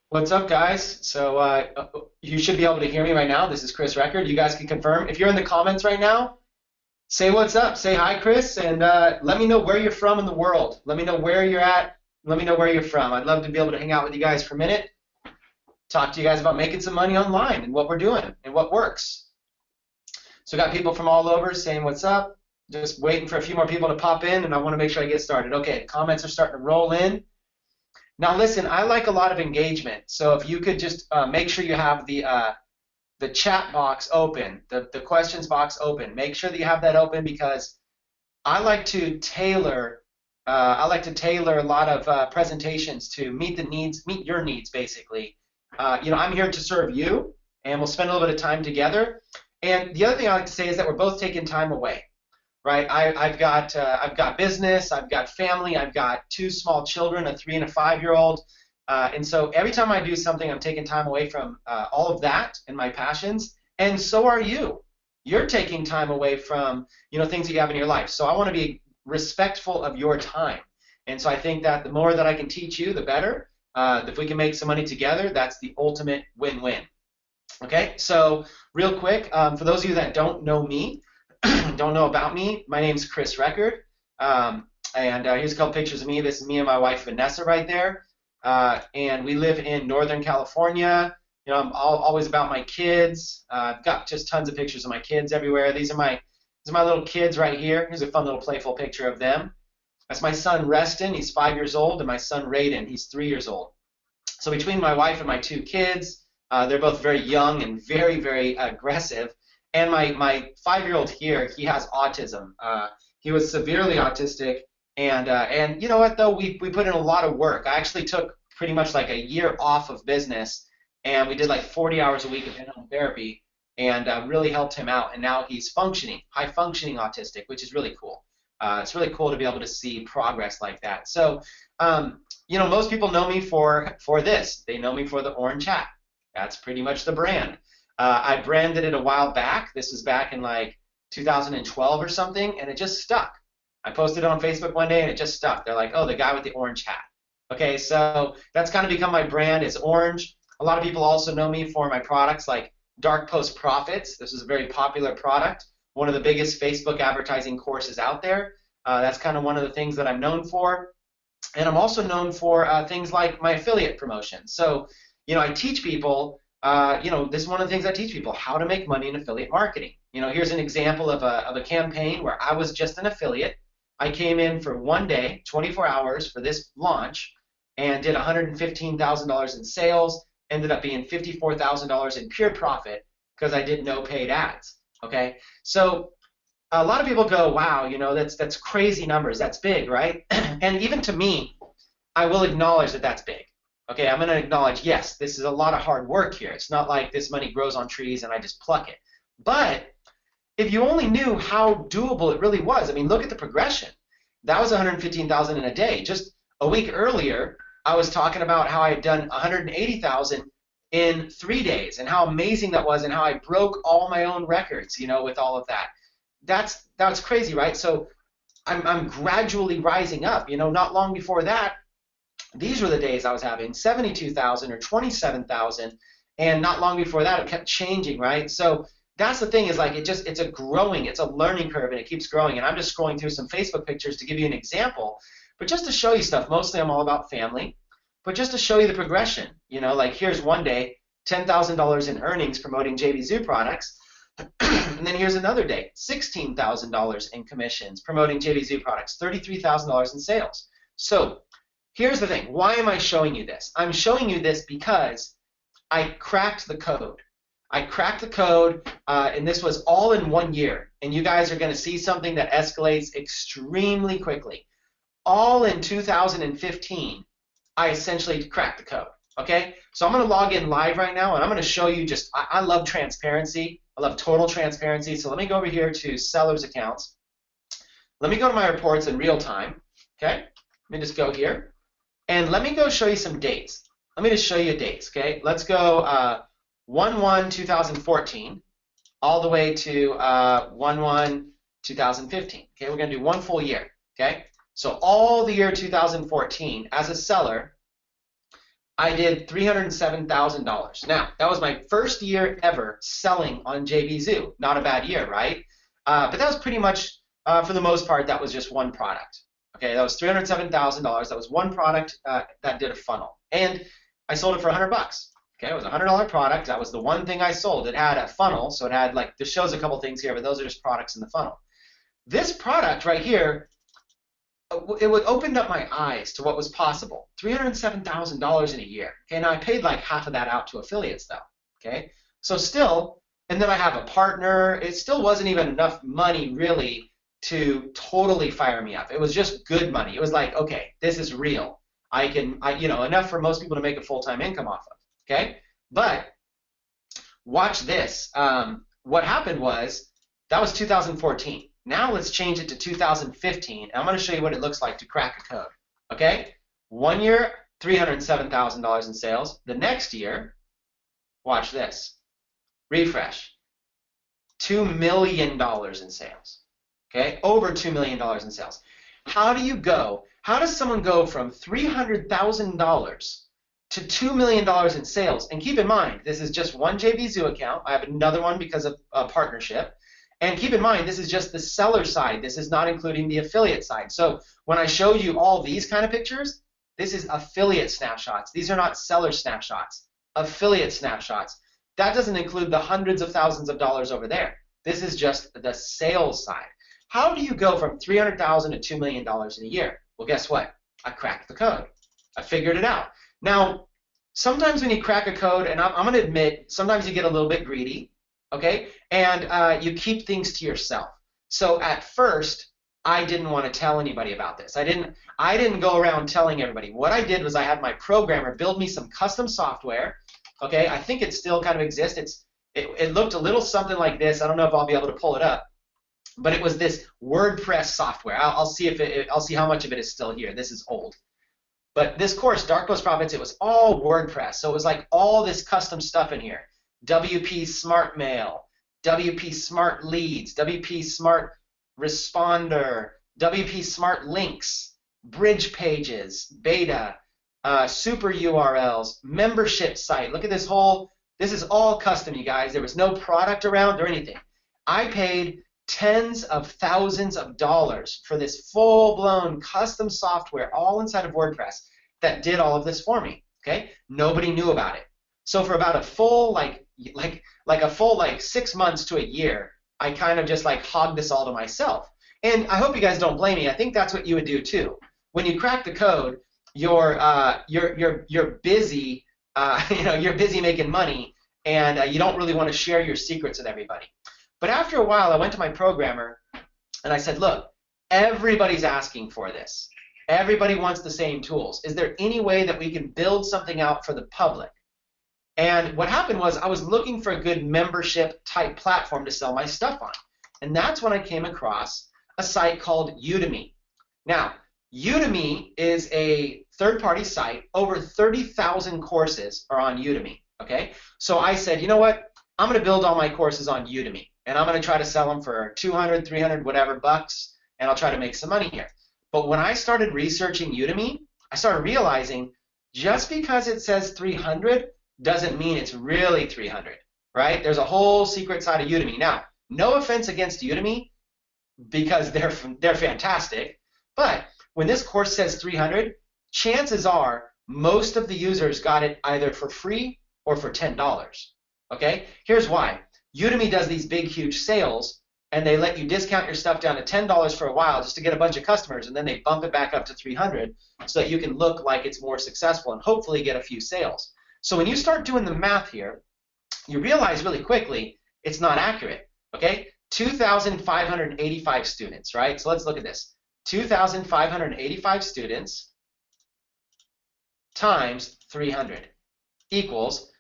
What's up, guys? You should be able to hear me right now. This is Chris Record. You guys can confirm. If you're in the comments right now, say what's up. Say hi, Chris, and let me know where you're from in the world. Let me know where you're at. Let me know where you're from. I'd love to be able to hang out with you guys for a minute, talk to you guys about making some money online and what we're doing and what works. So, got people from all over saying what's up. Just waiting for a few more people to pop in, and I want to make sure I get started. Okay, the comments are starting to roll in. Now, listen, I like a lot of engagement. So if you could just make sure you have the chat box open, the questions box open. Make sure that you have that open because I like to tailor a lot of presentations to meet the needs, meet your needs, basically. I'm here to serve you, and we'll spend a little bit of time together. And the other thing I like to say is that we're both taking time away, right? I've got business, I've got family, I've got two small children, a 3 and a 5-year-old, and so every time I do something, I'm taking time away from all of that and my passions, and so are you. You're taking time away from things that you have in your life. So I want to be respectful of your time, and so I think that the more that I can teach you, the better. If we can make some money together, that's the ultimate win-win. Okay, so real quick, for those of you that don't know me, don't know about me, my name's Chris Record, and here's a couple pictures of me. This is me and my wife Vanessa right there, and we live in Northern California. I'm always about my kids. I've got just tons of pictures of my kids everywhere. These are my little kids right here. Here's a fun little playful picture of them. That's my son Reston. He's 5 years old, and my son Raiden. He's 3 years old. So between my wife and my two kids, they're both very young and very, very aggressive. And my 5-year-old here, he has autism. He was severely autistic, and you know what though, we put in a lot of work. I actually took pretty much like a year off of business, and we did like 40 hours a week of in-home therapy, and really helped him out. And now he's functioning, high functioning autistic, which is really cool. It's really cool to be able to see progress like that. So, most people know me for this. They know me for the orange hat. That's pretty much the brand. I branded it a while back. This was back in like 2012 or something, and it just stuck. I posted it on Facebook one day, and it just stuck. They're like, oh, the guy with the orange hat. Okay, so that's kind of become my brand. It's orange. A lot of people also know me for my products like Dark Post Profits. This is a very popular product, one of the biggest Facebook advertising courses out there. That's kind of one of the things that I'm known for. And I'm also known for things like my affiliate promotion. So, I teach people, this is one of the things I teach people, how to make money in affiliate marketing. Here's an example of a campaign where I was just an affiliate. I came in for one day, 24 hours for this launch, and did $115,000 in sales, ended up being $54,000 in pure profit because I did no paid ads. Okay, so a lot of people go, wow, that's crazy numbers, that's big, right? And even to me, I will acknowledge that that's big. Okay, I'm going to acknowledge, yes, this is a lot of hard work here. It's not like this money grows on trees and I just pluck it. But if you only knew how doable it really was, I mean, look at the progression. That was 115,000 in a day. Just a week earlier, I was talking about how I had done 180,000 in 3 days and how amazing that was and how I broke all my own records, with all of that. That's crazy, right? So I'm gradually rising up. Not long before that, these were the days I was having 72,000 or 27,000, and not long before that, it kept changing, right? So that's the thing, is like it's a learning curve, and it keeps growing. And I'm just scrolling through some Facebook pictures to give you an example, but just to show you stuff. Mostly I'm all about family, but just to show you the progression. Like here's one day, $10,000 in earnings promoting JV Zoo products. And then here's another day, $16,000 in commissions promoting JV Zoo products, $33,000 in sales. So here's the thing. Why am I showing you this? I'm showing you this because I cracked the code. I cracked the code, and this was all in 1 year. And you guys are going to see something that escalates extremely quickly. All in 2015, I essentially cracked the code. Okay? So I'm going to log in live right now, and I'm going to show you I love transparency. I love total transparency. So let me go over here to sellers accounts. Let me go to my reports in real time. Okay? Let me just go here. And let me go show you some dates. Let me just show you dates, okay? Let's go 1/1/2014 all the way to 1/1/2015. Okay, we're going to do one full year, okay? So all the year 2014, as a seller, I did $307,000. Now, that was my first year ever selling on JVZoo. Not a bad year, right? But that was pretty much, for the most part, that was just one product. Okay, that was $307,000. That was one product that did a funnel. And I sold it for $100. Okay, it was a $100 product. That was the one thing I sold. It had a funnel, so it had like, this shows a couple things here, but those are just products in the funnel. This product right here, it would opened up my eyes to what was possible. $307,000 in a year. Okay, now I paid like half of that out to affiliates though. Okay, so still, and then I have a partner. It still wasn't even enough money really to totally fire me up. It was just good money. It was like, okay, this is real. You know, enough for most people to make a full-time income off of. Okay, but watch this. What happened was, that was 2014. Now let's change it to 2015, and I'm going to show you what it looks like to crack a code. Okay? 1 year, $307,000 in sales. The next year, watch this. Refresh. $2 million in sales. Okay? Over $2 million in sales. How does someone go from $300,000 to $2 million in sales? And keep in mind, this is just one JVZoo account. I have another one because of a partnership. And keep in mind, this is just the seller side. This is not including the affiliate side. So when I show you all these kind of pictures, this is affiliate snapshots. These are not seller snapshots. Affiliate snapshots. That doesn't include the hundreds of thousands of dollars over there. This is just the sales side. How do you go from $300,000 to $2 million in a year? Well, guess what? I cracked the code. I figured it out. Now, sometimes when you crack a code, and I'm going to admit, sometimes you get a little bit greedy. Okay, and you keep things to yourself. So at first, I didn't want to tell anybody about this. I didn't go around telling everybody. What I did was I had my programmer build me some custom software. Okay, I think it still kind of exists. It looked a little something like this. I don't know if I'll be able to pull it up, but it was this WordPress software. I'll see I'll see how much of it is still here. This is old. But this course, Dark Post Profits, it was all WordPress. So it was like all this custom stuff in here. WP Smart Mail, WP Smart Leads, WP Smart Responder, WP Smart Links, Bridge Pages, Beta, Super URLs, membership site. Look at this this is all custom, you guys. There was no product around or anything. I paid tens of thousands of dollars for this full-blown custom software all inside of WordPress that did all of this for me. Okay, nobody knew about it. So for about a full like a full 6 months to a year, I kind of just like hogged this all to myself. And I hope you guys don't blame me. I think that's what you would do too. When you crack the code, you're busy. You know, you're busy making money, and you don't really want to share your secrets with everybody. But after a while, I went to my programmer and I said, look, everybody's asking for this. Everybody wants the same tools. Is there any way that we can build something out for the public? And what happened was I was looking for a good membership type platform to sell my stuff on. And that's when I came across a site called Udemy. Now, Udemy is a third-party site. Over 30,000 courses are on Udemy. Okay? So I said, you know what? I'm going to build all my courses on Udemy. And I'm going to try to sell them for 200, 300, whatever bucks, and I'll try to make some money here. But when I started researching Udemy, I started realizing just because it says 300 doesn't mean it's really 300, right? There's a whole secret side of Udemy. Now, no offense against Udemy, because they're fantastic, but when this course says 300, chances are most of the users got it either for free or for $10. Okay? Here's why. Udemy does these big, huge sales, and they let you discount your stuff down to $10 for a while just to get a bunch of customers, and then they bump it back up to 300 so that you can look like it's more successful and hopefully get a few sales. So when you start doing the math here, you realize really quickly it's not accurate, okay? 2,585 students, right? So let's look at this. 2,585 students times 300 equals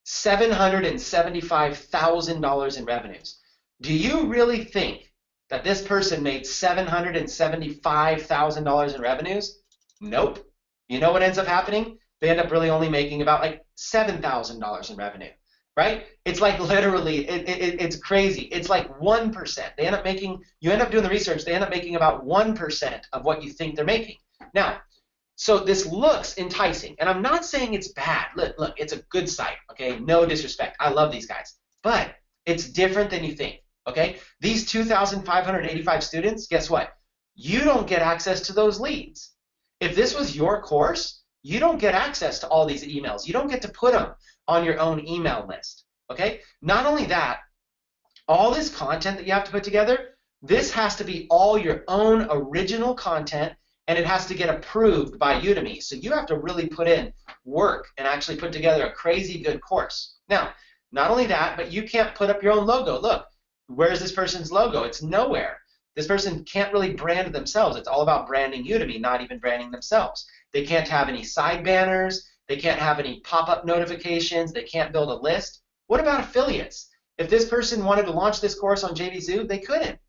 $775,000 in revenues. Do you really think that this person made $775,000 in revenues? Nope. You know what ends up happening? They end up really only making about like $7,000 in revenue, right? It's like literally, it's crazy. It's like 1%. They end up making, you end up doing the research, they end up making about 1% of what you think they're making. Now, So this looks enticing, and I'm not saying it's bad. Look, it's a good site, okay? No disrespect. I love these guys. But it's different than you think, okay? These 2,585 students, guess what? You don't get access to those leads. If this was your course, you don't get access to all these emails. You don't get to put them on your own email list, okay? Not only that, all this content that you have to put together, this has to be all your own original content, and it has to get approved by Udemy. So you have to really put in work and actually put together a crazy good course. Now, not only that, but you can't put up your own logo. Look, where's this person's logo? It's nowhere. This person can't really brand themselves. It's all about branding Udemy, not even branding themselves. They can't have any side banners. They can't have any pop-up notifications. They can't build a list. What about affiliates? If this person wanted to launch this course on JVZoo, they couldn't.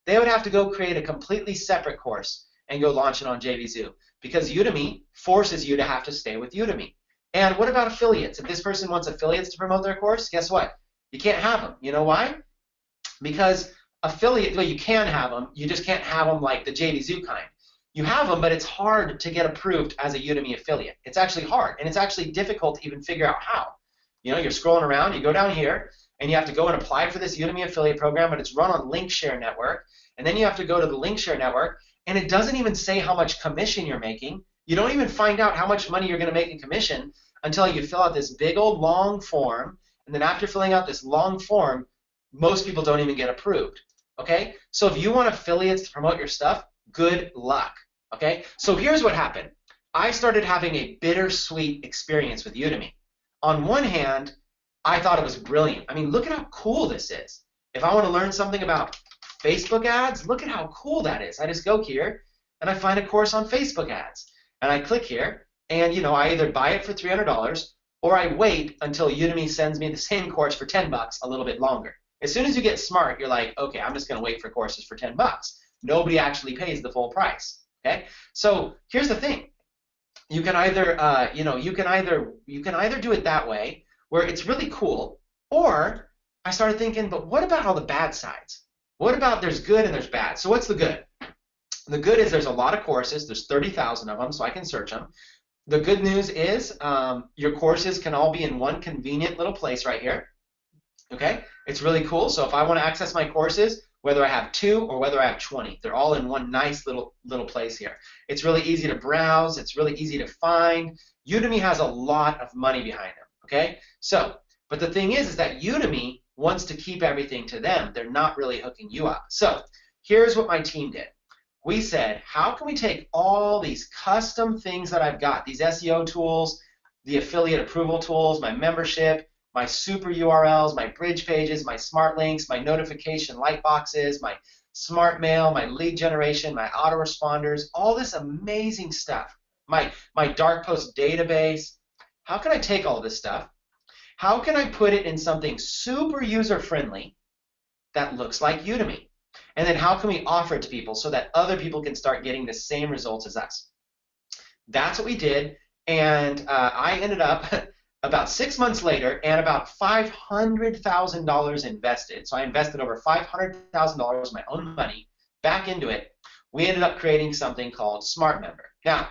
They would have to go create a completely separate course and go launch it on JVZoo, because Udemy forces you to have to stay with Udemy. And what about affiliates? If this person wants affiliates to promote their course, guess what? You can't have them. You know why? Because affiliate, well, you can have them, you just can't have them like the JVZoo kind. You have them, but it's hard to get approved as a Udemy affiliate. It's actually hard, and it's actually difficult to even figure out how. You know, you're scrolling around, you go down here, and you have to go and apply for this Udemy affiliate program, but it's run on Linkshare Network, and then you have to go to the Linkshare Network, and it doesn't even say how much commission you're making. You don't even find out how much money you're going to make in commission until you fill out this big old long form, and then after filling out this long form, most people don't even get approved. Okay? So if you want affiliates to promote your stuff, good luck. Okay? So here's what happened. I started having a bittersweet experience with Udemy. On one hand, I thought it was brilliant. I mean, look at how cool this is. If I want to learn something about Facebook ads, look at how cool that is. I just go here and I find a course on Facebook ads. And I click here, and you know, I either buy it for $300 or I wait until Udemy sends me the same course for $10 a little bit longer. As soon as you get smart, you're like, okay, I'm just going to wait for courses for $10. Nobody actually pays the full price. Okay? So here's the thing. You can either, you can either do it that way, where it's really cool, or I started thinking, but what about all the bad sides? What about there's good and there's bad? So what's the good? The good is there's a lot of courses. There's 30,000 of them, so I can search them. The good news is your courses can all be in one convenient little place right here. Okay? It's really cool. So if I want to access my courses, whether I have 2 or whether I have 20, they're all in one nice little place here. It's really easy to browse. It's really easy to find. Udemy has a lot of money behind them. Okay? So, but the thing is that Udemy wants to keep everything to them. They're not really hooking you up. So here's what my team did. We said, how can we take all these custom things that I've got, these SEO tools, the affiliate approval tools, my membership, my super URLs, my bridge pages, my smart links, my notification light boxes, my smart mail, my lead generation, my autoresponders, all this amazing stuff, my dark post database. How can I take all this stuff? How can I put it in something super user-friendly that looks like Udemy? And then how can we offer it to people so that other people can start getting the same results as us? That's what we did, and I ended up about 6 months later and about $500,000 invested. So I invested over $500,000 of my own money back into it. We ended up creating something called SmartMember. Now,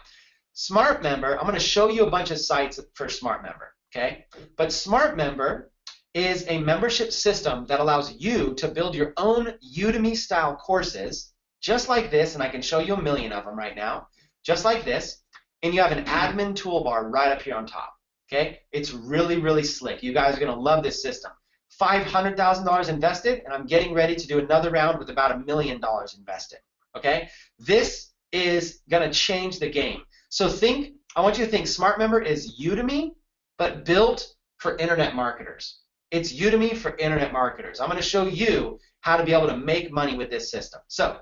SmartMember, I'm going to show you a bunch of sites for SmartMember, okay? But SmartMember is a membership system that allows you to build your own Udemy-style courses, just like this, and I can show you a million of them right now, just like this, and you have an admin toolbar right up here on top, okay? It's really, really slick. You guys are going to love this system. $500,000 invested, and I'm getting ready to do another round with about $1 million invested, okay? This is going to change the game. So I want you to think SmartMember is Udemy, but built for internet marketers. It's Udemy for internet marketers. I'm going to show you how to be able to make money with this system. So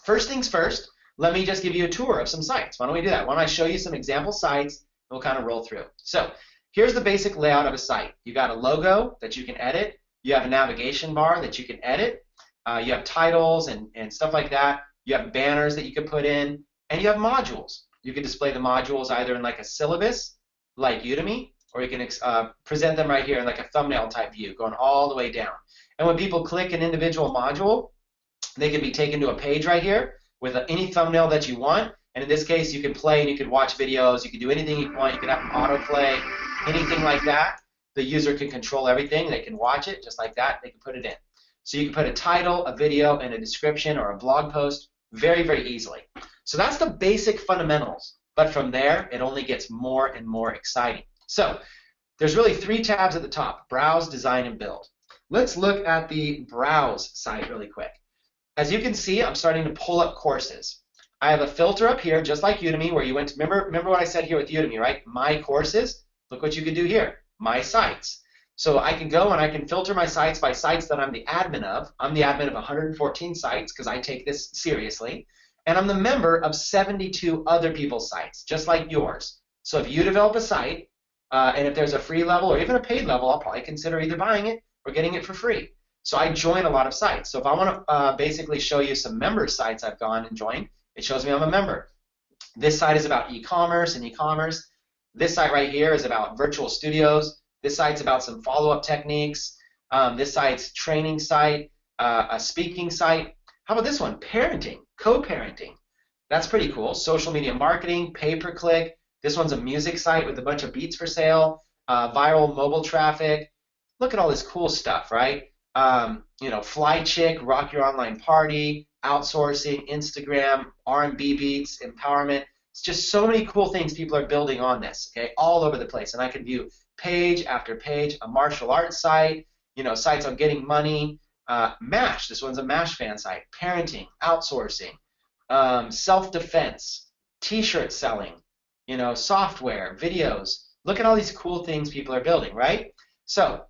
first things first, let me just give you a tour of some sites. Why don't we do that? Why don't I show you some example sites, and we'll kind of roll through. So here's the basic layout of a site. You got a logo that you can edit. You have a navigation bar that you can edit. You have titles and stuff like that. You have banners that you can put in. And you have modules. You can display the modules either in like a syllabus, like Udemy, or you can present them right here in like a thumbnail type view, going all the way down. And when people click an individual module, they can be taken to a page right here with any thumbnail that you want, And in this case, you can play and you can watch videos. You can do anything you want. You can have autoplay, anything like that. The user can control everything. They can watch it just like that. They can put it in. So you can put a title, a video, and a description or a blog post very, very easily. So that's the basic fundamentals. But from there, it only gets more and more exciting. So there's really 3 tabs at the top: Browse, Design, and Build. Let's look at the Browse site really quick. As you can see, I'm starting to pull up courses. I have a filter up here, just like Udemy, where you went to, remember what I said here with Udemy, right? My courses. Look what you can do here. My sites. So I can go and I can filter my sites by sites that I'm the admin of. I'm the admin of 114 sites because I take this seriously. And I'm the member of 72 other people's sites, just like yours. So if you develop a site, and if there's a free level or even a paid level, I'll probably consider either buying it or getting it for free. So I join a lot of sites. So if I want to basically show you some member sites I've gone and joined, it shows me I'm a member. This site is about e-commerce and e-commerce. This site right here is about virtual studios. This site's about some follow-up techniques. This site's training site, a speaking site. How about this one? Parenting, co-parenting. That's pretty cool. Social media marketing, pay-per-click. This one's a music site with a bunch of beats for sale, viral mobile traffic. Look at all this cool stuff, right? You know, Fly Chick, Rock Your Online Party, outsourcing, Instagram, R&B beats, empowerment. It's just so many cool things people are building on this, okay, all over the place. And I can view page after page, a martial arts site, you know, sites on getting money, MASH, this one's a MASH fan site, parenting, outsourcing, self-defense, t-shirt selling, you know, software, videos. Look at all these cool things people are building, right? So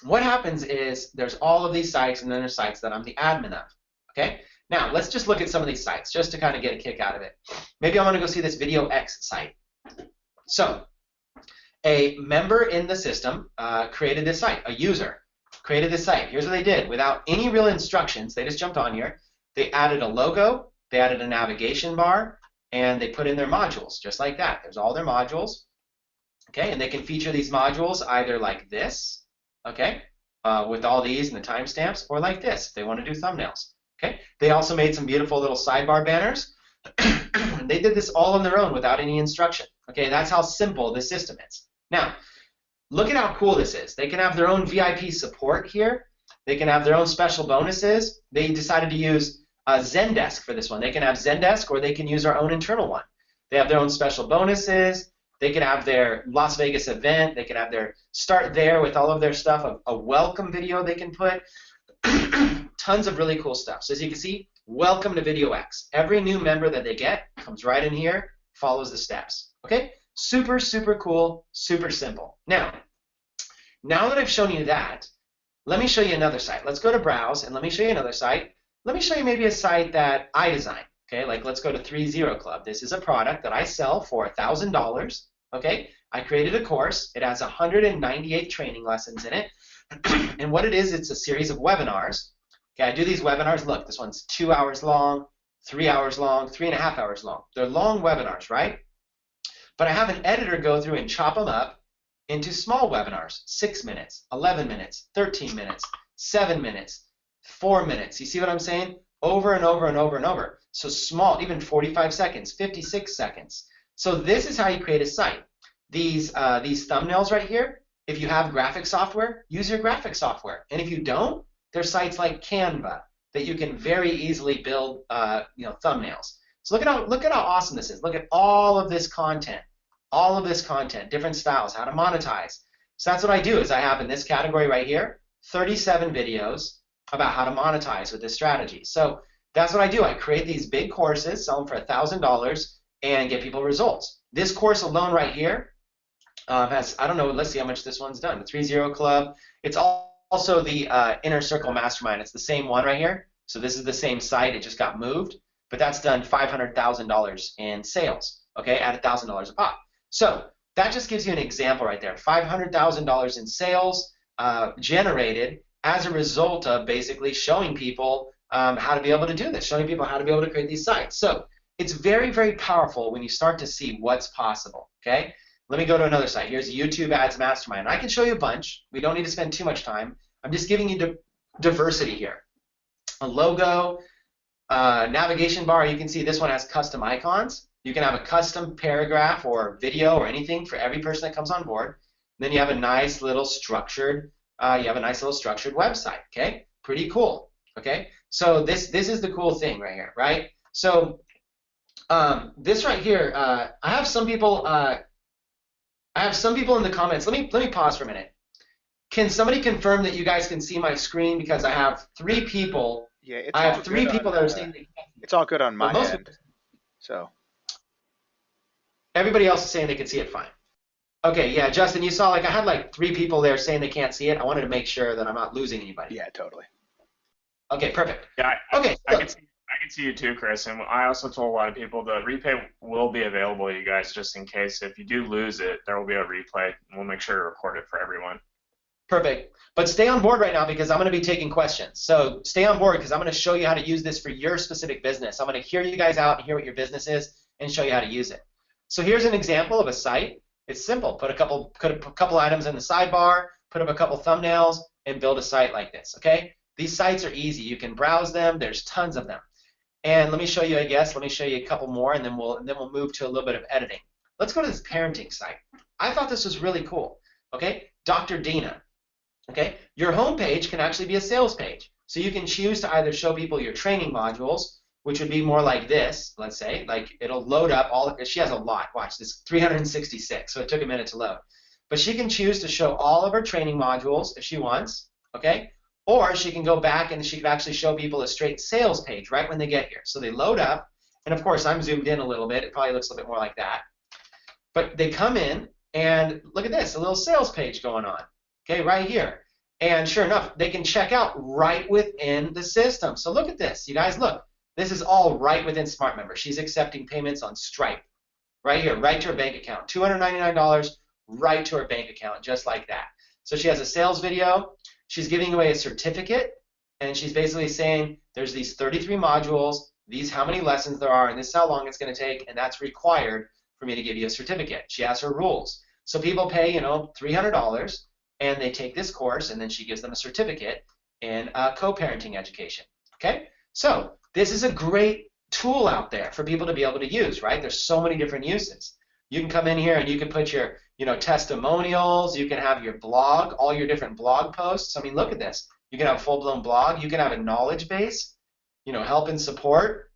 what happens is there's all of these sites, and then there's sites that I'm the admin of, okay? Now, let's just look at some of these sites just to kind of get a kick out of it. Maybe I want to go see this Video X site. So a member in the system created this site, a user created this site. Here's what they did. Without any real instructions, they just jumped on here. They added a logo, they added a navigation bar, and they put in their modules, just like that. There's all their modules, okay? And they can feature these modules either like this, okay, with all these and the timestamps, or like this if they want to do thumbnails, okay? They also made some beautiful little sidebar banners. They did this all on their own without any instruction, okay? That's how simple the system is. Now, look at how cool this is. They can have their own VIP support here. They can have their own special bonuses. They decided to use Zendesk for this one. They can have Zendesk, or they can use our own internal one. They have their own special bonuses. They can have their Las Vegas event. They can have their start there with all of their stuff, a welcome video they can put. Tons of really cool stuff. So as you can see, welcome to Video X. Every new member that they get comes right in here, follows the steps. Okay? Super, super cool, super simple. Now that I've shown you that, let me show you another site. Let's go to Browse, and let me show you another site. Let me show you maybe a site that I designed. Okay, like let's go to 30 Club. This is a product that I sell for $1,000. Okay, I created a course. It has 198 training lessons in it. And what it is, it's a series of webinars. Okay, I do these webinars. Look, this one's 2 hours long, 3 hours long, 3.5 hours long. They're long webinars, right? But I have an editor go through and chop them up into small webinars, 6 minutes, 11 minutes, 13 minutes, 7 minutes, 4 minutes. You see what I'm saying? Over and over and over and over. So small, even 45 seconds, 56 seconds. So this is how you create a site. These thumbnails right here, if you have graphic software, use your graphic software. And if you don't, there's sites like Canva that you can very easily build thumbnails. So look at how awesome this is. Look at all of this content. All of this content, different styles, how to monetize. So that's what I do is I have in this category right here, 37 videos about how to monetize with this strategy. So that's what I do. I create these big courses, sell them for $1,000, and get people results. This course alone right here has, I don't know, let's see how much this one's done. The 30 Club. It's also the Inner Circle Mastermind. It's the same one right here. So this is the same site. It just got moved. But that's done $500,000 in sales, okay, at $1,000 a pop. So that just gives you an example right there. $500,000 in sales generated as a result of basically showing people how to be able to do this, showing people how to be able to create these sites. So it's very, very powerful when you start to see what's possible, okay? Let me go to another site. Here's YouTube Ads Mastermind. I can show you a bunch. We don't need to spend too much time. I'm just giving you diversity here. A logo, navigation bar. You can see this one has custom icons. You can have a custom paragraph or video or anything for every person that comes on board. And then you have a nice little structured website. Okay, pretty cool. Okay, so this is the cool thing right here, right? So this right here, I have some people in the comments. Let me pause for a minute. Can somebody confirm that you guys can see my screen, because I have 3 people. Yeah, it's I have 3 people that are saying they can't. It's all good on my end. So everybody else is saying they can see it fine. Okay, yeah, Justin, you saw, like, I had like 3 people there saying they can't see it. I wanted to make sure that I'm not losing anybody. yeah, totally. Okay, perfect. Yeah, Okay, I can see you too, Chris. And I also told a lot of people the replay will be available to you guys just in case. If you do lose it, there will be a replay, and we'll make sure to record it for everyone. Perfect. But stay on board right now, because I'm going to be taking questions. So stay on board, because I'm going to show you how to use this for your specific business. I'm going to hear you guys out and hear what your business is and show you how to use it. So here's an example of a site. It's simple. Put a couple items in the sidebar, put up a couple thumbnails, and build a site like this. Okay? These sites are easy. You can browse them. There's tons of them. And let me show you, let me show you a couple more, and then we'll move to a little bit of editing. Let's go to this parenting site. I thought this was really cool. Okay? Dr. Dina. Okay? Your home page can actually be a sales page. So you can choose to either show people your training modules, which would be more like this, let's say. Like, it'll load up all of it. She has a lot. Watch this, 366, so it took a minute to load. But she can choose to show all of her training modules if she wants, okay? Or she can go back and she can actually show people a straight sales page right when they get here. So they load up, and of course I'm zoomed in a little bit. It probably looks a little bit more like that. But they come in, and look at this, a little sales page going on, okay, right here. And sure enough, they can check out right within the system. So look at this. You guys, look. This is all right within SmartMember. She's accepting payments on Stripe. Right here, right to her bank account. $299 right to her bank account, just like that. So she has a sales video. She's giving away a certificate, and she's basically saying there's these 33 modules, these how many lessons there are, and this is how long it's going to take, and that's required for me to give you a certificate. She has her rules. So people pay, $300, and they take this course, and then she gives them a certificate in co-parenting education. Okay? So this is a great tool out there for people to be able to use, right? There's so many different uses. You can come in here and you can put your, testimonials. You can have your blog, all your different blog posts. I mean, look at this. You can have a full-blown blog. You can have a knowledge base, help and support,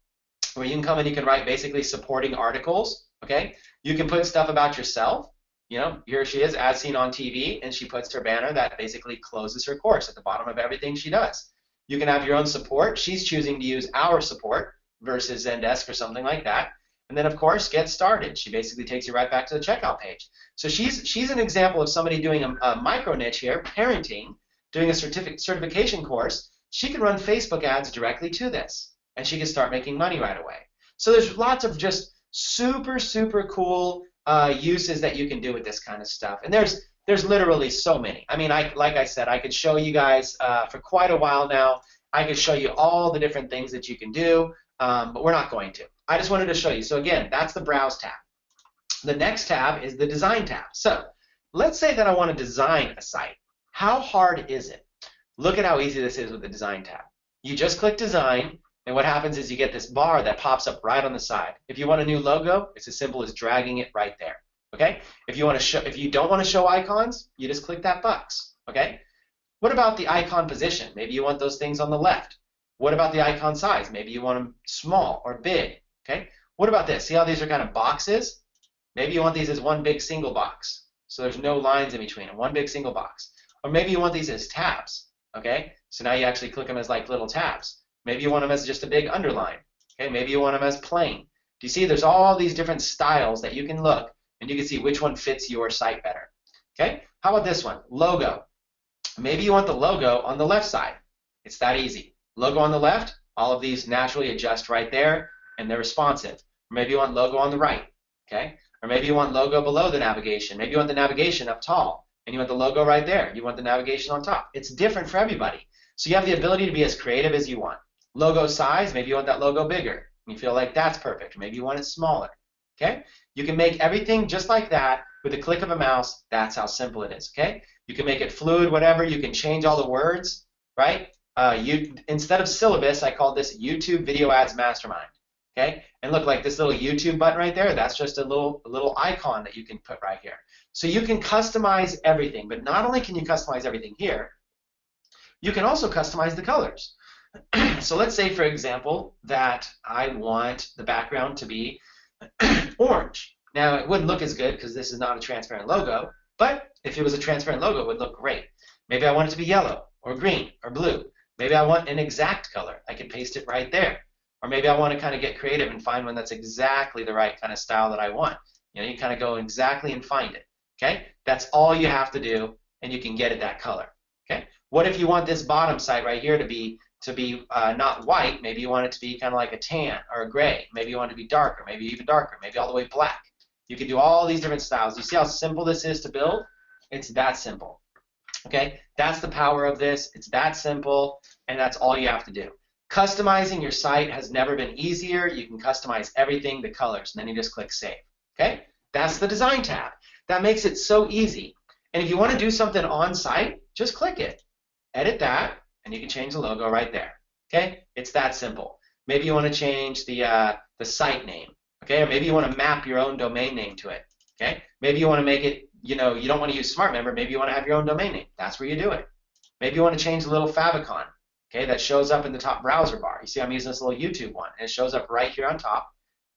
where you can come and you can write basically supporting articles, okay? You can put stuff about yourself. Here she is, as seen on TV, and she puts her banner that basically closes her course at the bottom of everything she does. You can have your own support. She's choosing to use our support versus Zendesk or something like that. And then, of course, get started. She basically takes you right back to the checkout page. So she's an example of somebody doing a micro niche here, parenting, doing a certification course. She can run Facebook ads directly to this, and she can start making money right away. So there's lots of just super, super cool uses that you can do with this kind of stuff. And there's literally so many. I mean, like I said, I could show you guys for quite a while now. I could show you all the different things that you can do, but we're not going to. I just wanted to show you. So again, that's the Browse tab. The next tab is the Design tab. So let's say that I want to design a site. How hard is it? Look at how easy this is with the Design tab. You just click Design, and what happens is you get this bar that pops up right on the side. If you want a new logo, it's as simple as dragging it right there. Okay? If you don't want to show icons, you just click that box. Okay? What about the icon position? Maybe you want those things on the left. What about the icon size? Maybe you want them small or big. Okay? What about this? See how these are kind of boxes? Maybe you want these as one big single box, so there's no lines in between them, one big single box. Or maybe you want these as tabs. Okay? So now you actually click them as like little tabs. Maybe you want them as just a big underline. Okay? Maybe you want them as plain. Do you see there's all these different styles that you can look, and you can see which one fits your site better. Okay? How about this one? Logo. Maybe you want the logo on the left side. It's that easy. Logo on the left, all of these naturally adjust right there, and they're responsive. Or maybe you want logo on the right. Okay? Or maybe you want logo below the navigation. Maybe you want the navigation up tall, and you want the logo right there. You want the navigation on top. It's different for everybody. So you have the ability to be as creative as you want. Logo size, maybe you want that logo bigger. You feel like that's perfect. Maybe you want it smaller. Okay? You can make everything just like that with a click of a mouse. That's how simple it is. Okay? You can make it fluid, whatever. You can change all the words, right? Instead of syllabus, I called this YouTube Video Ads Mastermind. Okay, and look, like this little YouTube button right there, that's just a little icon that you can put right here. So you can customize everything, but not only can you customize everything here, you can also customize the colors. So let's say, for example, that I want the background to be orange. Now, it wouldn't look as good because this is not a transparent logo, but if it was a transparent logo, it would look great. Maybe I want it to be yellow or green or blue. Maybe I want an exact color. I can paste it right there. Or maybe I want to kind of get creative and find one that's exactly the right kind of style that I want. You know, you kind of go exactly and find it. Okay? That's all you have to do, and you can get it that color. Okay? What if you want this bottom side right here to be not white? Maybe you want it to be kind of like a tan or a gray. Maybe you want it to be darker, maybe even darker, maybe all the way black. You can do all these different styles. You see how simple this is to build? It's that simple. Okay? That's the power of this. It's that simple, and that's all you have to do. Customizing your site has never been easier. You can customize everything, the colors, and then you just click Save. Okay? That's the Design tab. That makes it so easy. And if you want to do something on site, just click it. Edit that, and you can change the logo right there. Okay? It's that simple. Maybe you want to change the site name. Okay? Or maybe you want to map your own domain name to it. Okay? Maybe you want to make it, you know, you don't want to use SmartMember. Maybe you want to have your own domain name. That's where you do it. Maybe you want to change the little favicon. Okay, that shows up in the top browser bar. You see I'm using this little YouTube one, and it shows up right here on top.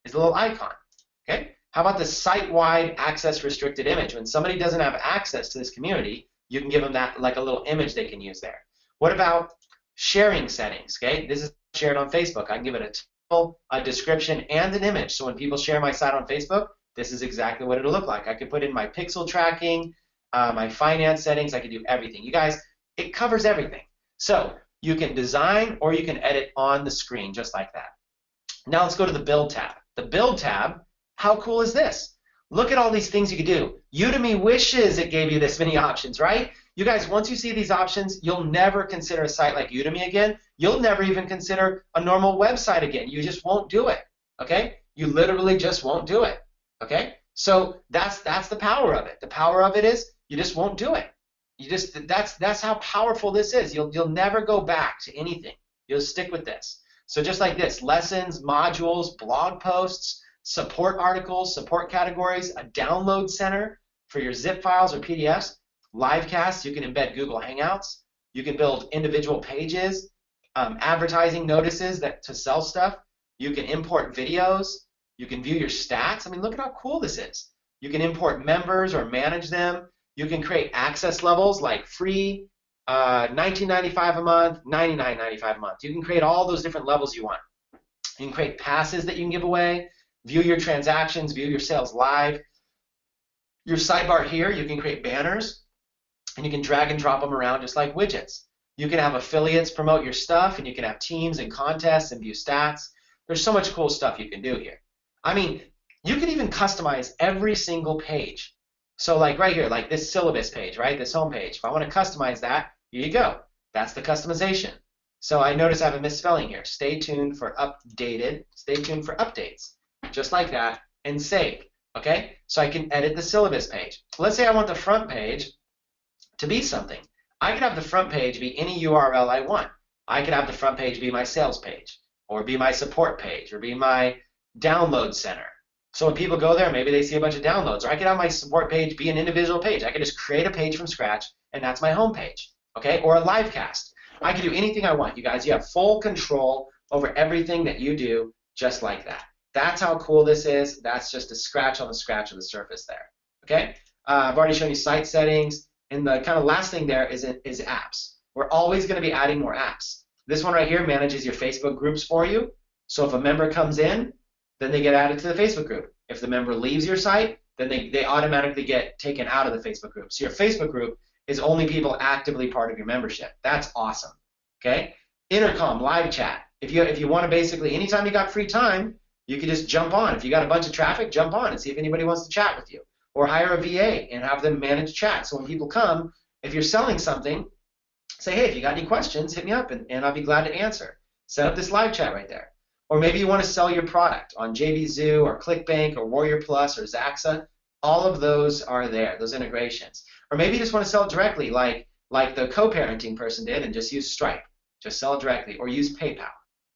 Is a little icon. Okay, how about the site-wide access restricted image? When somebody doesn't have access to this community, you can give them that like a little image they can use there. What about sharing settings? Okay, this is shared on Facebook. I can give it a title, a description, and an image. So when people share my site on Facebook, this is exactly what it'll look like. I could put in my pixel tracking, my finance settings. I could do everything. You guys, it covers everything. So you can design or you can edit on the screen just like that. Now let's go to the Build tab. The Build tab, how cool is this? Look at all these things you can do. Udemy wishes it gave you this many options, right? You guys, once you see these options, you'll never consider a site like Udemy again. You'll never even consider a normal website again. You just won't do it, okay? You literally just won't do it, okay? So that's the power of it. The power of it is you just won't do it. You just that's how powerful this is. You'll never go back to anything. You'll stick with this. So just like this, lessons, modules, blog posts, support articles, support categories, a download center for your zip files or PDFs, livecasts. You can embed Google Hangouts. You can build individual pages, advertising notices to sell stuff. You can import videos. You can view your stats. I mean, look at how cool this is. You can import members or manage them. You can create access levels like free, $19.95 a month, $99.95 a month. You can create all those different levels you want. You can create passes that you can give away, view your transactions, view your sales live. Your sidebar here, you can create banners, and you can drag and drop them around just like widgets. You can have affiliates promote your stuff, and you can have teams and contests and view stats. There's so much cool stuff you can do here. I mean, you can even customize every single page. So like right here, like this syllabus page, right, this home page. If I want to customize that, here you go. That's the customization. So I notice I have a misspelling here. Stay tuned for updated. Stay tuned for updates. Just like that, and save. Okay? So I can edit the syllabus page. Let's say I want the front page to be something. I could have the front page be any URL I want. I could have the front page be my sales page, or be my support page, or be my download center. So when people go there, maybe they see a bunch of downloads. Or I could have my support page be an individual page. I could just create a page from scratch, and that's my home page. Okay? Or a live cast. I can do anything I want. You guys, you have full control over everything that you do just like that. That's how cool this is. That's just a scratch on the scratch of the surface there. Okay? I've already shown you site settings. And the kind of last thing there is apps. We're always going to be adding more apps. This one right here manages your Facebook groups for you. So if a member comes in, then they get added to the Facebook group. If the member leaves your site, then they automatically get taken out of the Facebook group. So your Facebook group is only people actively part of your membership. That's awesome. Okay? Intercom, live chat. If you want to basically, anytime you got free time, you can just jump on. If you got a bunch of traffic, jump on and see if anybody wants to chat with you. Or hire a VA and have them manage chat. So when people come, if you're selling something, say, hey, if you got any questions, hit me up and I'll be glad to answer. Set up this live chat right there. Or maybe you want to sell your product on JVZoo or ClickBank or Warrior Plus or Zaxa. All of those are there, those integrations. Or maybe you just want to sell it directly like the co-parenting person did and just use Stripe. Just sell it directly or use PayPal.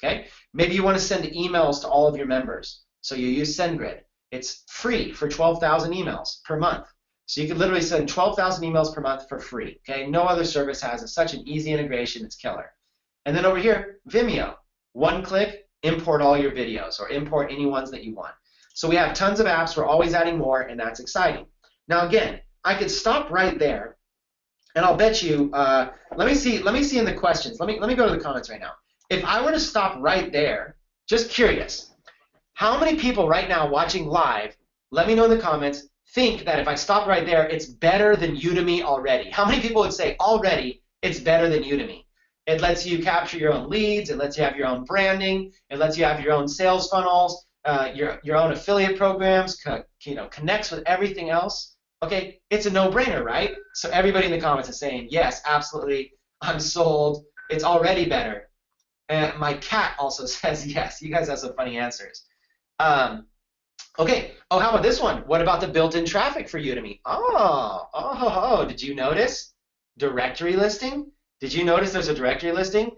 Okay? Maybe you want to send emails to all of your members. So you use SendGrid. It's free for 12,000 emails per month. So you can literally send 12,000 emails per month for free. Okay? No other service has it. Such an easy integration. It's killer. And then over here, Vimeo. One click, import all your videos or import any ones that you want. So we have tons of apps. We're always adding more, and that's exciting. Now again, I could stop right there, and I'll bet you. Let me see in the questions. Let me go to the comments right now. If I were to stop right there, just curious, how many people right now watching live, let me know in the comments, think that if I stop right there, it's better than Udemy already? How many people would say already it's better than Udemy? It lets you capture your own leads. It lets you have your own branding. It lets you have your own sales funnels, your own affiliate programs, connects with everything else. Okay, it's a no-brainer, right? So everybody in the comments is saying, yes, absolutely, I'm sold. It's already better. And my cat also says yes. You guys have some funny answers. Okay. Oh, how about this one? What about the built-in traffic for Udemy? Oh, did you notice? Directory listing? Did you notice there's a directory listing?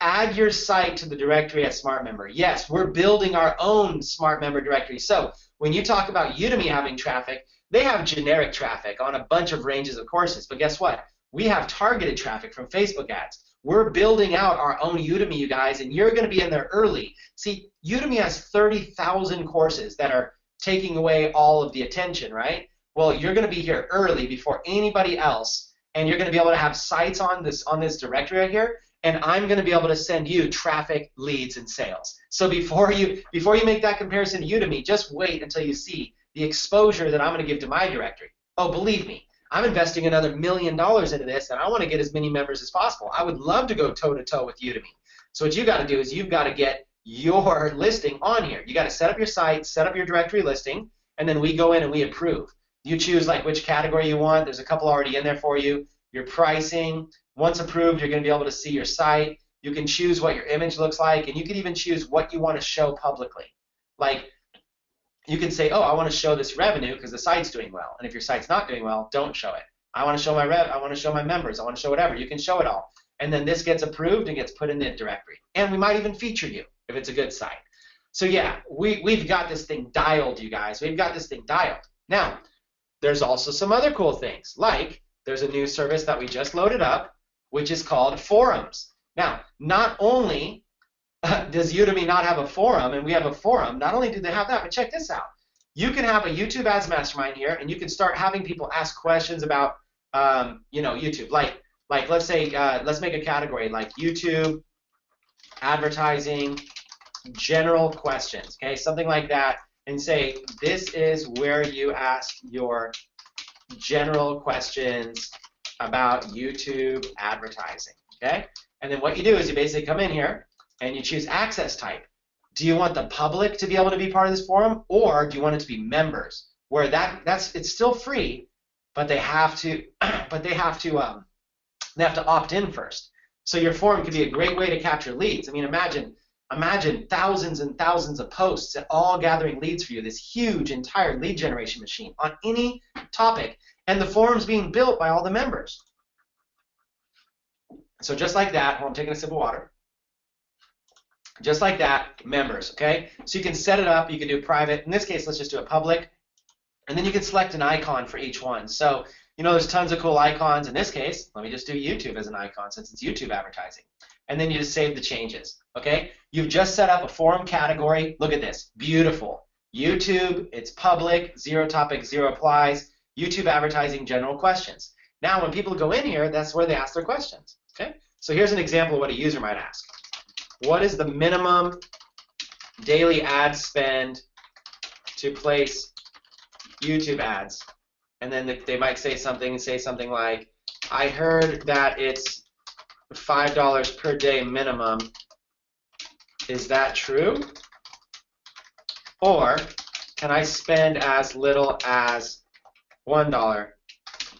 Add your site to the directory at SmartMember. Yes, we're building our own SmartMember directory. So when you talk about Udemy having traffic, they have generic traffic on a bunch of ranges of courses. But guess what? We have targeted traffic from Facebook ads. We're building out our own Udemy, you guys, and you're going to be in there early. See, Udemy has 30,000 courses that are taking away all of the attention, right? Well, you're going to be here early before anybody else, and you're going to be able to have sites on this directory right here, and I'm going to be able to send you traffic, leads, and sales. So before you make that comparison to Udemy, just wait until you see the exposure that I'm going to give to my directory. Oh, believe me, I'm investing another $1 million into this, and I want to get as many members as possible. I would love to go toe-to-toe with Udemy. So what you got to do is you've got to get your listing on here. You got to set up your site, set up your directory listing, and then we go in and we approve. You choose like which category you want. There's a couple already in there for you. Your pricing. Once approved, you're going to be able to see your site. You can choose what your image looks like, and you can even choose what you want to show publicly. Like, you can say, oh, I want to show this revenue because the site's doing well. And if your site's not doing well, don't show it. I want to show I want to show my members. I want to show whatever. You can show it all. And then this gets approved and gets put in the directory. And we might even feature you if it's a good site. So yeah, we've got this thing dialed, you guys. We've got this thing dialed. Now, there's also some other cool things. Like, there's a new service that we just loaded up, which is called Forums. Now, not only does Udemy not have a forum, and we have a forum, not only do they have that, but check this out. You can have a YouTube Ads Mastermind here, and you can start having people ask questions about, YouTube. Like let's say, let's make a category like YouTube advertising general questions, okay, something like that, and say this is where you ask your general questions about YouTube advertising, okay? And then what you do is you basically come in here and you choose access type. Do you want the public to be able to be part of this forum, or do you want it to be members? Where it's still free, but they have to opt in first. So your forum could be a great way to capture leads. I mean, imagine thousands and thousands of posts all gathering leads for you, this huge entire lead generation machine on any topic, and the forum's being built by all the members. So just like that, hold on, I'm taking a sip of water. Just like that, members, okay? So you can set it up, you can do private. In this case, let's just do it public. And then you can select an icon for each one. So, there's tons of cool icons. In this case, let me just do YouTube as an icon since it's YouTube advertising. And then you just save the changes, okay? You've just set up a forum category. Look at this, beautiful. YouTube, it's public, 0 topic, 0 applies. YouTube advertising general questions. Now, when people go in here, that's where they ask their questions, okay? So here's an example of what a user might ask. What is the minimum daily ad spend to place YouTube ads? And then they might say something like, I heard that it's $5 per day minimum. Is that true? Or can I spend as little as $1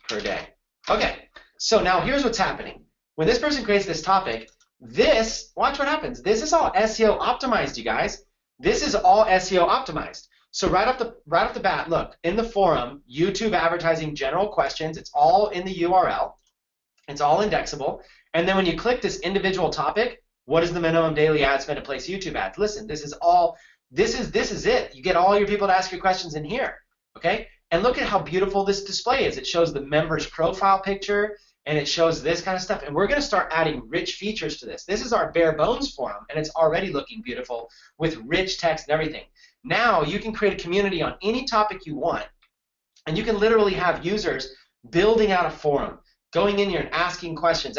per day? Okay, so now here's what's happening. When this person creates this topic, watch what happens. This is all SEO optimized, you guys. This is all SEO optimized. So right off the bat, look, in the forum, YouTube advertising general questions, it's all in the URL. It's all indexable. And then when you click this individual topic, What is the minimum daily ad spend to place YouTube ads? Listen, this is it. You get all your people to ask your questions in here, okay? And look at how beautiful this display is. It shows the member's profile picture, and it shows this kind of stuff. And we're going to start adding rich features to this. This is our bare bones forum, and it's already looking beautiful with rich text and everything. Now you can create a community on any topic you want, and you can literally have users building out a forum, going in here and asking questions,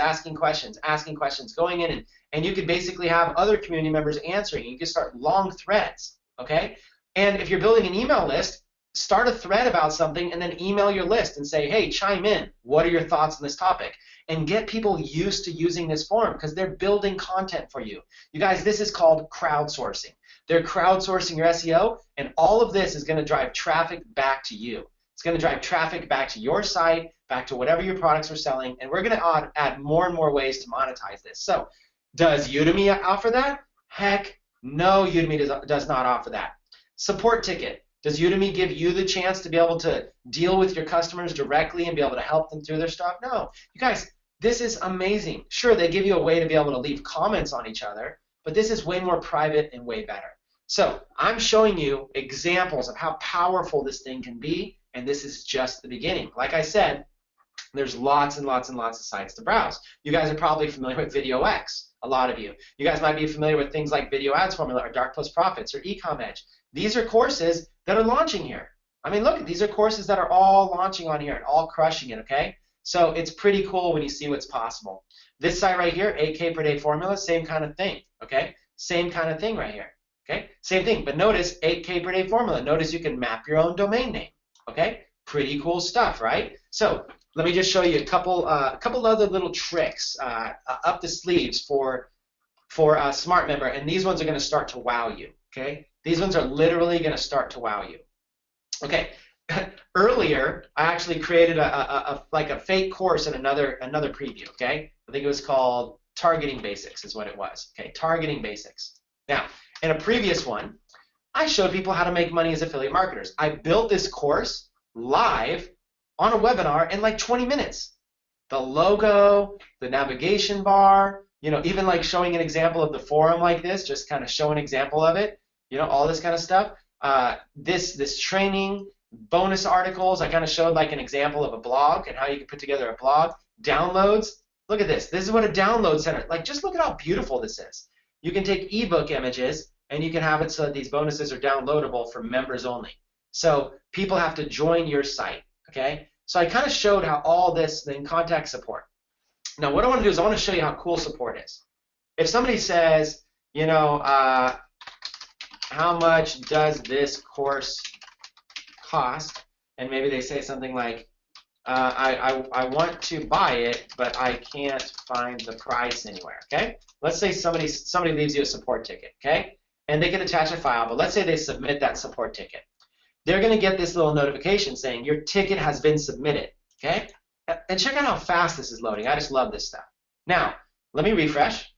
going in, and you could basically have other community members answering. You can start long threads, okay? And if you're building an email list, start a thread about something and then email your list and say, hey, chime in. What are your thoughts on this topic? And get people used to using this forum because they're building content for you. You guys, this is called crowdsourcing. They're crowdsourcing your SEO, and all of this is going to drive traffic back to you. It's going to drive traffic back to your site, back to whatever your products are selling, and we're going to add more and more ways to monetize this. So, does Udemy offer that? Heck no, Udemy does not offer that. Support ticket. Does Udemy give you the chance to be able to deal with your customers directly and be able to help them through their stuff? No. You guys, this is amazing. Sure, they give you a way to be able to leave comments on each other, but this is way more private and way better. So I'm showing you examples of how powerful this thing can be, and this is just the beginning. Like I said, there's lots and lots and lots of sites to browse. You guys are probably familiar with VideoX, a lot of you. You guys might be familiar with things like Video Ads Formula or Dark Post Profits or Ecom Edge. These are courses that are launching here. I mean, look, these are courses that are all launching on here and all crushing it, okay? So it's pretty cool when you see what's possible. This site right here, 8K per day formula, same kind of thing, okay? Same kind of thing right here, okay? Same thing, but notice 8K per day formula. Notice you can map your own domain name, okay? Pretty cool stuff, right? So let me just show you a couple other little tricks up the sleeves for a smart member, and these ones are going to start to wow you, okay? These ones are literally going to start to wow you. Okay, earlier I actually created like a fake course in another preview, okay? I think it was called Targeting Basics is what it was, okay? Targeting Basics. Now, in a previous one, I showed people how to make money as affiliate marketers. I built this course live on a webinar in like 20 minutes. The logo, the navigation bar, you know, even like showing an example of the forum like this, just kind of show an example of it, you know, all this kind of stuff. This training, bonus articles, I kind of showed like an example of a blog and how you can put together a blog. Downloads, look at this. This is what a download center, like just look at how beautiful this is. You can take ebook images and you can have it so that these bonuses are downloadable for members only. So people have to join your site, okay? So I kind of showed how all this, then contact support. Now what I want to do is I want to show you how cool support is. If somebody says, you know, how much does this course cost? And maybe they say something like, I want to buy it, but I can't find the price anywhere, okay? Let's say somebody leaves you a support ticket, okay? And they can attach a file, but let's say they submit that support ticket. They're going to get this little notification saying your ticket has been submitted, okay? And check out how fast this is loading. I just love this stuff. Now, let me refresh,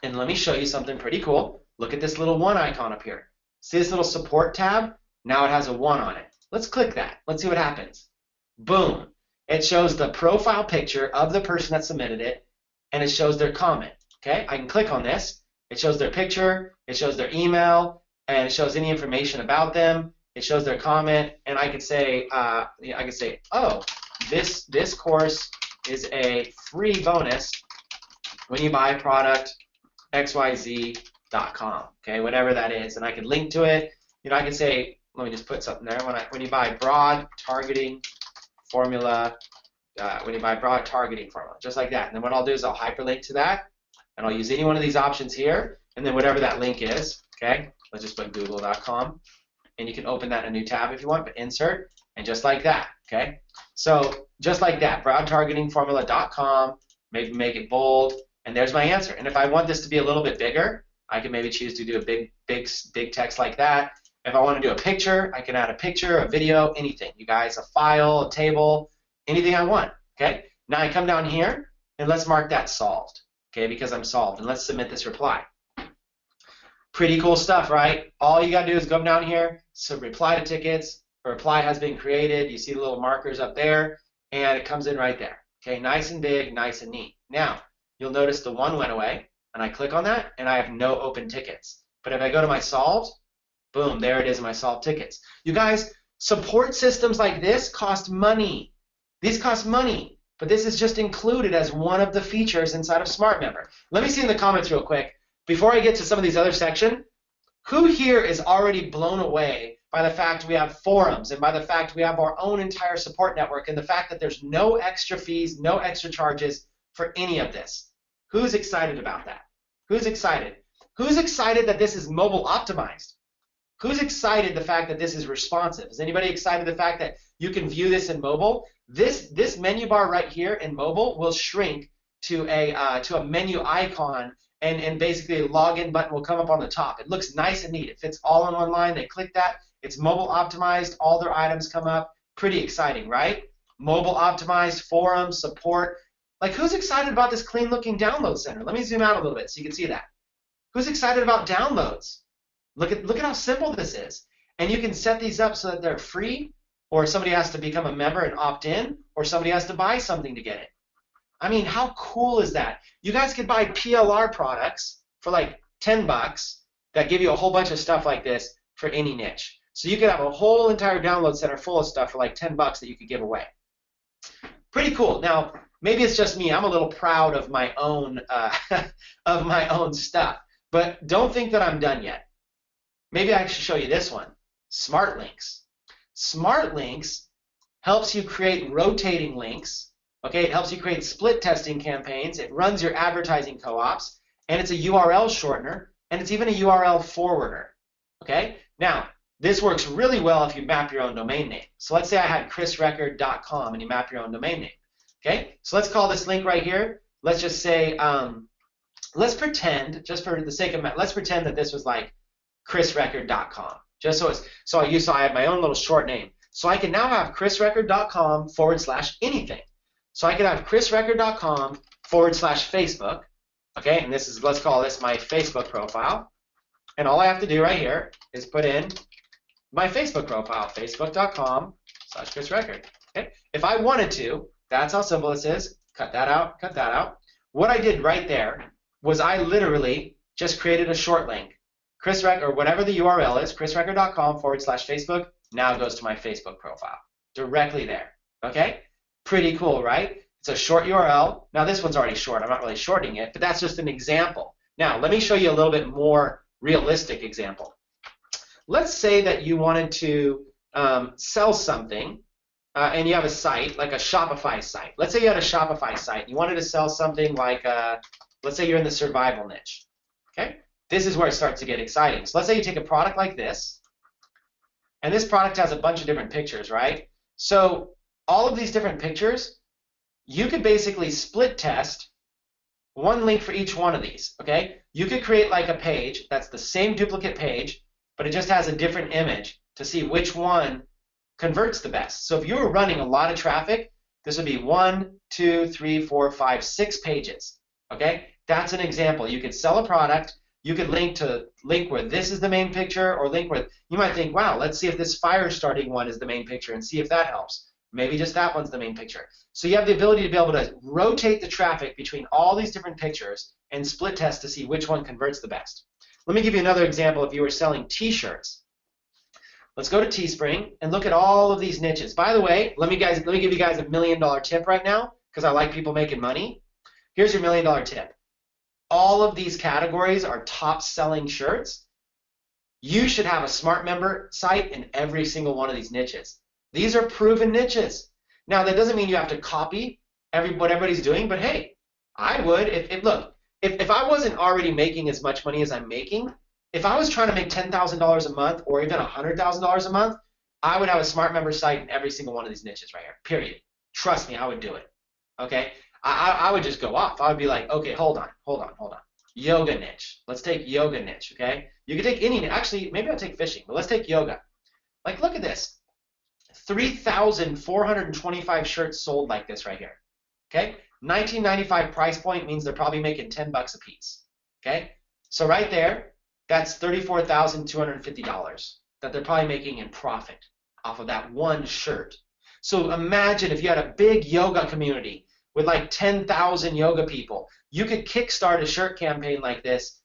and let me show you something pretty cool. Look at this little 1 icon up here. See this little support tab? Now it has a 1 on it. Let's click that. Let's see what happens. Boom. It shows the profile picture of the person that submitted it, and it shows their comment. Okay? I can click on this. It shows their picture, it shows their email, and it shows any information about them. It shows their comment, and I could say, oh, this course is a free bonus when you buy product XYZ.com, okay, whatever that is, and I could link to it. You know, I could say, let me just put something there. When you buy broad targeting formula, just like that. And then what I'll do is I'll hyperlink to that, and I'll use any one of these options here, and then whatever that link is, okay, let's just put google.com, and you can open that in a new tab if you want, but insert, and just like that, okay? So just like that, broadtargetingformula.com, maybe make it bold, and there's my answer. And if I want this to be a little bit bigger, I can maybe choose to do a big text like that. If I want to do a picture, I can add a picture, a video, anything. You guys, a file, a table, anything I want, okay? Now I come down here, and let's mark that solved, okay, because I'm solved, and let's submit this reply. Pretty cool stuff, right? All you got to do is go down here, so reply to tickets, a reply has been created, you see the little markers up there, and it comes in right there, okay? Nice and big, nice and neat. Now, you'll notice the 1 went away, and I click on that, and I have no open tickets. But if I go to my solved, boom, there it is in my solved tickets. You guys, support systems like this cost money. These cost money, but this is just included as one of the features inside of SmartMember. Let me see in the comments real quick, before I get to some of these other sections, who here is already blown away by the fact we have forums and by the fact we have our own entire support network and the fact that there's no extra fees, no extra charges for any of this? Who's excited about that? Who's excited? Who's excited that this is mobile optimized? Who's excited the fact that this is responsive? Is anybody excited the fact that you can view this in mobile? This menu bar right here in mobile will shrink to a menu icon, and basically a login button will come up on the top. It looks nice and neat. It fits all in one line. They click that. It's mobile optimized. All their items come up. Pretty exciting, right? Mobile optimized, forum, support. Like, who's excited about this clean looking download center? Let me zoom out a little bit so you can see that. Who's excited about downloads? Look at how simple this is. And you can set these up so that they're free, or somebody has to become a member and opt in, or somebody has to buy something to get it. I mean, how cool is that? You guys could buy PLR products for like 10 bucks that give you a whole bunch of stuff like this for any niche. So you could have a whole entire download center full of stuff for like 10 bucks that you could give away. Pretty cool. Now, maybe it's just me. I'm a little proud of my own stuff. But don't think that I'm done yet. Maybe I should show you this one, Smart Links. Smart Links helps you create rotating links. Okay, it helps you create split testing campaigns. It runs your advertising co-ops, and it's a URL shortener, and it's even a URL forwarder. Okay, now this works really well if you map your own domain name. So let's say I had chrisrecord.com, and you map your own domain name. Okay, so let's call this link right here. Let's just say, let's pretend, just for the sake of let's pretend that this was like chrisrecord.com. Just so I had my own little short name. So I can now have chrisrecord.com/anything. So I could have chrisrecord.com/Facebook. Okay, and this is, let's call this my Facebook profile. And all I have to do right here is put in my Facebook profile, facebook.com/chrisrecord. Okay, if I wanted to, that's how simple this is. Cut that out, cut that out. What I did right there was I literally just created a short link. chrisrecord, or whatever the URL is, chrisrecord.com/Facebook, now goes to my Facebook profile. Directly there. Okay? Pretty cool, right? It's a short URL. Now this one's already short. I'm not really shortening it, but that's just an example. Now let me show you a little bit more realistic example. Let's say that you wanted to sell something, and you have a site, like a Shopify site. Let's say you had a Shopify site. You wanted to sell something like, let's say you're in the survival niche. Okay? This is where it starts to get exciting. So let's say you take a product like this, and this product has a bunch of different pictures, right? So all of these different pictures, you could basically split test one link for each one of these, okay? You could create like a page that's the same duplicate page, but it just has a different image to see which one converts the best. So if you were running a lot of traffic, this would be 1, 2, 3, 4, 5, 6 pages, okay? That's an example. You could sell a product. You could link where this is the main picture, or link where you might think, wow, let's see if this fire starting one is the main picture and see if that helps. Maybe just that one's the main picture. So you have the ability to be able to rotate the traffic between all these different pictures and split test to see which one converts the best. Let me give you another example. If you were selling t-shirts, let's go to Teespring and look at all of these niches. By the way, let me give you guys $1 million tip right now, because I like people making money. Here's your $1 million tip. All of these categories are top selling shirts. You should have a SmartMember site in every single one of these niches. These are proven niches. Now that doesn't mean you have to copy what everybody's doing, but hey, I would. If I wasn't already making as much money as I'm making, if I was trying to make $10,000 a month or even $100,000 a month, I would have a SmartMember site in every single one of these niches right here, period. Trust me, I would do it, okay? I would just go off. I would be like, okay, hold on. Yoga niche. Let's take yoga niche, okay? You could take any, actually, maybe I'll take fishing, but let's take yoga. Like, look at this. 3,425 shirts sold like this right here, okay? $19.95 price point means they're probably making 10 bucks a piece, okay? So right there, that's $34,250 that they're probably making in profit off of that one shirt. So imagine if you had a big yoga community with like 10,000 yoga people. You could kickstart a shirt campaign like this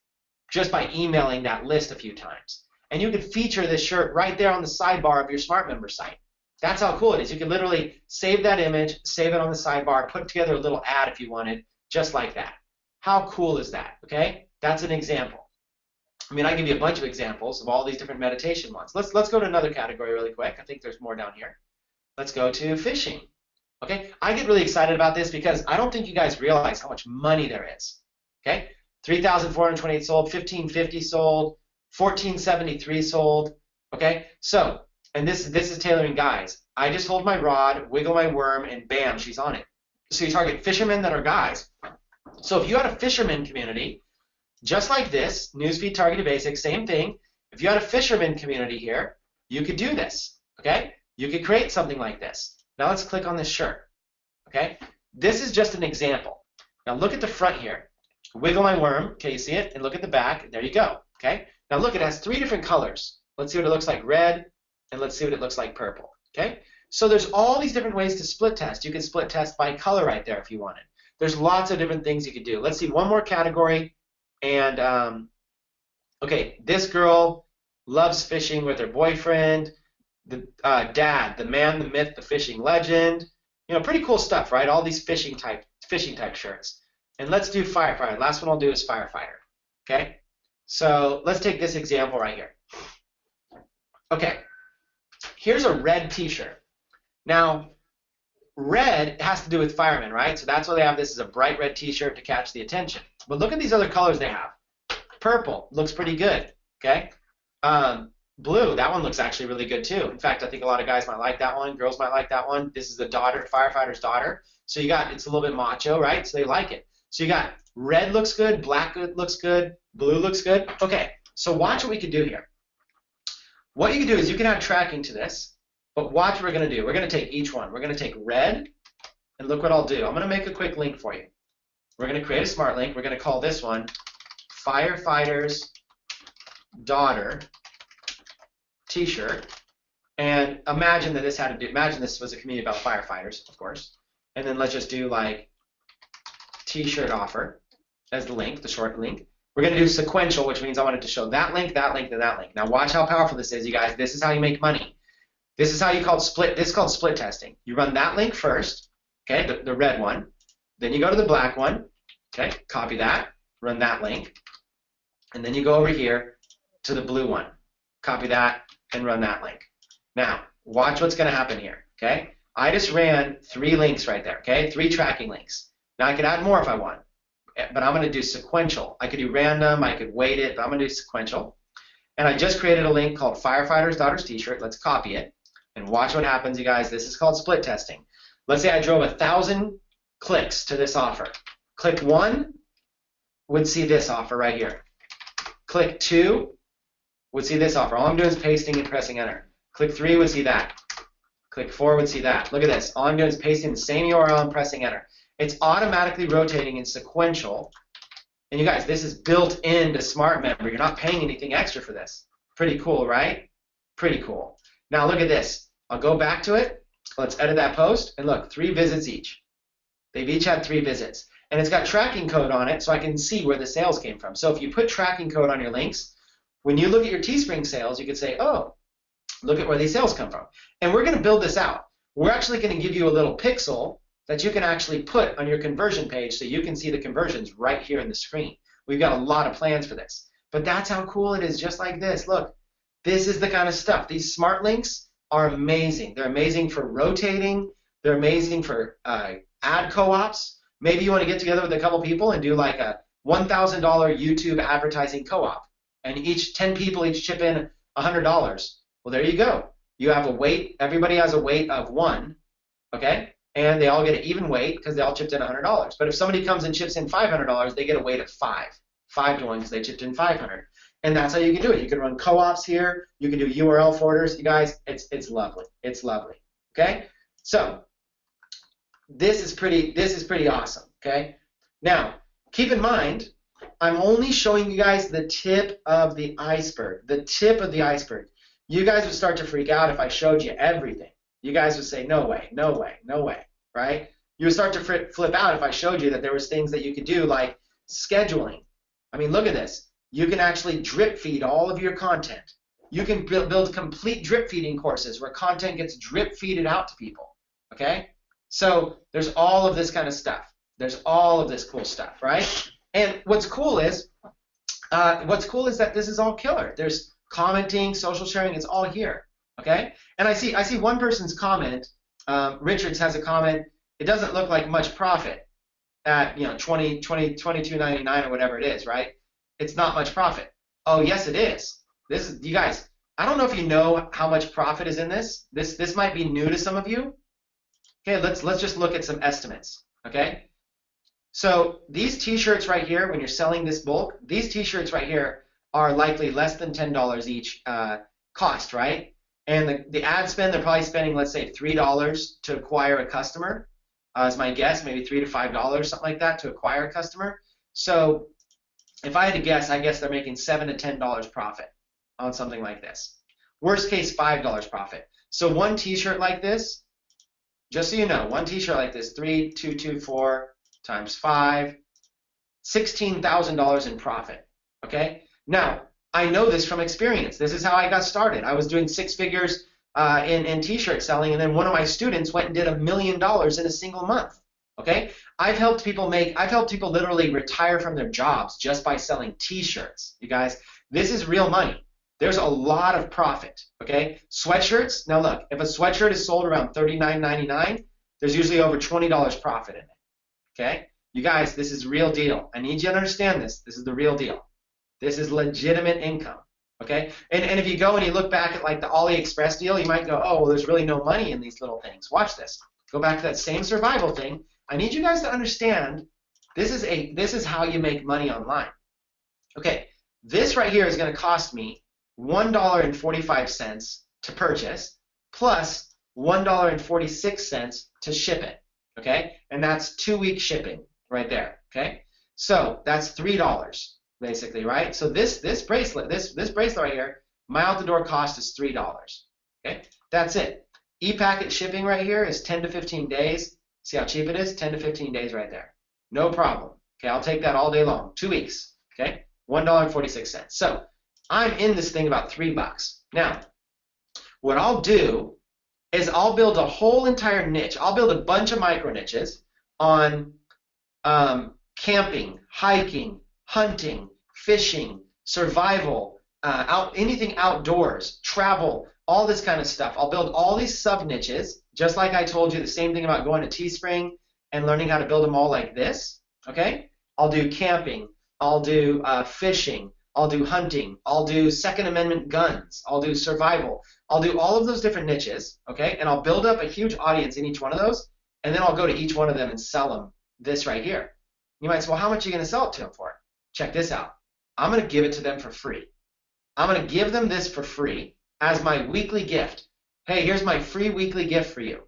just by emailing that list a few times. And you could feature this shirt right there on the sidebar of your Smart Member site. That's how cool it is. You can literally save that image, save it on the sidebar, put together a little ad if you wanted, just like that. How cool is that? Okay, that's an example. I mean, I give you a bunch of examples of all these different meditation ones. Let's go to another category really quick. I think there's more down here. Let's go to fishing. Okay, I get really excited about this because I don't think you guys realize how much money there is. Okay, 3,428 sold, 1,550 sold, 1,473 sold. Okay, so, and this is tailoring guys. I just hold my rod, wiggle my worm, and bam, she's on it. So you target fishermen that are guys. So if you had a fisherman community, just like this, newsfeed targeted basics, same thing. If you had a fisherman community here, you could do this. Okay, you could create something like this. Now let's click on this shirt. Okay, this is just an example. Now look at the front here. Wiggle my worm. Okay, you see it? And look at the back. There you go. Okay. Now look, it has 3 different colors. Let's see what it looks like red, and let's see what it looks like purple. Okay. So there's all these different ways to split test. You can split test by color right there if you wanted. There's lots of different things you could do. Let's see one more category. And okay, this girl loves fishing with her boyfriend. The dad, the man, the myth, the fishing legend. You know, pretty cool stuff, right? All these fishing type shirts. And let's do firefighter. Last one I'll do is firefighter. Okay? So let's take this example right here. Okay. Here's a red t-shirt. Now, red has to do with firemen, right? So that's why they have this as a bright red t-shirt to catch the attention. But look at these other colors they have. Purple looks pretty good. Okay? Blue, that one looks actually really good too. In fact, I think a lot of guys might like that one. Girls might like that one. This is the daughter, firefighter's daughter. So you got, it's a little bit macho, right? So they like it. So you got red looks good, black looks good, blue looks good. Okay, so watch what we can do here. What you can do is you can add tracking to this, but watch what we're going to do. We're going to take each one. We're going to take red, and look what I'll do. I'm going to make a quick link for you. We're going to create a smart link. We're going to call this one Firefighter's Daughter T-shirt. And imagine that this had to do, imagine this was a community about firefighters, of course. And then let's just do like T-shirt offer as the link, the short link. We're going to do sequential, which means I wanted to show that link, and that link. Now watch how powerful this is, you guys. This is how you make money. This is how you call split. This is called split testing. You run that link first, okay, the red one. Then you go to the black one, okay, copy that, run that link. And then you go over here to the blue one, copy that, and run that link. Now, watch what's going to happen here, okay? I just ran 3 links right there, okay? 3 tracking links. Now I could add more if I want, but I'm going to do sequential. I could do random, I could weight it, but I'm going to do sequential. And I just created a link called Firefighter's Daughter's T-shirt. Let's copy it and watch what happens, you guys. This is called split testing. Let's say I drove 1,000 clicks to this offer. Click 1 would see this offer right here. Click 2 would see this offer. All I'm doing is pasting and pressing enter. Click 3 would see that. Click 4 would see that. Look at this. All I'm doing is pasting the same URL and pressing enter. It's automatically rotating in sequential. And you guys, this is built into Smart Member. You're not paying anything extra for this. Pretty cool, right? Pretty cool. Now look at this. I'll go back to it. Let's edit that post. And look, 3 visits each. They've each had 3 visits. And it's got tracking code on it so I can see where the sales came from. So if you put tracking code on your links, when you look at your Teespring sales, you can say, oh, look at where these sales come from. And we're going to build this out. We're actually going to give you a little pixel that you can actually put on your conversion page so you can see the conversions right here in the screen. We've got a lot of plans for this. But that's how cool it is, just like this. Look, this is the kind of stuff. These smart links are amazing. They're amazing for rotating. They're amazing for ad co-ops. Maybe you want to get together with a couple people and do like a $1,000 YouTube advertising co-op. And 10 people each chip in $100. Well, there you go. You have a weight. Everybody has a weight of 1, okay? And they all get an even weight because they all chipped in $100. But if somebody comes and chips in $500, they get a weight of 5. 5 to 1 because they chipped in $500. And that's how you can do it. You can run co-ops here. You can do URL forwarders. You guys, it's lovely. It's lovely. Okay? So this is pretty awesome. Okay? Now, keep in mind, I'm only showing you guys the tip of the iceberg. The tip of the iceberg. You guys would start to freak out if I showed you everything. You guys would say, no way, no way, no way, right? You would start to flip out if I showed you that there was things that you could do like scheduling. I mean, look at this. You can actually drip feed all of your content. You can build complete drip feeding courses where content gets drip feeded out to people, okay? So there's all of this kind of stuff. There's all of this cool stuff, right? And what's cool is that this is all killer. There's commenting, social sharing, it's all here, okay? And I see one person's comment. Richards has a comment. It doesn't look like much profit at $22.99 or whatever it is, right? It's not much profit. Oh yes, it is. This is, you guys. I don't know if you know how much profit is in this. This might be new to some of you. Okay, let's just look at some estimates. Okay, so these T-shirts right here, when you're selling this bulk, these T-shirts right here are likely less than $10 each cost, right? And the ad spend, they're probably spending, let's say, $3 to acquire a customer. Is my guess, maybe $3 to $5, something like that, to acquire a customer. So if I had to guess, I guess they're making $7 to $10 profit on something like this. Worst case, $5 profit. So one T-shirt like this, just so you know, one T-shirt like this, 3,224 times 5, $16,000 in profit. Okay. Now I know this from experience. This is how I got started. I was doing 6 figures in T-shirt selling, and then one of my students went and did $1 million in a single month. Okay, I've helped people literally retire from their jobs just by selling T-shirts. You guys, this is real money. There's a lot of profit. Okay, sweatshirts. Now look, if a sweatshirt is sold around $39.99, there's usually over $20 profit in it. Okay, you guys, this is real deal. I need you to understand this. This is the real deal. This is legitimate income. Okay, and if you go and you look back at like the AliExpress deal, you might go, oh, well, there's really no money in these little things. Watch this. Go back to that same survival thing. I need you guys to understand this is how you make money online. Okay, this right here is going to cost me $1.45 to purchase plus $1.46 to ship it. Okay, and that's 2-week shipping right there. Okay, so that's $3 basically, right? So this bracelet right here, my out the door cost is $3. Okay, that's it. E-packet shipping right here is 10 to 15 days. See how cheap it is? 10 to 15 days right there. No problem. Okay, I'll take that all day long. 2 weeks. Okay, $1.46. So I'm in this thing about $3. Now, what I'll do is I'll build a whole entire niche. I'll build a bunch of micro niches on camping, hiking, hunting, fishing, survival, anything outdoors, travel, all this kind of stuff. I'll build all these sub niches, just like I told you the same thing about going to Teespring and learning how to build them all like this. Okay? I'll do camping, I'll do fishing, I'll do hunting, I'll do Second Amendment guns, I'll do survival, I'll do all of those different niches, okay? And I'll build up a huge audience in each one of those, and then I'll go to each one of them and sell them this right here. You might say, well, how much are you going to sell it to them for? Check this out. I'm going to give it to them for free. I'm going to give them this for free as my weekly gift. Hey, here's my free weekly gift for you,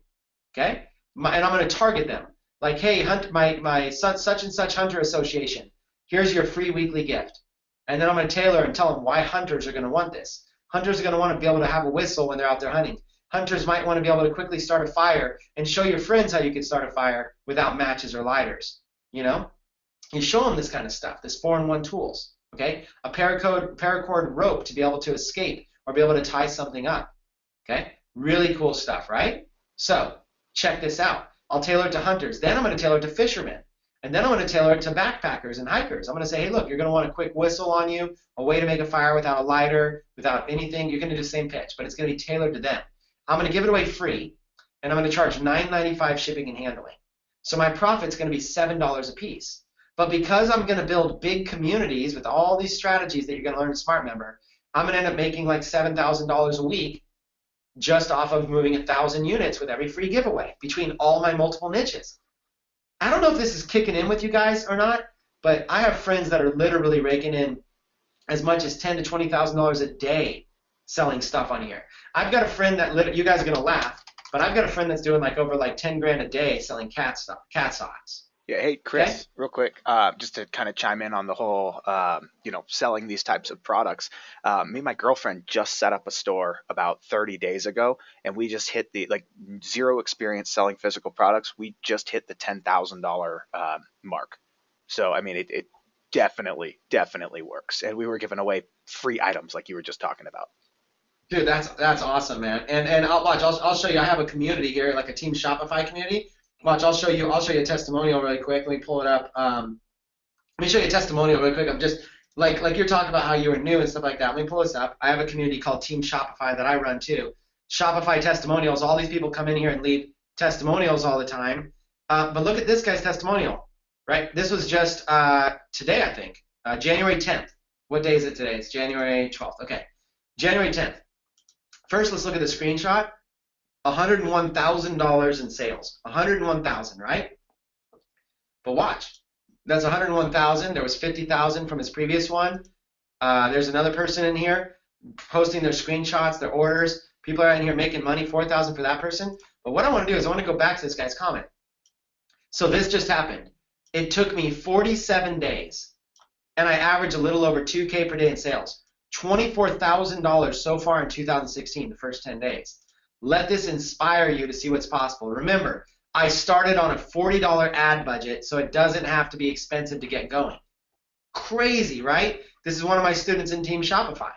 okay? And I'm going to target them. Like, hey, my such and such hunter association, here's your free weekly gift. And then I'm going to tailor and tell them why hunters are going to want this. Hunters are going to want to be able to have a whistle when they're out there hunting. Hunters might want to be able to quickly start a fire and show your friends how you can start a fire without matches or lighters. You know? You show them this kind of stuff, this 4-in-1 tools. Okay? A paracord rope to be able to escape or be able to tie something up. Okay? Really cool stuff, right? So, check this out. I'll tailor it to hunters. Then I'm going to tailor it to fishermen. And then I'm going to tailor it to backpackers and hikers. I'm going to say, hey, look, you're going to want a quick whistle on you, a way to make a fire without a lighter, without anything. You're going to do the same pitch, but it's going to be tailored to them. I'm going to give it away free, and I'm going to charge $9.95 shipping and handling. So my profit's going to be $7 a piece. But because I'm going to build big communities with all these strategies that you're going to learn in Smart Member, I'm going to end up making like $7,000 a week just off of moving 1,000 units with every free giveaway between all my multiple niches. I don't know if this is kicking in with you guys or not, but I have friends that are literally raking in as much as $10,000 to $20,000 a day selling stuff on here. I've got a friend that you guys are gonna laugh, but I've got a friend that's doing like over like 10 grand a day selling cat socks. Yeah, hey Chris, Okay? real quick, just to kind of chime in on the whole, selling these types of products. Me and my girlfriend just set up a store about 30 days ago, and we just hit the zero experience selling physical products. We just hit the $10,000 mark. So I mean, it definitely works, and we were giving away free items like you were just talking about. Dude, that's awesome, man. And I'll watch. I'll show you. I have a community here, like a Team Shopify community. Watch. I'll show you a testimonial really quick. Let me pull it up. Let me show you a testimonial really quick. I'm just like you're talking about how you were new and stuff like that. Let me pull this up. I have a community called Team Shopify that I run too. Shopify testimonials. All these people come in here and leave testimonials all the time. But look at this guy's testimonial, right? This was just today, I think, January 10th. What day is it today? It's January 12th. Okay, January 10th. First, let's look at the screenshot. $101,000 in sales. 101,000, right? But watch. That's 101,000. There was 50,000 from his previous one. There's another person in here posting their screenshots, their orders. People are in here making money, 4,000 for that person. But what I want to do is I want to go back to this guy's comment. So this just happened. It took me 47 days, and I average a little over 2K per day in sales. $24,000 so far in 2016, the first 10 days. Let this inspire you to see what's possible. Remember, I started on a $40 ad budget, so it doesn't have to be expensive to get going. Crazy, right? This is one of my students in Team Shopify.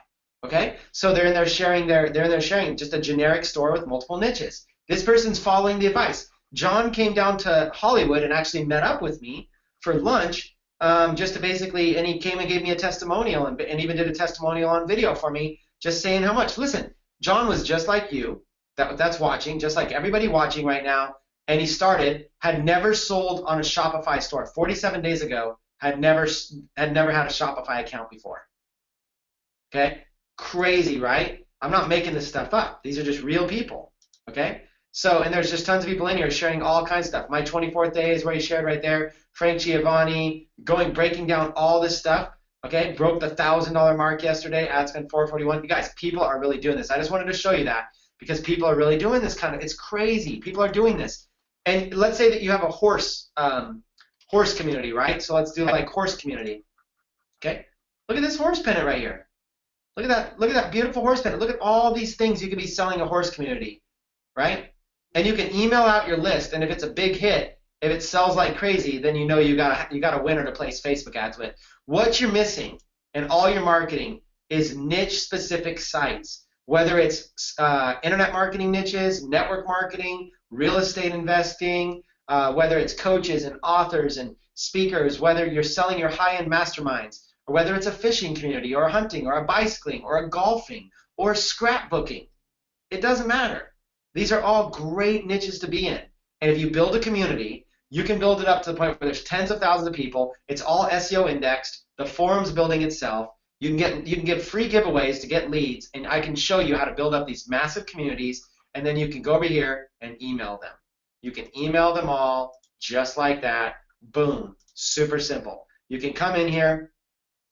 Okay, so they're in there sharing just a generic store with multiple niches. This person's following the advice. John came down to Hollywood and actually met up with me for lunch. Just to basically, and he came and gave me a testimonial and even did a testimonial on video for me, just saying how much. Listen, John was just like you, that's watching, just like everybody watching right now, and he had never sold on a Shopify store 47 days ago, had never had a Shopify account before. Okay, crazy, right? I'm not making this stuff up. These are just real people. Okay. So, and there's just tons of people in here sharing all kinds of stuff. My 24th day is where he shared right there. Frank Giovanni breaking down all this stuff. Okay, broke the $1,000 mark yesterday. Ad spend 441. You guys, people are really doing this. I just wanted to show you that because people are really doing this it's crazy. People are doing this. And let's say that you have a horse community, right? So let's do like horse community. Okay, look at this horse pennant right here. Look at that beautiful horse pennant. Look at all these things you could be selling a horse community, right? And you can email out your list, and if it's a big hit, if it sells like crazy, then you know you got a winner to place Facebook ads with. What you're missing in all your marketing is niche-specific sites, whether it's internet marketing niches, network marketing, real estate investing, whether it's coaches and authors and speakers, whether you're selling your high-end masterminds, or whether it's a fishing community or a hunting or a bicycling or a golfing or scrapbooking. It doesn't matter. These are all great niches to be in. And if you build a community, you can build it up to the point where there's tens of thousands of people. It's all SEO indexed. The forum's building itself. You can get free giveaways to get leads, and I can show you how to build up these massive communities, and then you can go over here and email them. You can email them all just like that. Boom. Super simple. You can come in here,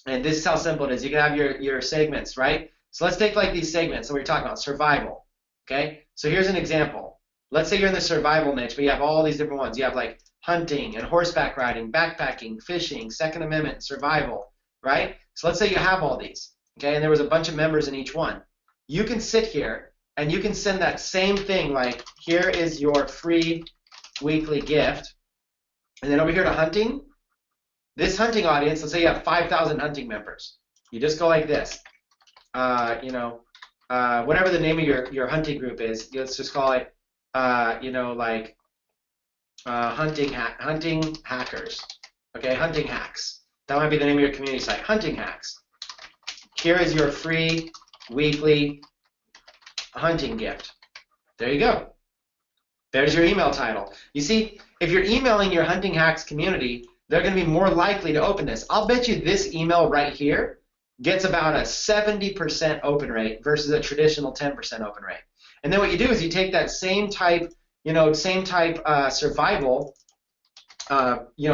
and this is how simple it is. You can have your segments, right? So let's take like these segments that we were talking about, survival. Okay? So here's an example. Let's say you're in the survival niche, but you have all these different ones. You have like hunting and horseback riding, backpacking, fishing, Second Amendment, survival, right? So let's say you have all these, okay, and there was a bunch of members in each one. You can sit here and you can send that same thing, like here is your free weekly gift, and then over here to hunting, this hunting audience, let's say you have 5,000 hunting members. You just go like this, whatever the name of your hunting group is, let's just call it, hunting hackers, okay, hunting hacks. That might be the name of your community site, hunting hacks. Here is your free weekly hunting gift. There you go. There's your email title. You see, if you're emailing your hunting hacks community, they're going to be more likely to open this. I'll bet you this email right here gets about a 70% open rate versus a traditional 10% open rate. And then what you do is you take that same type survival,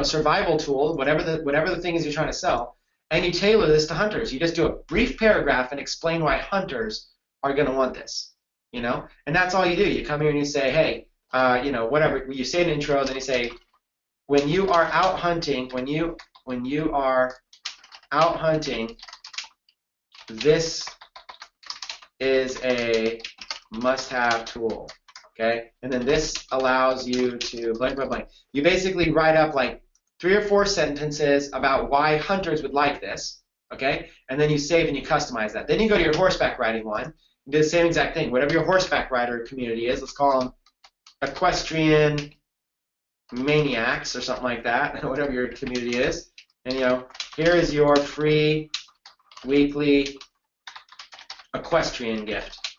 survival tool, whatever the thing is you're trying to sell, and you tailor this to hunters. You just do a brief paragraph and explain why hunters are going to want this, and that's all you do. You come here and you say, hey, whatever. You say an intro, then you say, when you are out hunting, when you are out hunting, this is a must-have tool. Okay, and then this allows you to blank, blank, blank. You basically write up like 3 or 4 sentences about why hunters would like this. Okay, and then you save and you customize that. Then you go to your horseback riding one. You do the same exact thing. Whatever your horseback rider community is, let's call them equestrian maniacs or something like that. Whatever your community is, and here is your free weekly equestrian gift.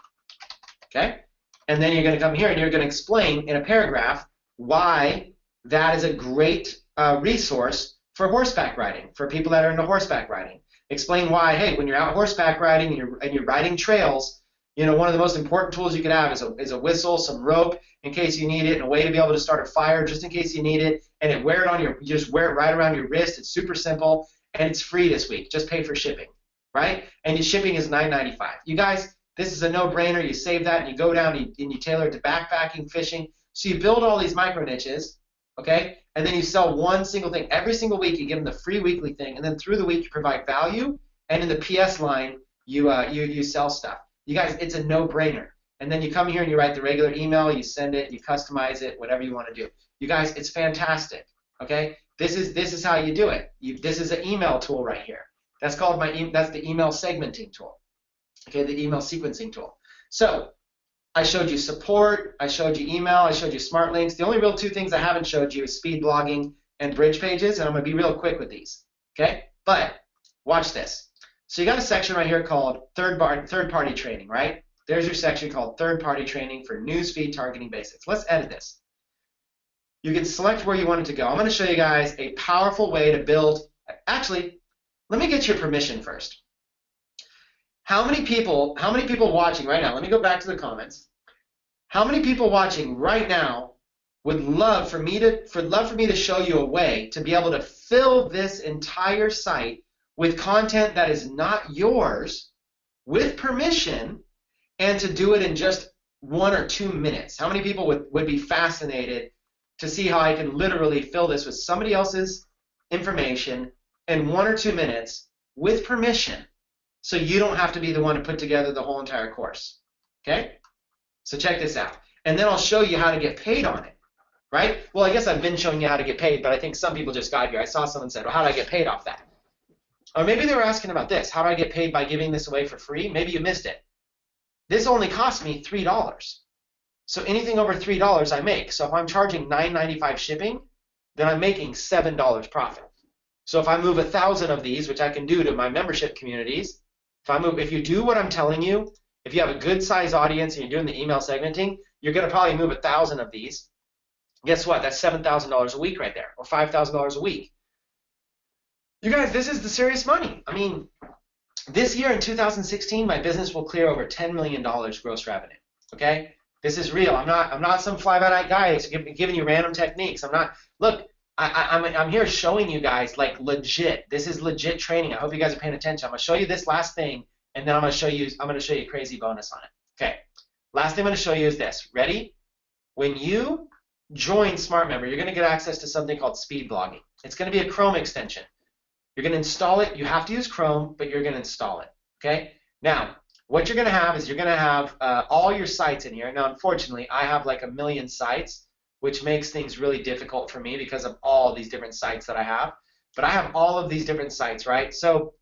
Okay. And then you're going to come here and you're going to explain in a paragraph why that is a great resource for horseback riding, for people that are into horseback riding. Explain why, hey, when you're out horseback riding and you're riding trails, one of the most important tools you can have is a whistle, some rope in case you need it, and a way to be able to start a fire just in case you need it. And you just wear it right around your wrist. It's super simple and it's free this week. Just pay for shipping, right? And your shipping is $9.95. You guys, this is a no-brainer. You save that and you go down and you tailor it to backpacking, fishing. So you build all these micro niches, okay? And then you sell one single thing. Every single week you give them the free weekly thing, and then through the week you provide value, and in the PS line you sell stuff. You guys, it's a no-brainer. And then you come here and you write the regular email, you send it, you customize it, whatever you want to do. You guys, it's fantastic, okay? This is how you do it. This is an email tool right here. That's called that's the email segmenting tool. Okay, the email sequencing tool. So I showed you support, I showed you email, I showed you smart links. The only real 2 things I haven't showed you is speed blogging and bridge pages, and I'm going to be real quick with these. Okay, but watch this. So you got a section right here called third-party training, right? There's your section called third-party training for newsfeed targeting basics. Let's edit this. You can select where you want it to go. I'm going to show you guys a powerful way to build. Actually, let me get your permission first. How many people watching right now, let me go back to the comments. How many people watching right now would love for me to show you a way to be able to fill this entire site with content that is not yours, with permission, and to do it in just 1 or 2 minutes? How many people would be fascinated to see how I can literally fill this with somebody else's information in 1 or 2 minutes with permission? So you don't have to be the one to put together the whole entire course, okay? So check this out. And then I'll show you how to get paid on it, right? Well, I guess I've been showing you how to get paid, but I think some people just got here. I saw someone said, well, how do I get paid off that? Or maybe they were asking about this. How do I get paid by giving this away for free? Maybe you missed it. This only cost me $3. So anything over $3 I make. So if I'm charging $9.95 shipping, then I'm making $7 profit. So if I move 1,000 of these, which I can do to my membership communities, if you do what I'm telling you, if you have a good size audience and you're doing the email segmenting, you're going to probably move 1,000 of these. Guess what? That's $7,000 a week right there, or $5,000 a week. You guys, this is the serious money. I mean, this year in 2016, my business will clear over $10 million gross revenue. Okay, this is real. I'm not some fly-by-night guy that's giving you random techniques. Look. I'm here showing you guys like legit. This is legit training. I hope you guys are paying attention. I'm gonna show you this last thing, and then I'm gonna show you a crazy bonus on it. Okay. Last thing I'm gonna show you is this. Ready? When you join SmartMember, you're gonna get access to something called speed blogging. It's gonna be a Chrome extension. You're gonna install it. You have to use Chrome, but you're gonna install it. Okay. Now, what you're gonna have is all your sites in here. Now, unfortunately, I have like 1 million sites, which makes things really difficult for me because of all these different sites that I have. But I have all of these different sites, right? So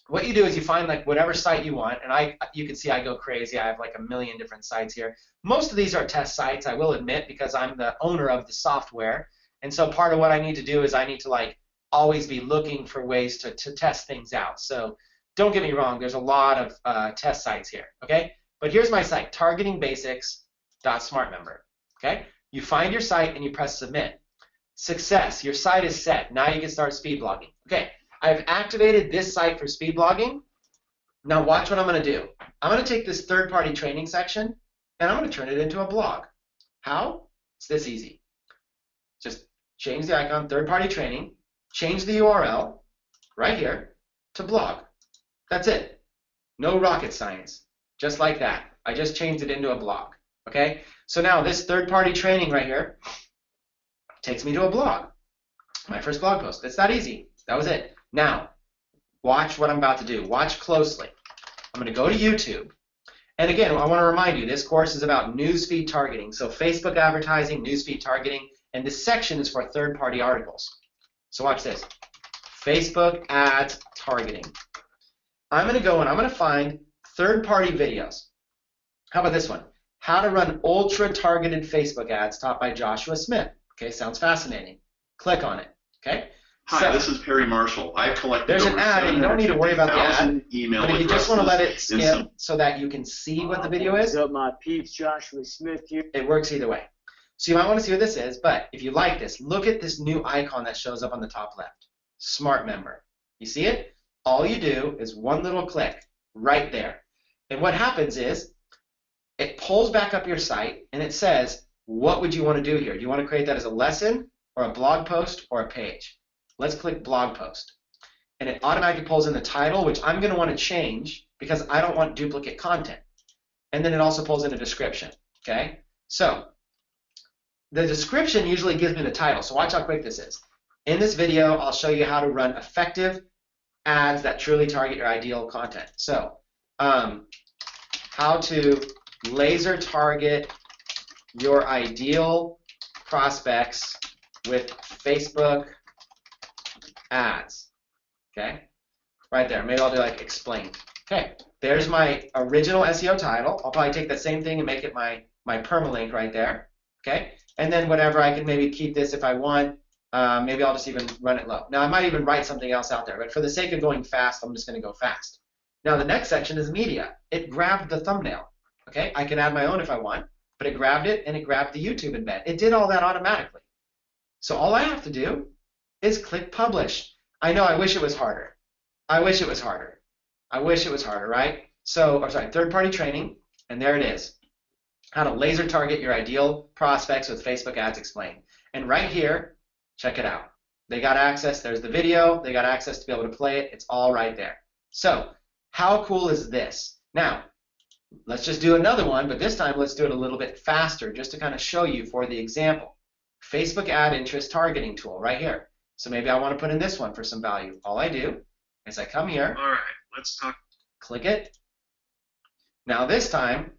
what you do is you find like whatever site you want, and you can see I go crazy. I have like 1 million different sites here. Most of these are test sites, I will admit, because I'm the owner of the software. And so part of what I need to do is I need to like always be looking for ways to test things out. So don't get me wrong, there's a lot of test sites here, okay? But here's my site, targetingbasics.smartmember, okay? You find your site and you press submit. Success, your site is set. Now you can start speed blogging. Okay, I've activated this site for speed blogging. Now watch what I'm going to do. I'm going to take this third-party training section and I'm going to turn it into a blog. How? It's this easy. Just change the icon, third-party training, change the URL right here to blog. That's it. No rocket science. Just like that. I just changed it into a blog. Okay? So now this third-party training right here takes me to a blog. My first blog post. It's that easy. That was it. Now, watch what I'm about to do. Watch closely. I'm going to go to YouTube. And again, I want to remind you, this course is about newsfeed targeting. So Facebook advertising, newsfeed targeting, and this section is for third-party articles. So watch this. Facebook ads targeting. I'm going to go and I'm going to find third-party videos. How about this one? How to run ultra-targeted Facebook ads taught by Joshua Smith. Okay, sounds fascinating. Click on it. Okay. Hi, So, this is Perry Marshall. I've collected there's an over ad, and you don't need to worry about the ad. 750,000 email but if you just want to let it addresses in skip some so that you can see what the video What's is, up, my peeps? Joshua Smith here. it works either way. So you might want to see what this is, but if you like this, look at this new icon that shows up on the top left. Smart Member. You see it? All you do is one little click right there. And what happens is it pulls back up your site and it says, what would you want to do here? Do you want to create that as a lesson or a blog post or a page? Let's click blog post. And it automatically pulls in the title, which I'm going to want to change because I don't want duplicate content. And then it also pulls in a description. Okay? So the description usually gives me the title. So watch how quick this is. In this video, I'll show you how to run effective ads that truly target your ideal content. So how to laser target your ideal prospects with Facebook ads. Okay, right there. Maybe I'll do like explain. Okay, there's my original SEO title. I'll probably take that same thing and make it my permalink right there. Okay, and then whatever, I can maybe keep this if I want. Maybe I'll just even run it low. Now I might even write something else out there, but for the sake of going fast, I'm just going to go fast. Now the next section is media. It grabbed the thumbnail. Okay, I can add my own if I want, but it grabbed it and it grabbed the YouTube embed. It did all that automatically. So all I have to do is click publish. I know, I wish it was harder. I wish it was harder. I wish it was harder, right? So, third-party training, and there it is. How to laser target your ideal prospects with Facebook ads explained. And right here, check it out. They got access, there's the video, they got access to be able to play it, it's all right there. So, how cool is this? Now, let's just do another one, but this time let's do it a little bit faster just to kind of show you for the example. Facebook ad interest targeting tool right here. So maybe I want to put in this one for some value. All I do is I come here. All right, let's talk. Click it. Now this time,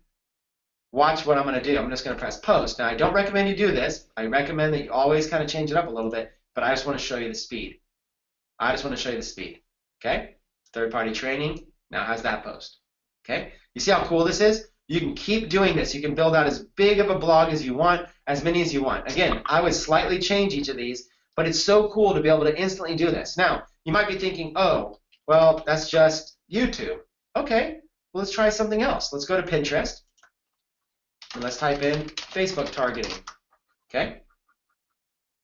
watch what I'm going to do. I'm just going to press post. Now I don't recommend you do this. I recommend that you always kind of change it up a little bit, but I just want to show you the speed. I just want to show you the speed. Okay? Third-party training. Now how's that post? Okay? You see how cool this is? You can keep doing this. You can build out as big of a blog as you want, as many as you want. Again, I would slightly change each of these, but it's so cool to be able to instantly do this. Now, you might be thinking, oh, well, that's just YouTube. Okay, well, let's try something else. Let's go to Pinterest, and let's type in Facebook targeting. Okay?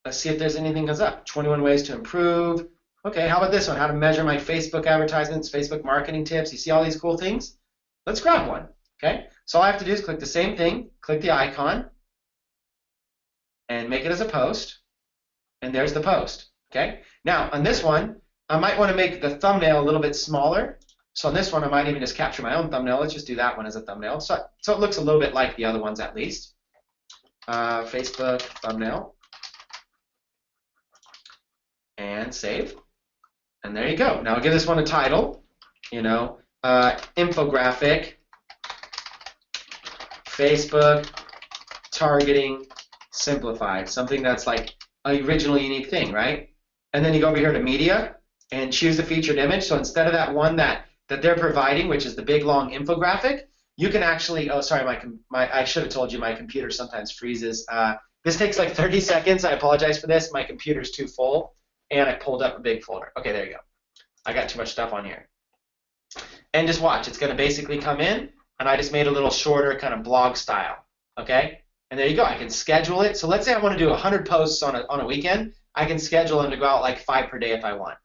Let's see if there's anything comes up. 21 ways to improve. Okay, how about this one? How to measure my Facebook advertisements, Facebook marketing tips. You see all these cool things? Let's grab one. Okay? So all I have to do is click the same thing, click the icon, and make it as a post. And there's the post. Okay? Now, on this one, I might want to make the thumbnail a little bit smaller. So on this one, I might even just capture my own thumbnail. Let's just do that one as a thumbnail. So it looks a little bit like the other ones at least. Facebook thumbnail. And save. And there you go. Now I'll give this one a title. You know, infographic. Facebook targeting simplified. Something that's like an original unique thing, right? And then you go over here to media and choose the featured image. So instead of that one that they're providing, which is the big long infographic, you can actually, oh sorry, I should have told you my computer sometimes freezes. This takes like 30 seconds. I apologize for this. My computer's too full and I pulled up a big folder. Okay, there you go. I got too much stuff on here. And just watch, it's going to basically come in, and I just made a little shorter kind of blog style, okay? And there you go, I can schedule it. So let's say I want to do 100 posts on a weekend. I can schedule them to go out like 5 per day if I want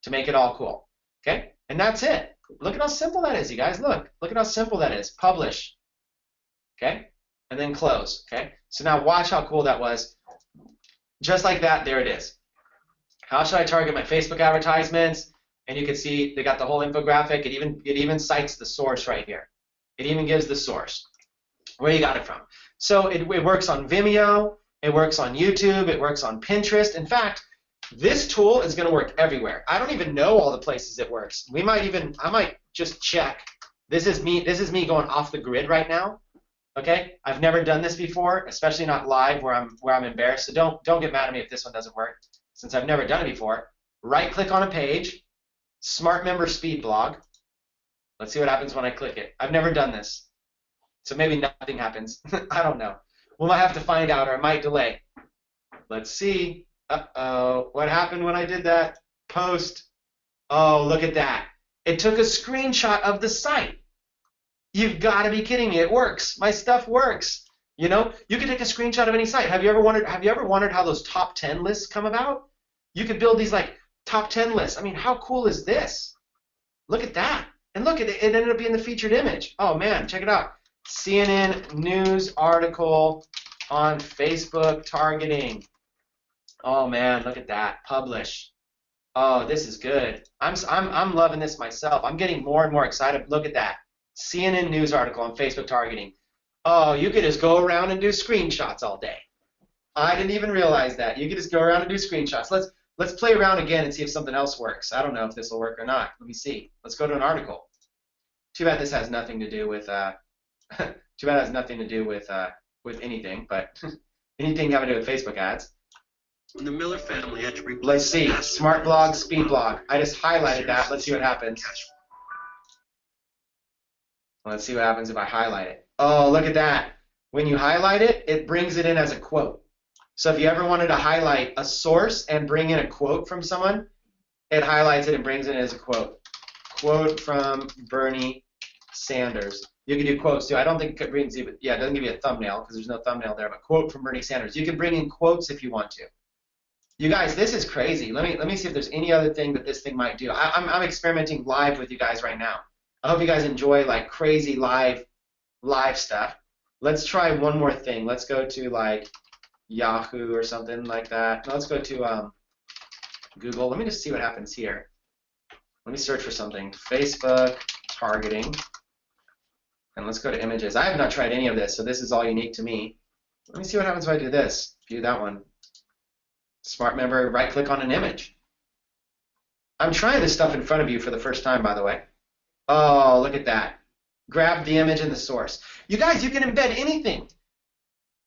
to make it all cool, okay? And that's it. Look at how simple that is, you guys. Look at how simple that is. Publish, okay? And then close, okay? So now watch how cool that was. Just like that, there it is. How should I target my Facebook advertisements? And you can see they got the whole infographic. It even cites the source right here. It even gives the source, where you got it from. So it works on Vimeo, it works on YouTube, it works on Pinterest. In fact, This tool is going to work everywhere. I don't even know all the places it works. I might just check. This is me going off the grid right now. Okay? I've never done this before, especially not live where I'm embarrassed. So don't get mad at me if this one doesn't work, since I've never done it before. Right click on a page, Smart Member Speed Blog. Let's see what happens when I click it. I've never done this. So maybe nothing happens. I don't know. We might have to find out, or it might delay. Let's see. Uh-oh. What happened when I did that? Post. Oh, look at that. It took a screenshot of the site. You've got to be kidding me. It works. My stuff works. You know, you can take a screenshot of any site. Have you ever wondered how those top 10 lists come about? You could build these like top 10 lists. I mean, how cool is this? Look at that. And look at it. It ended up being the featured image. Oh man, check it out. CNN news article on Facebook targeting. Oh man, look at that. Publish. Oh, this is good. I'm loving this myself. I'm getting more and more excited. Look at that. CNN news article on Facebook targeting. Oh, you could just go around and do screenshots all day. I didn't even realize that. You could just go around and do screenshots. Let's play around again and see if something else works. I don't know if this will work or not. Let me see. Let's go to an article. Too bad this has nothing to do with too bad it has nothing to do with anything, but anything having to do with Facebook ads. When the Miller family had to replace Let's see. Smart blog, speed blog. I just highlighted that. Let's see what happens. Let's see what happens if I highlight it. Oh, look at that. When you highlight it, it brings it in as a quote. So if you ever wanted to highlight a source and bring in a quote from someone, it highlights it and brings it in as a quote. Quote from Bernie Sanders. You can do quotes too. I don't think it brings you, yeah, it doesn't give you a thumbnail because there's no thumbnail there, but quote from Bernie Sanders. You can bring in quotes if you want to. You guys, this is crazy. Let me see if there's any other thing that this thing might do. I'm experimenting live with you guys right now. I hope you guys enjoy like crazy live stuff. Let's try one more thing. Let's go to like Yahoo or something like that. No, let's go to Google. Let me just see what happens here. Let me search for something. Facebook targeting. And let's go to images. I have not tried any of this, so this is all unique to me. Let me see what happens if I do this. View that one. Smart Member, right click on an image. I'm trying this stuff in front of you for the first time, by the way. Oh, look at that. Grab the image and the source. You guys, you can embed anything.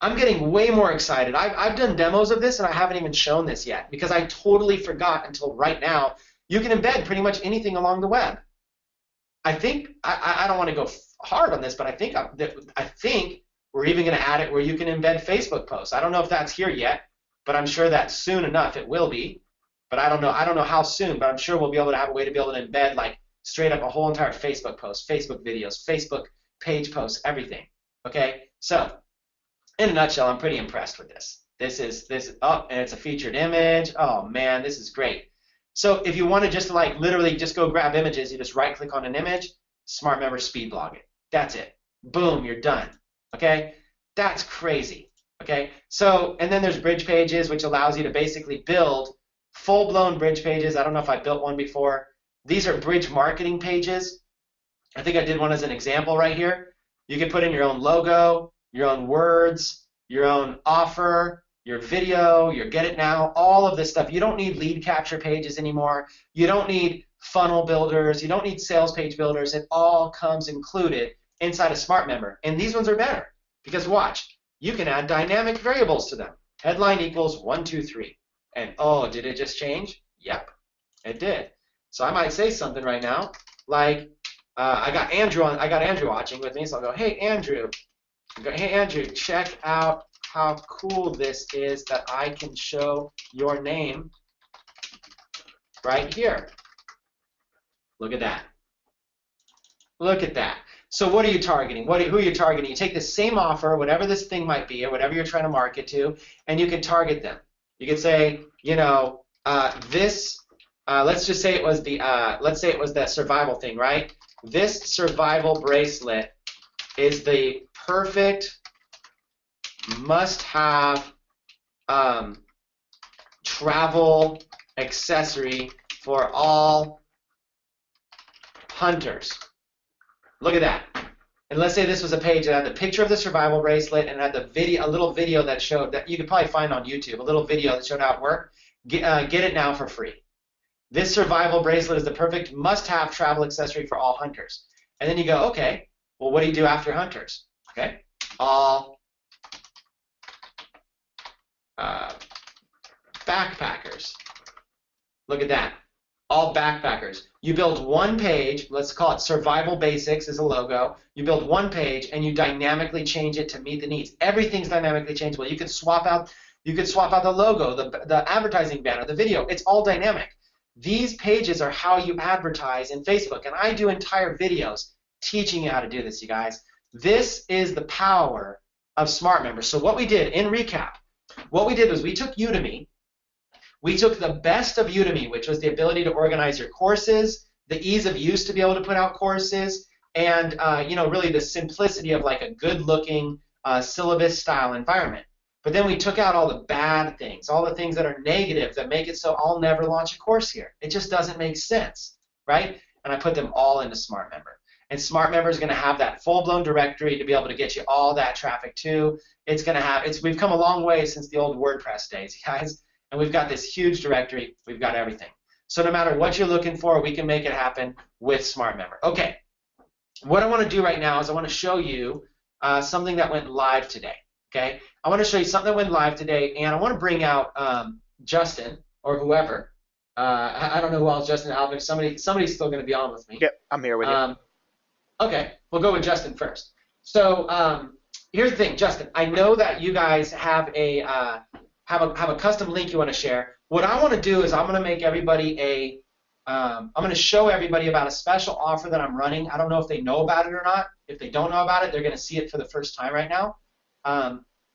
I'm getting way more excited. I've done demos of this and I haven't even shown this yet because I totally forgot until right now. You can embed pretty much anything along the web. I think, I don't want to go hard on this, but I think we're even going to add it where you can embed Facebook posts. I don't know if that's here yet, but I'm sure that soon enough it will be. But I don't know how soon, but I'm sure we'll be able to have a way to be able to embed like straight up a whole entire Facebook post, Facebook videos, Facebook page posts, everything. Okay? So, in a nutshell, I'm pretty impressed with this. Oh, and it's a featured image. Oh man, this is great. So if you want to just like literally just go grab images, you just right click on an image, Smart Member speed blog it. That's it. Boom, you're done. Okay? That's crazy. Okay? So, and then there's bridge pages, which allows you to basically build full-blown bridge pages. I don't know if I built one before. These are bridge marketing pages. I think I did one as an example right here. You can put in your own logo, your own words, your own offer, your video, your get it now, all of this stuff. You don't need lead capture pages anymore. You don't need funnel builders. You don't need sales page builders. It all comes included inside a Smart Member. And these ones are better because watch, you can add dynamic variables to them. Headline equals 1, 2, 3. And oh, did it just change? Yep, it did. So I might say something right now like, I got Andrew watching with me, so I'll go, hey Andrew, check out how cool this is that I can show your name right here. Look at that. Look at that. So what are you targeting? Who are you targeting? You take the same offer, whatever this thing might be, or whatever you're trying to market to, and you can target them. You can say, you know, let's just say it was that survival thing, right? This survival bracelet is the perfect must-have travel accessory for all hunters. Look at that. And let's say this was a page that had the picture of the survival bracelet and had the video, a little video that showed that you could probably find on YouTube, a little video that showed how it worked. get it now for free. This survival bracelet is the perfect must-have travel accessory for all hunters. And then you go, okay, well, what do you do after hunters? Okay, all backpackers. Look at that. All backpackers. You build one page, let's call it Survival Basics as a logo. You build one page and you dynamically change it to meet the needs. Everything's dynamically changeable. You can swap out the logo, the advertising banner, the video. It's all dynamic. These pages are how you advertise in Facebook, and I do entire videos teaching you how to do this, you guys. This is the power of Smart Members. So what we did, in recap, what we did was we took Udemy. We took the best of Udemy, which was the ability to organize your courses, the ease of use to be able to put out courses, and really the simplicity of like a good-looking syllabus-style environment. But then we took out all the bad things, all the things that are negative that make it so I'll never launch a course here. It just doesn't make sense, right? And I put them all into Smart Member. And Smart Member is going to have that full-blown directory to be able to get you all that traffic too. We've come a long way since the old WordPress days, guys. And we've got this huge directory. We've got everything. So no matter what you're looking for, we can make it happen with Smart Member. Okay. What I want to do right now is I want to show you something that went live today. Okay. I want to show you something that went live today, and I want to bring out Justin or whoever. I don't know who else, Justin Alvin. Somebody's still going to be on with me. Yep, I'm here with you. Okay, we'll go with Justin first. So here's the thing, Justin. I know that you guys have a custom link you want to share. What I want to do is I'm going to make everybody I'm going to show everybody about a special offer that I'm running. I don't know if they know about it or not. If they don't know about it, they're going to see it for the first time right now.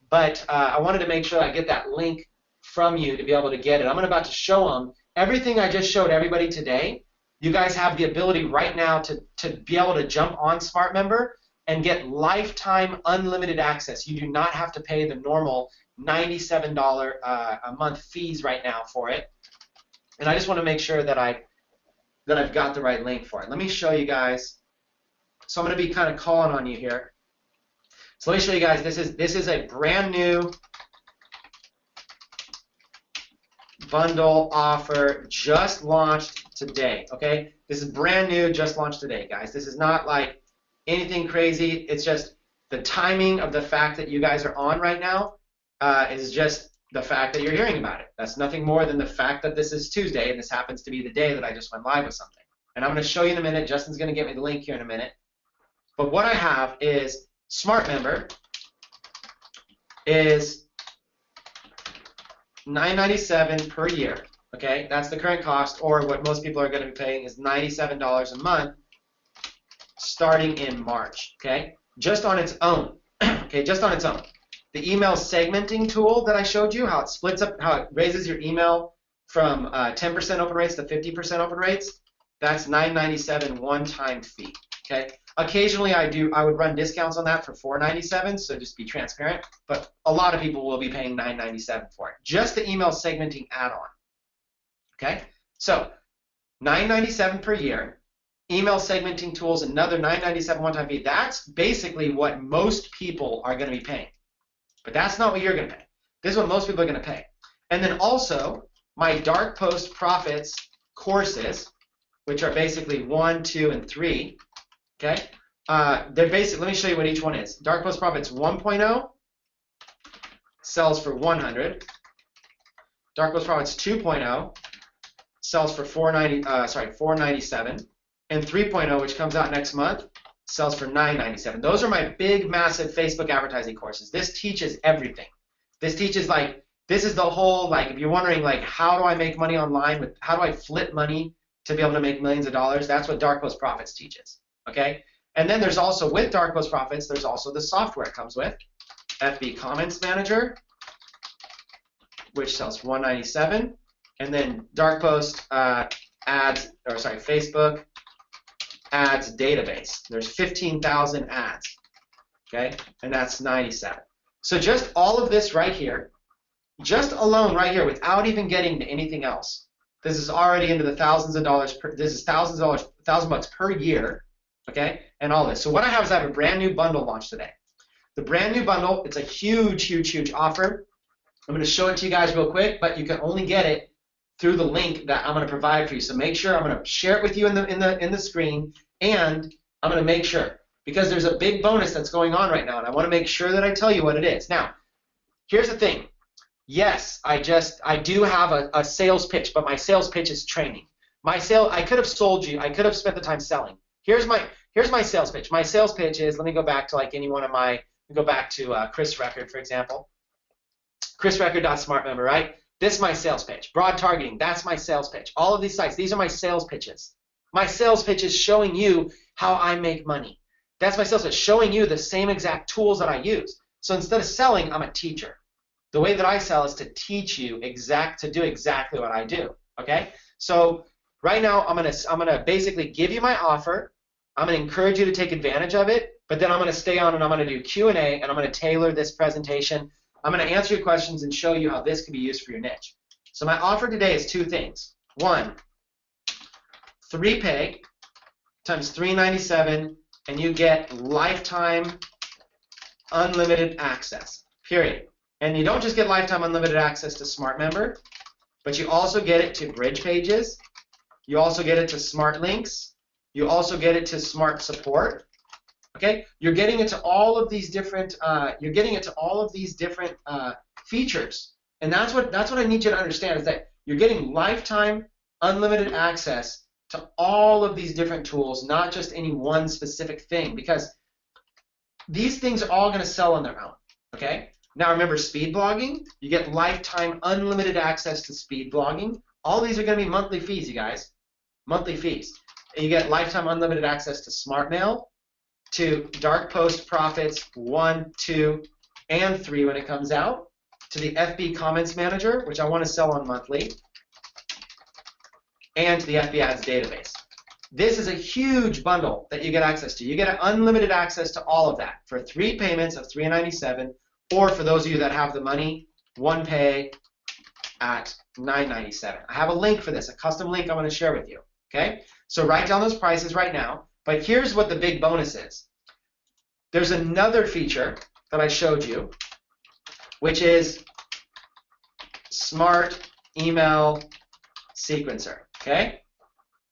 But I wanted to make sure I get that link from you to be able to get it. I'm about to show them everything I just showed everybody today. You guys have the ability right now to be able to jump on Smart Member and get lifetime unlimited access. You do not have to pay the normal $97 a month fees right now for it. And I just want to make sure that I've got the right link for it. Let me show you guys. So I'm going to be kind of calling on you here. So let me show you guys, this is a brand new bundle offer just launched today, okay? This is brand new, just launched today, guys. This is not like anything crazy. It's just the timing of the fact that you guys are on right now is just the fact that you're hearing about it. That's nothing more than the fact that this is Tuesday, and this happens to be the day that I just went live with something. And I'm going to show you in a minute. Justin's going to get me the link here in a minute. But what I have is Smart Member is $9.97 per year. Okay, that's the current cost, or what most people are going to be paying is $97 a month, starting in March. Okay, just on its own. Okay, just on its own. The email segmenting tool that I showed you, how it splits up, how it raises your email from 10% open rates to 50% open rates. That's $9.97 one-time fee. Okay. Occasionally I would run discounts on that for $4.97, so just be transparent. But a lot of people will be paying $9.97 for it. Just the email segmenting add-on. Okay. So $9.97 per year. Email segmenting tools, another $9.97 one-time fee. That's basically what most people are going to be paying. But that's not what you're going to pay. This is what most people are going to pay. And then also my Dark Post Profits courses, which are basically 1, 2, and 3. Okay, they're basic. Let me show you what each one is. Dark Post Profits 1.0 sells for $100. Dark Post Profits 2.0 sells for $497, and 3.0, which comes out next month, sells for $997. Those are my big, massive Facebook advertising courses. This teaches everything. This teaches this is the whole if you're wondering how do I make money online how do I flip money to be able to make millions of dollars? That's what Dark Post Profits teaches. Okay, and then there's also with Dark Post Profits, there's also the software it comes with, FB Comments Manager, which sells for $197, and then Dark Post Facebook Ads Database. There's 15,000 ads. Okay, and that's $97. So just all of this right here, just alone right here, without even getting to anything else, this is already into the thousands of dollars. This is $1,000 per year. Okay, and all this. So what I have is I have a brand new bundle launched today. The brand new bundle, it's a huge, huge, huge offer. I'm going to show it to you guys real quick, but you can only get it through the link that I'm going to provide for you. So make sure I'm going to share it with you in the screen, and I'm going to make sure, because there's a big bonus that's going on right now, and I want to make sure that I tell you what it is. Now, here's the thing. Yes, I do have a sales pitch, but my sales pitch is training. I could have sold you. I could have spent the time selling. Here's my sales pitch. My sales pitch is, let me go back to like any one of my, go back to Chris Record, for example. ChrisRecord.SmartMember, right? This is my sales pitch. Broad targeting, that's my sales pitch. All of these sites, these are my sales pitches. My sales pitch is showing you how I make money. That's my sales pitch, showing you the same exact tools that I use. So instead of selling, I'm a teacher. The way that I sell is to teach you to do exactly what I do. Okay? So right now, I'm gonna basically give you my offer. I'm gonna encourage you to take advantage of it, but then I'm gonna stay on and I'm gonna do Q&A, and I'm gonna tailor this presentation. I'm going to answer your questions and show you how this can be used for your niche. So my offer today is two things. One, 3Pay times $397, and you get lifetime unlimited access, period. And you don't just get lifetime unlimited access to SmartMember, but you also get it to Bridge Pages. You also get it to Smart Links. You also get it to Smart Support. Okay, you're getting it to all of these different. Features, and that's what I need you to understand, is that you're getting lifetime unlimited access to all of these different tools, not just any one specific thing, because these things are all going to sell on their own. Okay. Now remember, speed blogging. You get lifetime unlimited access to speed blogging. All these are going to be monthly fees, you guys. Monthly fees. And you get lifetime unlimited access to SmartMail, to Dark Post Profits 1, 2, and 3 when it comes out, to the FB Comments Manager, which I want to sell on monthly, and to the FB Ads Database. This is a huge bundle that you get access to. You get unlimited access to all of that for 3 payments of $397, or for those of you that have the money, 1 pay at $997. I have a link for this, a custom link I'm going to share with you. Okay? So write down those prices right now. But here's what the big bonus is. There's another feature that I showed you, which is Smart Email Sequencer. Okay?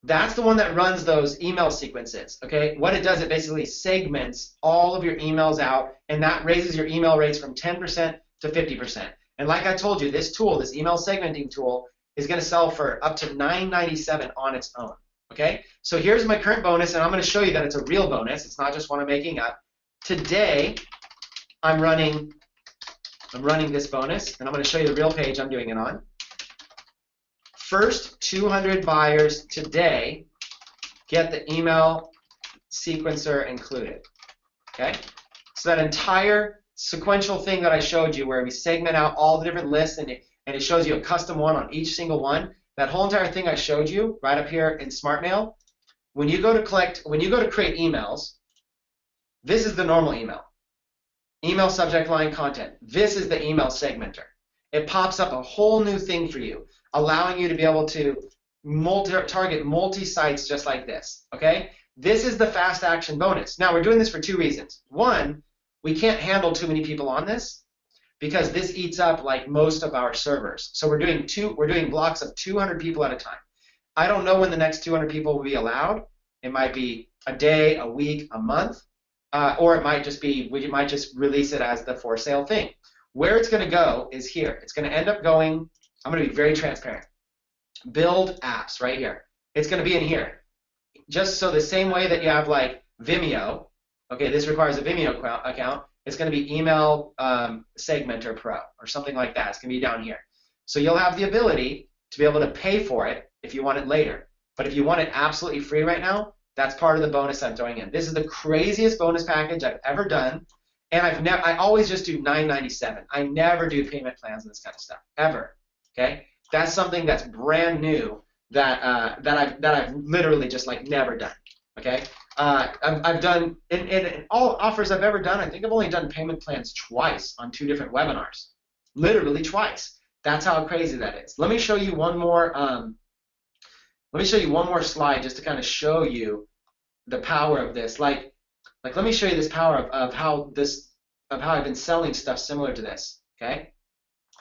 That's the one that runs those email sequences. Okay? What it does, it basically segments all of your emails out, and that raises your email rates from 10% to 50%. And like I told you, this tool, this email segmenting tool, is going to sell for up to $997 on its own. Okay, so here's my current bonus, and I'm going to show you that it's a real bonus. It's not just one I'm making up. Today, I'm running this bonus, and I'm going to show you the real page I'm doing it on. First 200 buyers today get the email sequencer included. Okay, so that entire sequential thing that I showed you, where we segment out all the different lists, and it shows you a custom one on each single one. That whole entire thing I showed you right up here in SmartMail, when you go to create emails, this is the normal email. Email subject line content. This is the email segmenter. It pops up a whole new thing for you, allowing you to be able to target multi-sites just like this. Okay? This is the fast action bonus. Now we're doing this for 2 reasons. One, we can't handle too many people on this, because this eats up like most of our servers. So we're doing blocks of 200 people at a time. I don't know when the next 200 people will be allowed. It might be a day, a week, a month, or it might just be, we might just release it as the for sale thing. Where it's going to go is here. It's going to end up going, I'm going to be very transparent. Build apps right here. It's going to be in here. Just so the same way that you have like Vimeo, okay, this requires a Vimeo account. It's going to be Email Segmenter Pro or something like that. It's going to be down here. So you'll have the ability to be able to pay for it if you want it later. But if you want it absolutely free right now, that's part of the bonus I'm throwing in. This is the craziest bonus package I've ever done, and I always just do $997. I never do payment plans and this kind of stuff ever. Okay, that's something that's brand new that I've literally just like never done. Okay. I've done, in all offers I've ever done, I think I've only done payment plans twice on 2 different webinars. Literally twice. That's how crazy that is. Let me show you one more. Slide just to kind of show you the power of this. Like let me show you this power of how I've been selling stuff similar to this. Okay.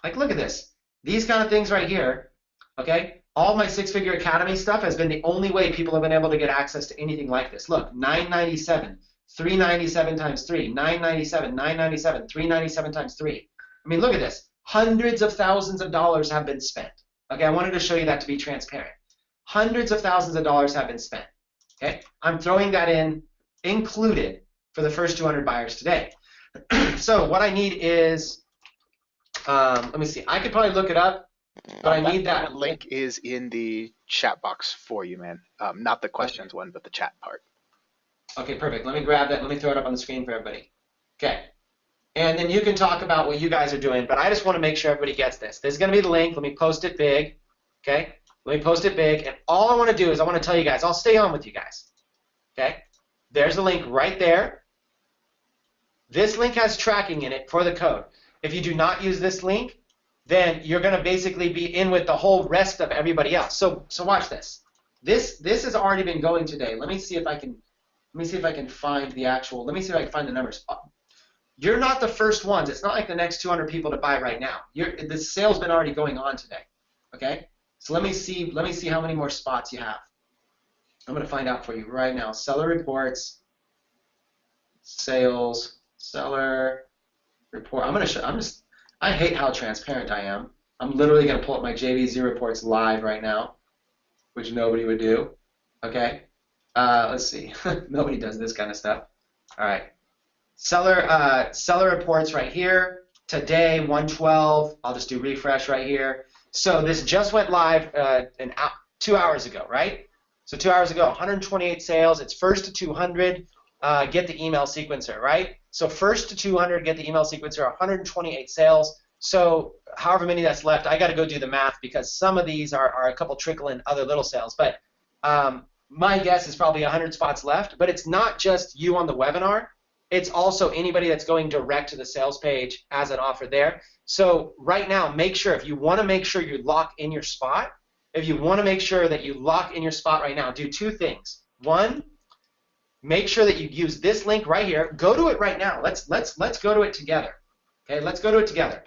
Like look at this. These kind of things right here. Okay? All my Six-Figure Academy stuff has been the only way people have been able to get access to anything like this. Look, $997, $397 times 3, $997, $997, $397 times 3. I mean, look at this. Hundreds of thousands of dollars have been spent. Okay, I wanted to show you that to be transparent. Hundreds of thousands of dollars have been spent. Okay, I'm throwing that in included for the first 200 buyers today. So what I need is, let me see. I could probably look it up, but I need that link is in the chat box for you, man. Not the questions one, but the chat part. Okay, perfect. Let me grab that. Let me throw it up on the screen for everybody. Okay. And then you can talk about what you guys are doing, but I just want to make sure everybody gets this. This is going to be the link. Let me post it big. Okay? Let me post it big. And all I want to do is I want to tell you guys, I'll stay on with you guys. Okay? There's the link right there. This link has tracking in it for the code. If you do not use this link, then you're going to basically be in with the whole rest of everybody else. So watch this. This has already been going today. Let me see if I can find the actual. Let me see if I can find the numbers. You're not the first ones. It's not like the next 200 people to buy right now. The sale's been already going on today. Okay? So let me see how many more spots you have. I'm going to find out for you right now. Seller reports, sales, seller report. I hate how transparent I am. I'm literally going to pull up my JVZ reports live right now, which nobody would do. Okay? Let's see. Nobody does this kind of stuff. All right. Seller reports right here. Today, 112. I'll just do refresh right here. So this just went live 2 hours ago, right? So 2 hours ago, 128 sales. It's first to 200. Get the email sequencer, right? So first to 200, get the email sequencer. 128 sales. So however many that's left, I got to go do the math because some of these are a couple trickle in other little sales. But my guess is probably 100 spots left. But it's not just you on the webinar. It's also anybody that's going direct to the sales page as an offer there. So right now, make sure, if you want to make sure you lock in your spot, if you want to make sure that you lock in your spot right now, do two things. One, make sure that you use this link right here. Go to it right now. Let's go to it together. Okay, let's go to it together.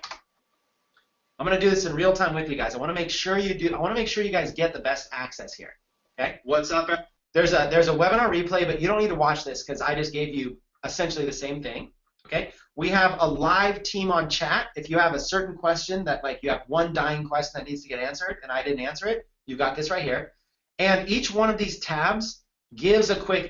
I'm going to do this in real time with you guys. I want to make sure you do. I want to make sure you guys get the best access here. Okay. What's up? There's a webinar replay, but you don't need to watch this because I just gave you essentially the same thing. Okay. We have a live team on chat. If you have a certain question that, like, you have one dying question that needs to get answered and I didn't answer it, you got this right here. And each one of these tabs gives a quick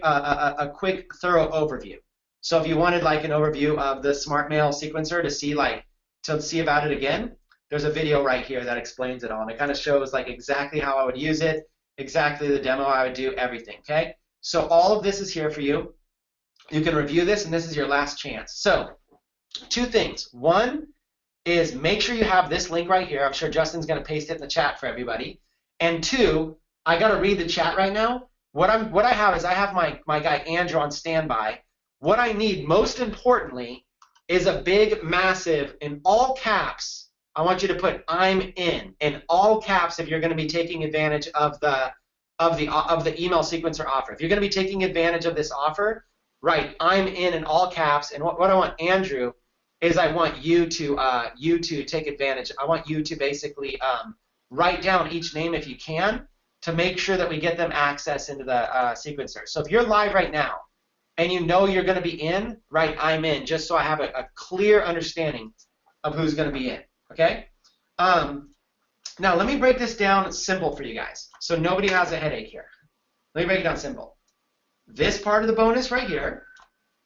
thorough overview. So if you wanted like an overview of the SmartMail sequencer to see about it again, there's a video right here that explains it all. And it kind of shows like exactly how I would use it, exactly the demo I would do, everything. Okay. So all of this is here for you. You can review this, and this is your last chance. So two things. One is make sure you have this link right here. I'm sure Justin's going to paste it in the chat for everybody. And two, I got to read the chat right now. What I have is I have my guy Andrew on standby. What I need most importantly is a big, massive, in all caps. I want you to put "I'm in all caps if you're going to be taking advantage of the email sequencer offer. If you're going to be taking advantage of this offer, right, I'm in all caps. And what I want, Andrew, is I want you to take advantage. I want you to basically write down each name if you can to make sure that we get them access into the sequencer. So if you're live right now and you know you're going to be in, right, I'm in, just so I have a clear understanding of who's going to be in. Okay? Now let me break this down simple for you guys so nobody has a headache here. Let me break it down simple. This part of the bonus right here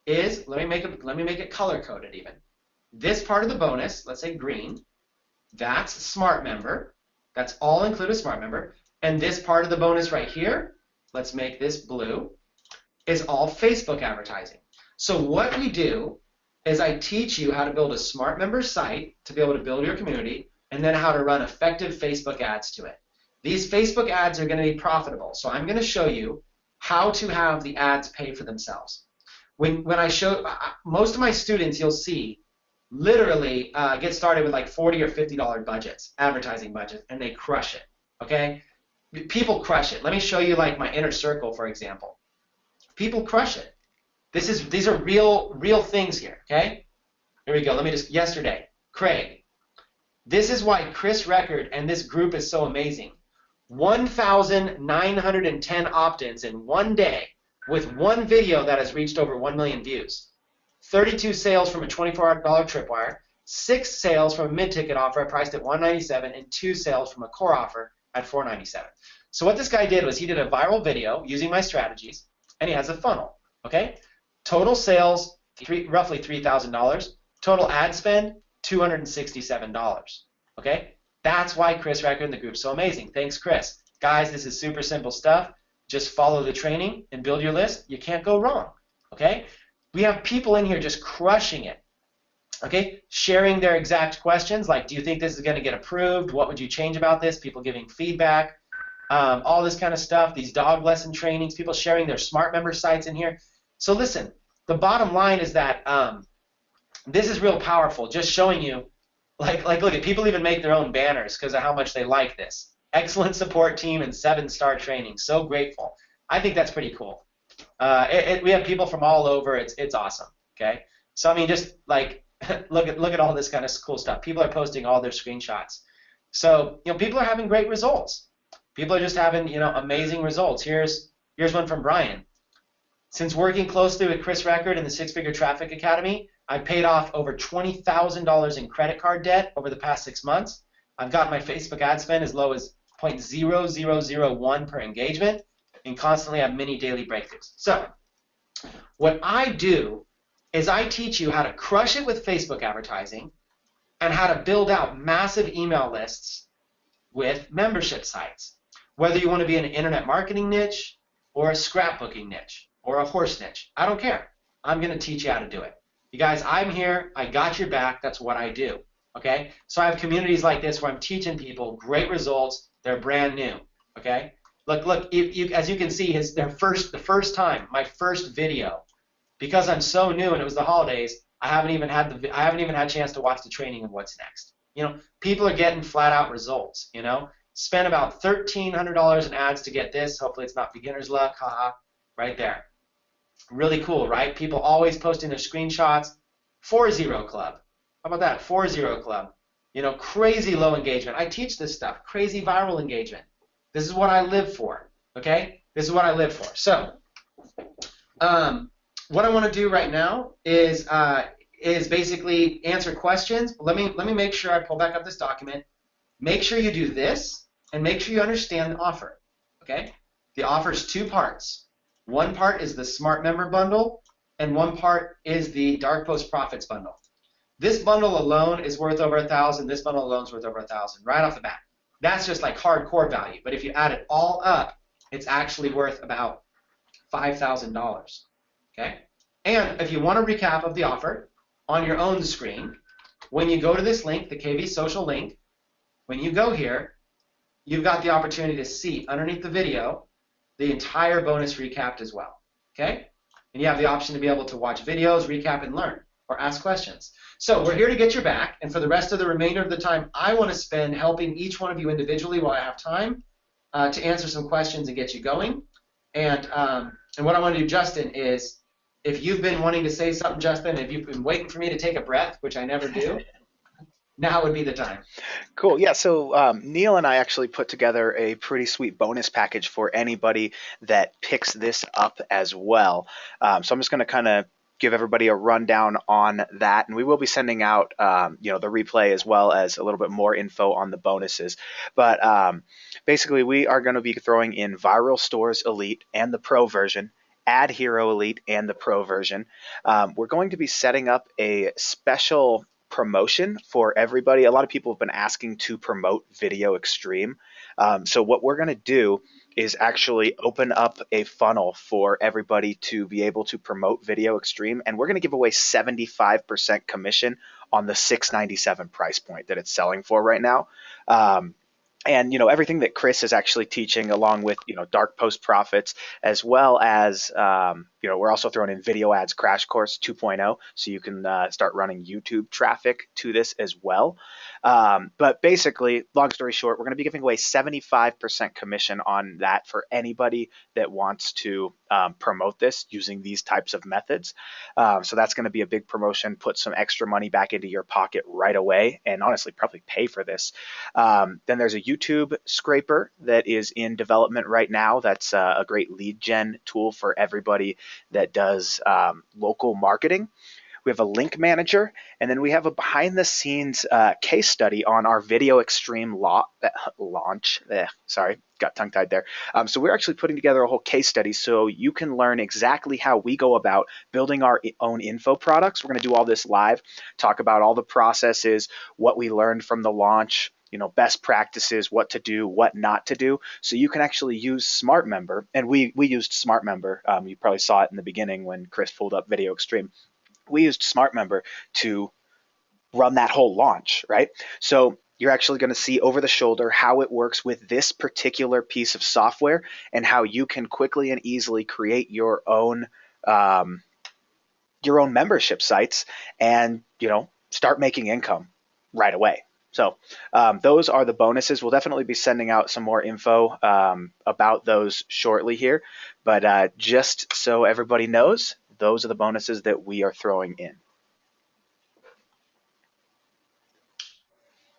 is, let me make it color coded even. This part of the bonus, let's say green, that's Smart Member. That's all included Smart Member. And this part of the bonus right here, let's make this blue, is all Facebook advertising. So what we do is I teach you how to build a Smart Member site to be able to build your community, and then how to run effective Facebook ads to it. These Facebook ads are going to be profitable. So I'm going to show you how to have the ads pay for themselves. When I show, most of my students, you'll see, literally get started with like $40 or $50 budgets, advertising budgets, and they crush it, okay? People crush it. Let me show you like my inner circle, for example. People crush it. These are real things here, okay? Here we go. Let me yesterday, Craig. This is why Chris Record and this group is so amazing. 1,910 opt-ins in one day with one video that has reached over 1 million views. 32 sales from a $24 tripwire, 6 sales from a mid-ticket offer priced at $197, and 2 sales from a core offer at $497. So what this guy did was he did a viral video using my strategies, and he has a funnel. Okay, total sales roughly $3,000. Total ad spend $267. Okay, that's why Chris Record and the group's so amazing. Thanks, Chris. Guys, this is super simple stuff. Just follow the training and build your list. You can't go wrong. Okay, we have people in here just crushing it. Okay, sharing their exact questions like, do you think this is going to get approved? What would you change about this? People giving feedback, all this kind of stuff. These dog lesson trainings, people sharing their smart member sites in here. So listen, the bottom line is that this is real powerful. Just showing you, like look at people even make their own banners because of how much they like this. Excellent support team and 7-star training. So grateful. I think that's pretty cool. We have people from all over. It's awesome. Okay, so I mean, just like look at all this kind of cool stuff. People are posting all their screenshots. So people are having great results. People are just having amazing results. Here's one from Brian. Since working closely with Chris Record and the Six Figure Traffic Academy, I've paid off over $20,000 in credit card debt over the past 6 months. I've got my Facebook ad spend as low as 0.0001 per engagement and constantly have many daily breakthroughs. So what I do is I teach you how to crush it with Facebook advertising and how to build out massive email lists with membership sites. Whether you want to be in an internet marketing niche or a scrapbooking niche or a horse niche, I don't care. I'm going to teach you how to do it. You guys, I'm here. I got your back. That's what I do. Okay? So I have communities like this where I'm teaching people great results. They're brand new. Okay? Look. As you can see, the first time, my first video, because I'm so new and it was the holidays, I haven't even had a chance to watch the training of what's next. People are getting flat out results. Spent about $1,300 in ads to get this. Hopefully it's not beginner's luck. Haha. Right there. Really cool, right? People always posting their screenshots. 4-0 Club. How about that? 4-0 Club. Crazy low engagement. I teach this stuff. Crazy viral engagement. This is what I live for. Okay? This is what I live for. So, what I want to do right now is basically answer questions. Let me make sure I pull back up this document. Make sure you do this, and make sure you understand the offer. Okay? The offer is 2 parts. One part is the Smart Member Bundle, and one part is the Dark Post Profits Bundle. This bundle alone is worth over $1,000. This bundle alone is worth over $1,000 right off the bat. That's just like hardcore value. But if you add it all up, it's actually worth about $5,000. Okay? And if you want a recap of the offer on your own screen, when you go to this link, the KV Social link, when you go here, you've got the opportunity to see underneath the video the entire bonus recapped as well. Okay? And you have the option to be able to watch videos, recap, and learn, or ask questions. So we're here to get your back, and for the rest of the remainder of the time, I want to spend helping each one of you individually while I have time to answer some questions and get you going. And what I want to do, Justin, is if you've been wanting to say something, Justin, if you've been waiting for me to take a breath, which I never do, now would be the time. Cool. Yeah. So Neil and I actually put together a pretty sweet bonus package for anybody that picks this up as well. So I'm just going to kind of give everybody a rundown on that, and we will be sending out the replay as well as a little bit more info on the bonuses. But basically, we are going to be throwing in Viral Stores Elite and the Pro version, Ad Hero Elite and the Pro version. We're going to be setting up a special promotion for everybody. A lot of people have been asking to promote Video Extreme. So what we're going to do is actually open up a funnel for everybody to be able to promote Video Extreme, and we're going to give away 75% commission on the $697 price point that it's selling for right now. And everything that Chris is actually teaching, along with Dark Post Profits, as well as we're also throwing in Video Ads Crash Course 2.0, so you can start running YouTube traffic to this as well. But basically, long story short, we're going to be giving away 75% commission on that for anybody that wants to promote this using these types of methods. So that's going to be a big promotion. Put some extra money back into your pocket right away, and honestly, probably pay for this. Then there's a YouTube scraper that is in development right now. That's a great lead gen tool for everybody that does local marketing. We have a link manager, and then we have a behind-the-scenes case study on our Video Extreme launch. Sorry, got tongue-tied there. So we're actually putting together a whole case study so you can learn exactly how we go about building our own info products. We're going to do all this live, talk about all the processes, what we learned from the launch, best practices, what to do, what not to do. So you can actually use SmartMember, and we used SmartMember. You probably saw it in the beginning when Chris pulled up Video Extreme. We used SmartMember to run that whole launch, right? So you're actually going to see over the shoulder how it works with this particular piece of software and how you can quickly and easily create your own membership sites and, start making income right away. So those are the bonuses. We'll definitely be sending out some more info about those shortly here. But just so everybody knows, those are the bonuses that we are throwing in.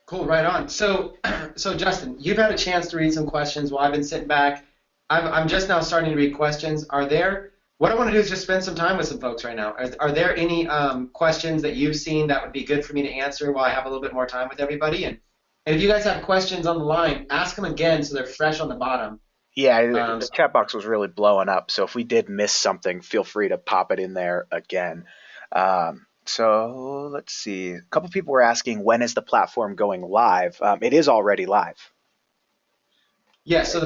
Cool, right on. So Justin, you've had a chance to read some questions while I've been sitting back. I'm just now starting to read questions. What I want to do is just spend some time with some folks right now. Are there any questions that you've seen that would be good for me to answer while I have a little bit more time with everybody? And if you guys have questions on the line, ask them again so they're fresh on the bottom. Yeah, the chat box was really blowing up, so if we did miss something, feel free to pop it in there again. So let's see. A couple people were asking, when is the platform going live? It is already live. Yeah, so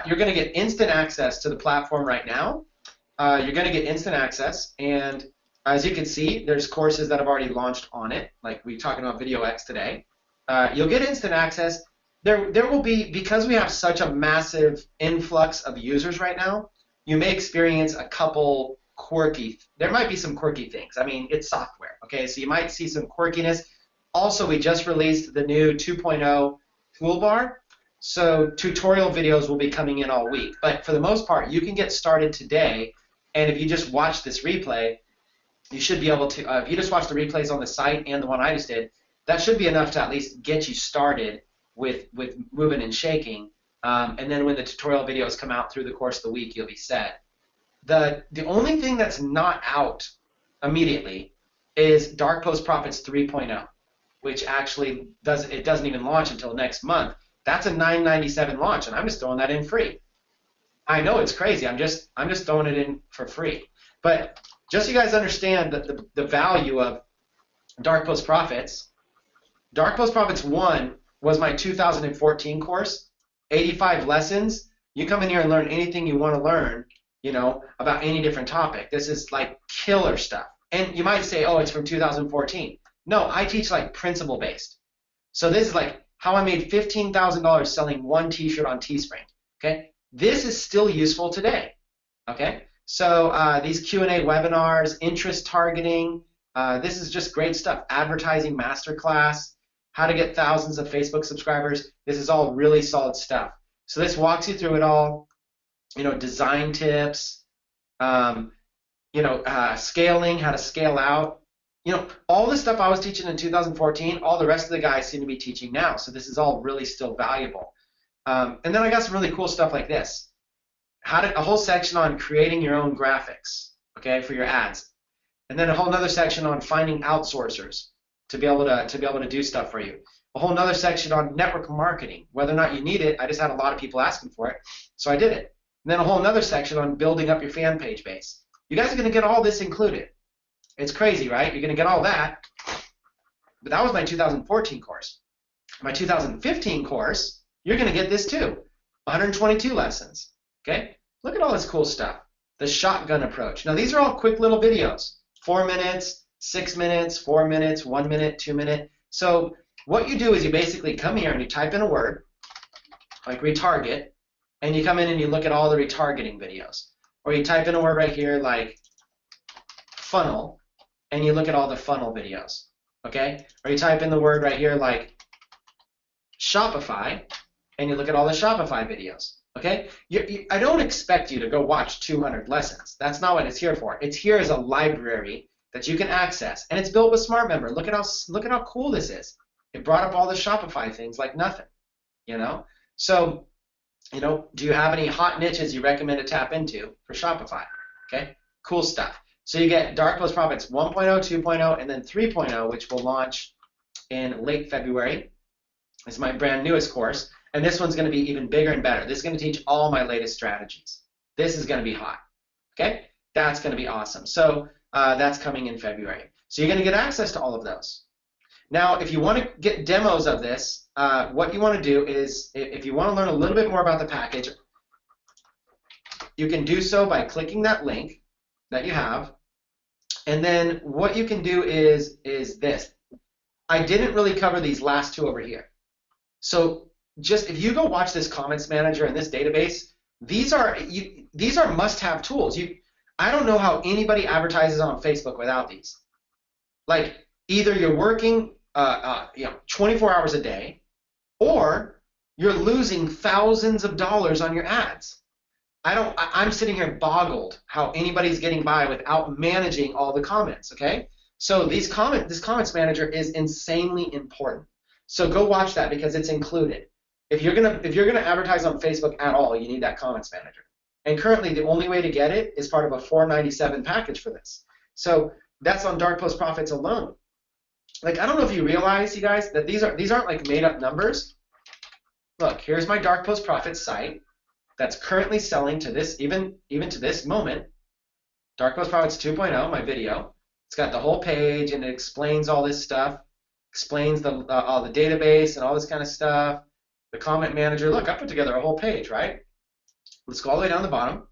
you're going to get instant access to the platform right now. You're going to get instant access, and as you can see, there's courses that have already launched on it, like we talking about VideoX today. You'll get instant access. There will be, because we have such a massive influx of users right now, you may experience a couple there might be some quirky things. I mean, it's software, okay? So you might see some quirkiness. Also, we just released the new 2.0 toolbar, so tutorial videos will be coming in all week. But for the most part, you can get started today, and if you just watch this replay, you should be able to, if you just watch the replays on the site and the one I just did, that should be enough to at least get you started with moving and shaking, and then when the tutorial videos come out through the course of the week, you'll be set. The only thing that's not out immediately is Dark Post Profits 3.0, which actually doesn't even launch until next month. That's a $9.97 launch, and I'm just throwing that in free. I know it's crazy. I'm just throwing it in for free. But just so you guys understand the value of Dark Post Profits, Dark Post Profits 1 was my 2014 course, 85 lessons. You come in here and learn anything you want to learn, about any different topic. This is like killer stuff. And you might say, oh, it's from 2014. No, I teach like principle-based. So this is like how I made $15,000 selling one t-shirt on Teespring. Okay? This is still useful today. Okay? So these Q&A webinars, interest targeting, this is just great stuff. Advertising masterclass, how to get thousands of Facebook subscribers. This is all really solid stuff. So this walks you through it all. Design tips, scaling, how to scale out. All the stuff I was teaching in 2014, all the rest of the guys seem to be teaching now. So this is all really still valuable. And then I got some really cool stuff like this. A whole section on creating your own graphics, okay, for your ads. And then a whole other section on finding outsourcers to be able to do stuff for you. A whole other section on network marketing. Whether or not you need it, I just had a lot of people asking for it, so I did it. And then a whole other section on building up your fan page base. You guys are going to get all this included. It's crazy, right? You're going to get all that. But that was my 2014 course. My 2015 course, you're going to get this too. 122 lessons. Okay? Look at all this cool stuff. The shotgun approach. Now, these are all quick little videos. 4 minutes, 6 minutes, 4 minutes, 1 minute, 2 minute. So what you do is you basically come here and you type in a word, like retarget, and you come in and you look at all the retargeting videos. Or you type in a word right here like funnel, and you look at all the funnel videos. Okay? Or you type in the word right here like Shopify, and you look at all the Shopify videos. Okay? I don't expect you to go watch 200 lessons. That's not what it's here for. It's here as a library that you can access, and it's built with SmartMember. Look at how cool this is. It brought up all the Shopify things like nothing. you know? So, do you have any hot niches you recommend to tap into for Shopify? Okay, cool stuff. So you get Dark Post Profits 1.0, 2.0, and then 3.0, which will launch in late February. It's my brand newest course, and this one's going to be even bigger and better. This is going to teach all my latest strategies. This is going to be hot. Okay, that's going to be awesome. So that's coming in February. So you're going to get access to all of those. Now, if you want to get demos of this, what you want to do is, if you want to learn a little bit more about the package, you can do so by clicking that link that you have. And then what you can do is this. I didn't really cover these last two over here. So just if you go watch this comments manager and this database, these are must-have tools. I don't know how anybody advertises on Facebook without these. Like, either you're working 24 hours a day, or you're losing thousands of dollars on your ads. I'm sitting here boggled how anybody's getting by without managing all the comments, okay? So this comments manager is insanely important. So go watch that because it's included. If you're gonna advertise on Facebook at all, you need that comments manager. And currently the only way to get it is part of a $497 package for this. So that's on Dark Post Profits alone. Like, I don't know if you realize, you guys, that these aren't like made up numbers. Look, here's my Dark Post Profits site that's currently selling to this, even to this moment. Dark Post Profits 2.0, my video. It's got the whole page and it explains all this stuff, explains all the database and all this kind of stuff. The comment manager, look, I put together a whole page, right? Let's go all the way down the bottom.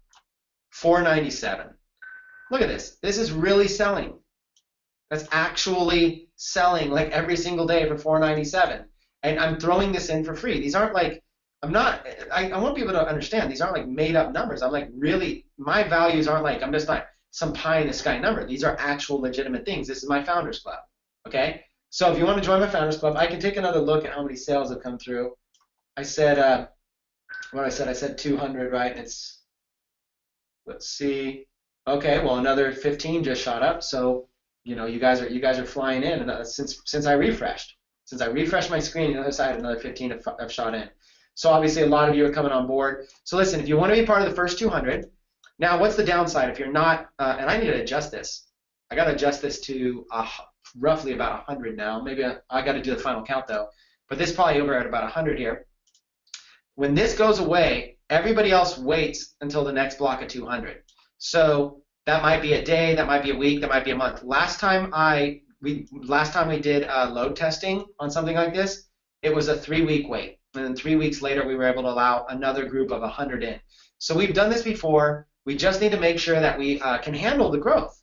$497. Look at this. This is really selling. That's actually selling like every single day for $497. And I'm throwing this in for free. These aren't like, I want people to understand, these aren't like made up numbers. I'm like, really, my values aren't like, I'm just like some pie in the sky number. These are actual legitimate things. This is my Founders Club, okay? So if you want to join my Founders Club, I can take another look at how many sales have come through. I said, I said 200, right? Let's see. Okay, well, another 15 just shot up. So, you guys are flying in, and since I refreshed my screen, the other side, another 15 have shot in. So obviously, a lot of you are coming on board. So listen, if you want to be part of the first 200, now what's the downside if you're not? And I need to adjust this. I got to adjust this to roughly about 100 now. Maybe I got to do the final count though. But this is probably over at about 100 here. When this goes away, everybody else waits until the next block of 200. So that might be a day, that might be a week, that might be a month. Last time we did load testing on something like this, it was a 3-week wait. And then 3 weeks later, we were able to allow another group of 100 in. So we've done this before. We just need to make sure that we can handle the growth,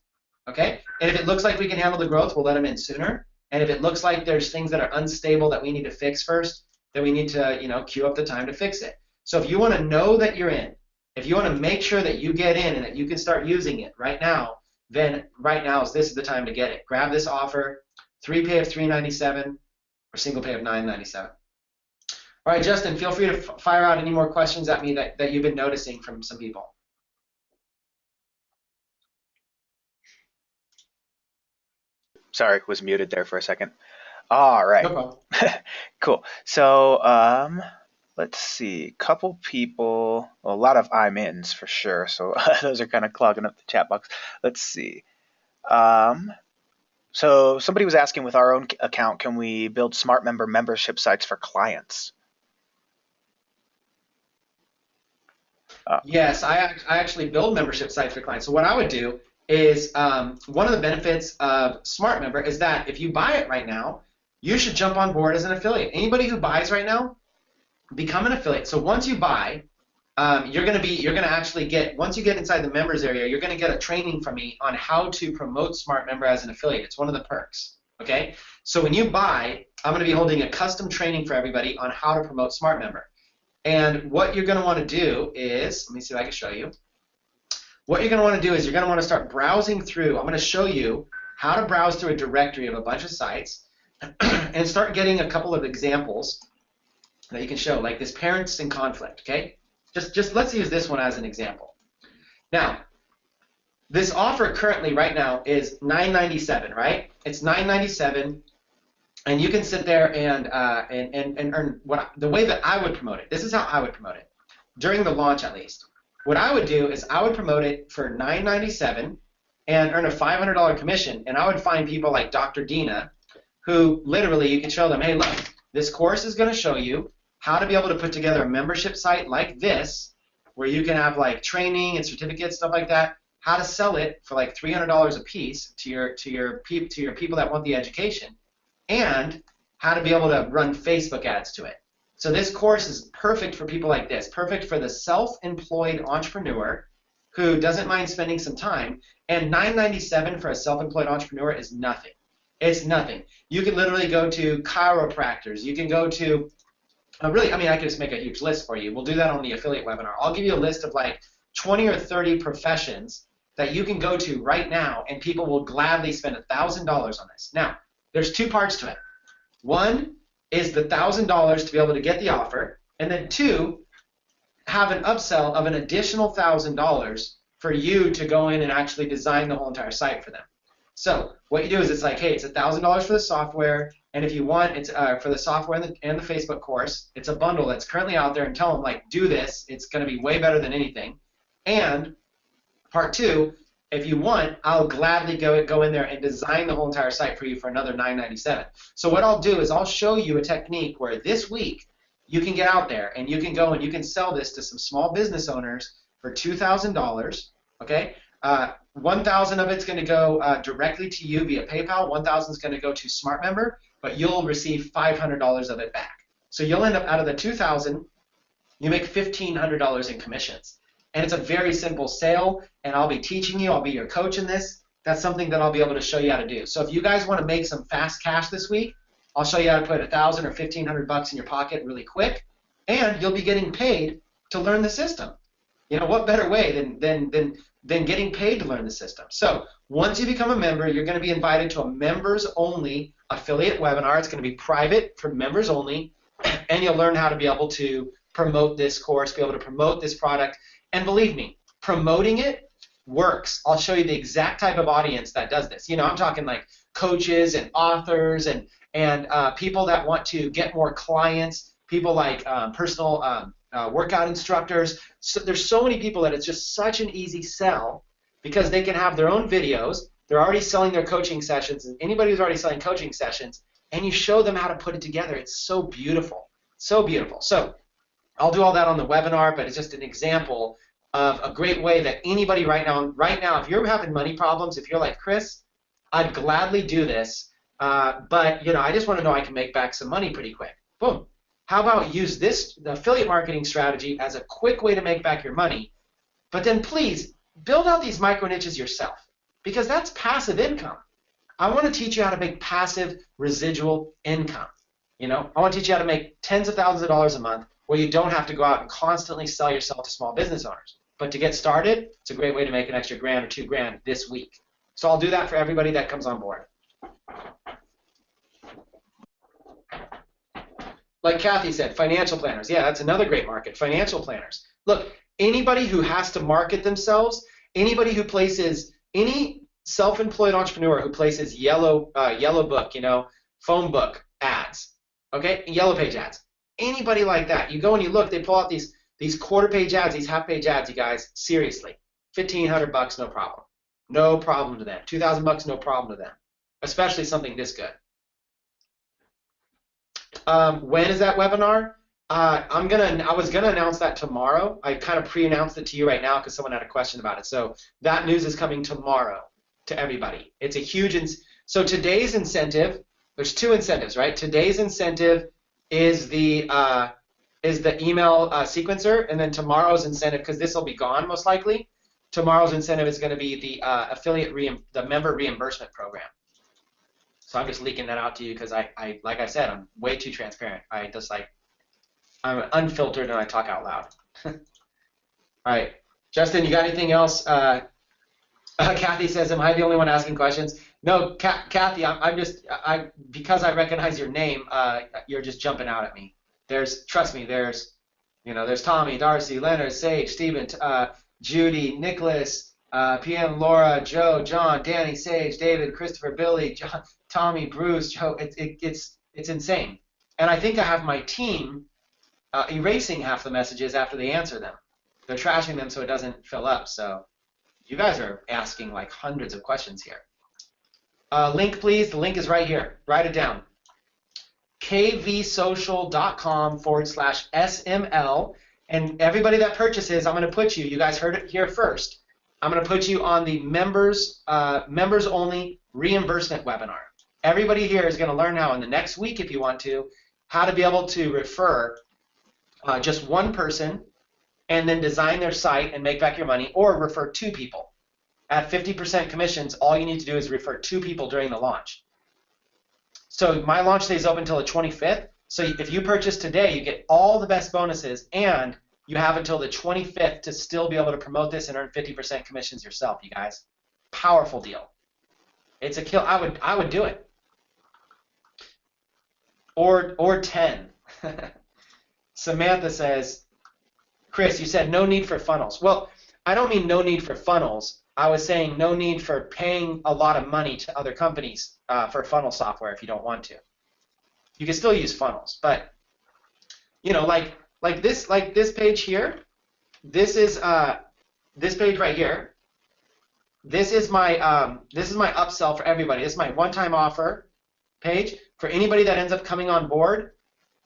okay? And if it looks like we can handle the growth, we'll let them in sooner. And if it looks like there's things that are unstable that we need to fix first, then we need to, queue up the time to fix it. So if you want to know that you're in, if you want to make sure that you get in and that you can start using it right now, then right now this is the time to get it. Grab this offer, 3 pay of $397 or single pay of $997. All right, Justin, feel free to fire out any more questions at me that you've been noticing from some people. Sorry, was muted there for a second. All right. No problem. Cool. So let's see. Couple people, a lot of I'm ins for sure. So those are kind of clogging up the chat box. Let's see. So somebody was asking, with our own account, can we build smart membership sites for clients? Yes, I actually build membership sites for clients. So what I would do is one of the benefits of Smart Member is that if you buy it right now, you should jump on board as an affiliate. Anybody who buys right now, become an affiliate. So once you buy, you're gonna actually get, once you get inside the members area, you're gonna get a training from me on how to promote Smart Member as an affiliate. It's one of the perks. Okay. So when you buy, I'm gonna be holding a custom training for everybody on how to promote Smart Member. And what you're gonna want to do is, let me see if I can show you. What you're gonna want to do is you're gonna want to start browsing through. I'm gonna show you how to browse through a directory of a bunch of sites and start getting a couple of examples that you can show, like this parents in conflict, okay? Just let's use this one as an example. Now, this offer currently right now is $997, right? It's $997, and you can sit there and earn the way that I would promote it. This is how I would promote it during the launch, at least. What I would do is I would promote it for $9.97 and earn a $500 commission, and I would find people like Dr. Dina, who literally you can show them, hey, look, this course is going to show you how to be able to put together a membership site like this, where you can have like training and certificates, stuff like that, how to sell it for like $300 a piece to your people that want the education, and how to be able to run Facebook ads to it. So this course is perfect for people like this, perfect for the self-employed entrepreneur who doesn't mind spending some time, and $9.97 for a self-employed entrepreneur is nothing. It's nothing. You can literally go to chiropractors. You can go to, really, I mean, I could just make a huge list for you. We'll do that on the affiliate webinar. I'll give you a list of like 20 or 30 professions that you can go to right now, and people will gladly spend $1,000 on this. Now, there's two parts to it. One is the $1,000 to be able to get the offer, and then two, have an upsell of an additional $1,000 for you to go in and actually design the whole entire site for them. So what you do is it's like, hey, it's $1,000 for the software, and if you want, it's for the software and the Facebook course. It's a bundle that's currently out there, and tell them like, do this. It's going to be way better than anything. And part two, if you want, I'll gladly go in there and design the whole entire site for you for another $9.97. So what I'll do is I'll show you a technique where this week you can get out there and you can go and you can sell this to some small business owners for $2,000. Okay, $1,000 of it's going to go directly to you via PayPal. $1,000 is going to go to SmartMember, but you'll receive $500 of it back. So you'll end up out of the $2,000, you make $1,500 in commissions. And it's a very simple sale, and I'll be teaching you. I'll be your coach in this. That's something that I'll be able to show you how to do. So if you guys want to make some fast cash this week, I'll show you how to put $1,000 or $1,500 in your pocket really quick, and you'll be getting paid to learn the system. You know, what better way than getting paid to learn the system? So once you become a member, you're going to be invited to a members-only affiliate webinar. It's going to be private for members only, and you'll learn how to be able to promote this course, be able to promote this product. And believe me, promoting it works. I'll show you the exact type of audience that does this. You know, I'm talking like coaches and authors and people that want to get more clients, people like personal workout instructors. So there's so many people that it's just such an easy sell because they can have their own videos. They're already selling their coaching sessions, and anybody who's already selling coaching sessions, and you show them how to put it together. It's so beautiful, so beautiful. So I'll do all that on the webinar, but it's just an example of a great way that anybody right now, if you're having money problems, if you're like, Chris, I'd gladly do this, but you know, I just want to know I can make back some money pretty quick. Boom. How about use the affiliate marketing strategy as a quick way to make back your money, but then please build out these micro niches yourself, because that's passive income. I want to teach you how to make passive residual income. You know, I want to teach you how to make tens of thousands of dollars a month where you don't have to go out and constantly sell yourself to small business owners. But to get started, it's a great way to make an extra $1,000 or $2,000 this week. So I'll do that for everybody that comes on board. Like Kathy said, financial planners. Yeah, that's another great market, financial planners. Look, anybody who has to market themselves, anybody who places, any self-employed entrepreneur who places yellow book, you know, phone book ads, okay, yellow page ads. Anybody like that, you go and you look, they pull out these quarter-page ads, these half-page ads, you guys, seriously, $1,500, no problem. No problem to them. $2,000, no problem to them, especially something this good. When is that webinar? I was gonna announce that tomorrow. I kind of pre-announced it to you right now because someone had a question about it. So that news is coming tomorrow to everybody. It's a huge, so today's incentive, there's two incentives, right? Today's incentive is the email sequencer, and then tomorrow's incentive, because this will be gone most likely, tomorrow's incentive is going to be the member reimbursement program. So I'm just leaking that out to you because I like I said, I'm way too transparent. I'm unfiltered and I talk out loud. All right, Justin, you got anything else? Kathy says, am I the only one asking questions? No, Kathy, because I recognize your name, you're just jumping out at me. Trust me, there's Tommy, Darcy, Leonard, Sage, Stephen, Judy, Nicholas, PM, Laura, Joe, John, Danny, Sage, David, Christopher, Billy, John, Tommy, Bruce, Joe. It's It's insane. And I think I have my team erasing half the messages after they answer them. They're trashing them so it doesn't fill up. So you guys are asking like hundreds of questions here. Link, please. The link is right here. Write it down. kvsocial.com/SML. And everybody that purchases, I'm going to put you guys heard it here first. I'm going to put you on the members only reimbursement webinar. Everybody here is going to learn how in the next week, if you want to, how to be able to refer just one person and then design their site and make back your money, or refer 2 people. At 50% commissions, all you need to do is refer 2 people during the launch. So my launch day is open until the 25th. So if you purchase today, you get all the best bonuses, and you have until the 25th to still be able to promote this and earn 50% commissions yourself, you guys. Powerful deal. It's a kill. I would do it. Or 10. Samantha says, Chris, you said no need for funnels. Well, I don't mean no need for funnels. I was saying no need for paying a lot of money to other companies for funnel software if you don't want to. You can still use funnels, but you know, like this page here. This is this page right here. This is my upsell for everybody. This is my one-time offer page for anybody that ends up coming on board.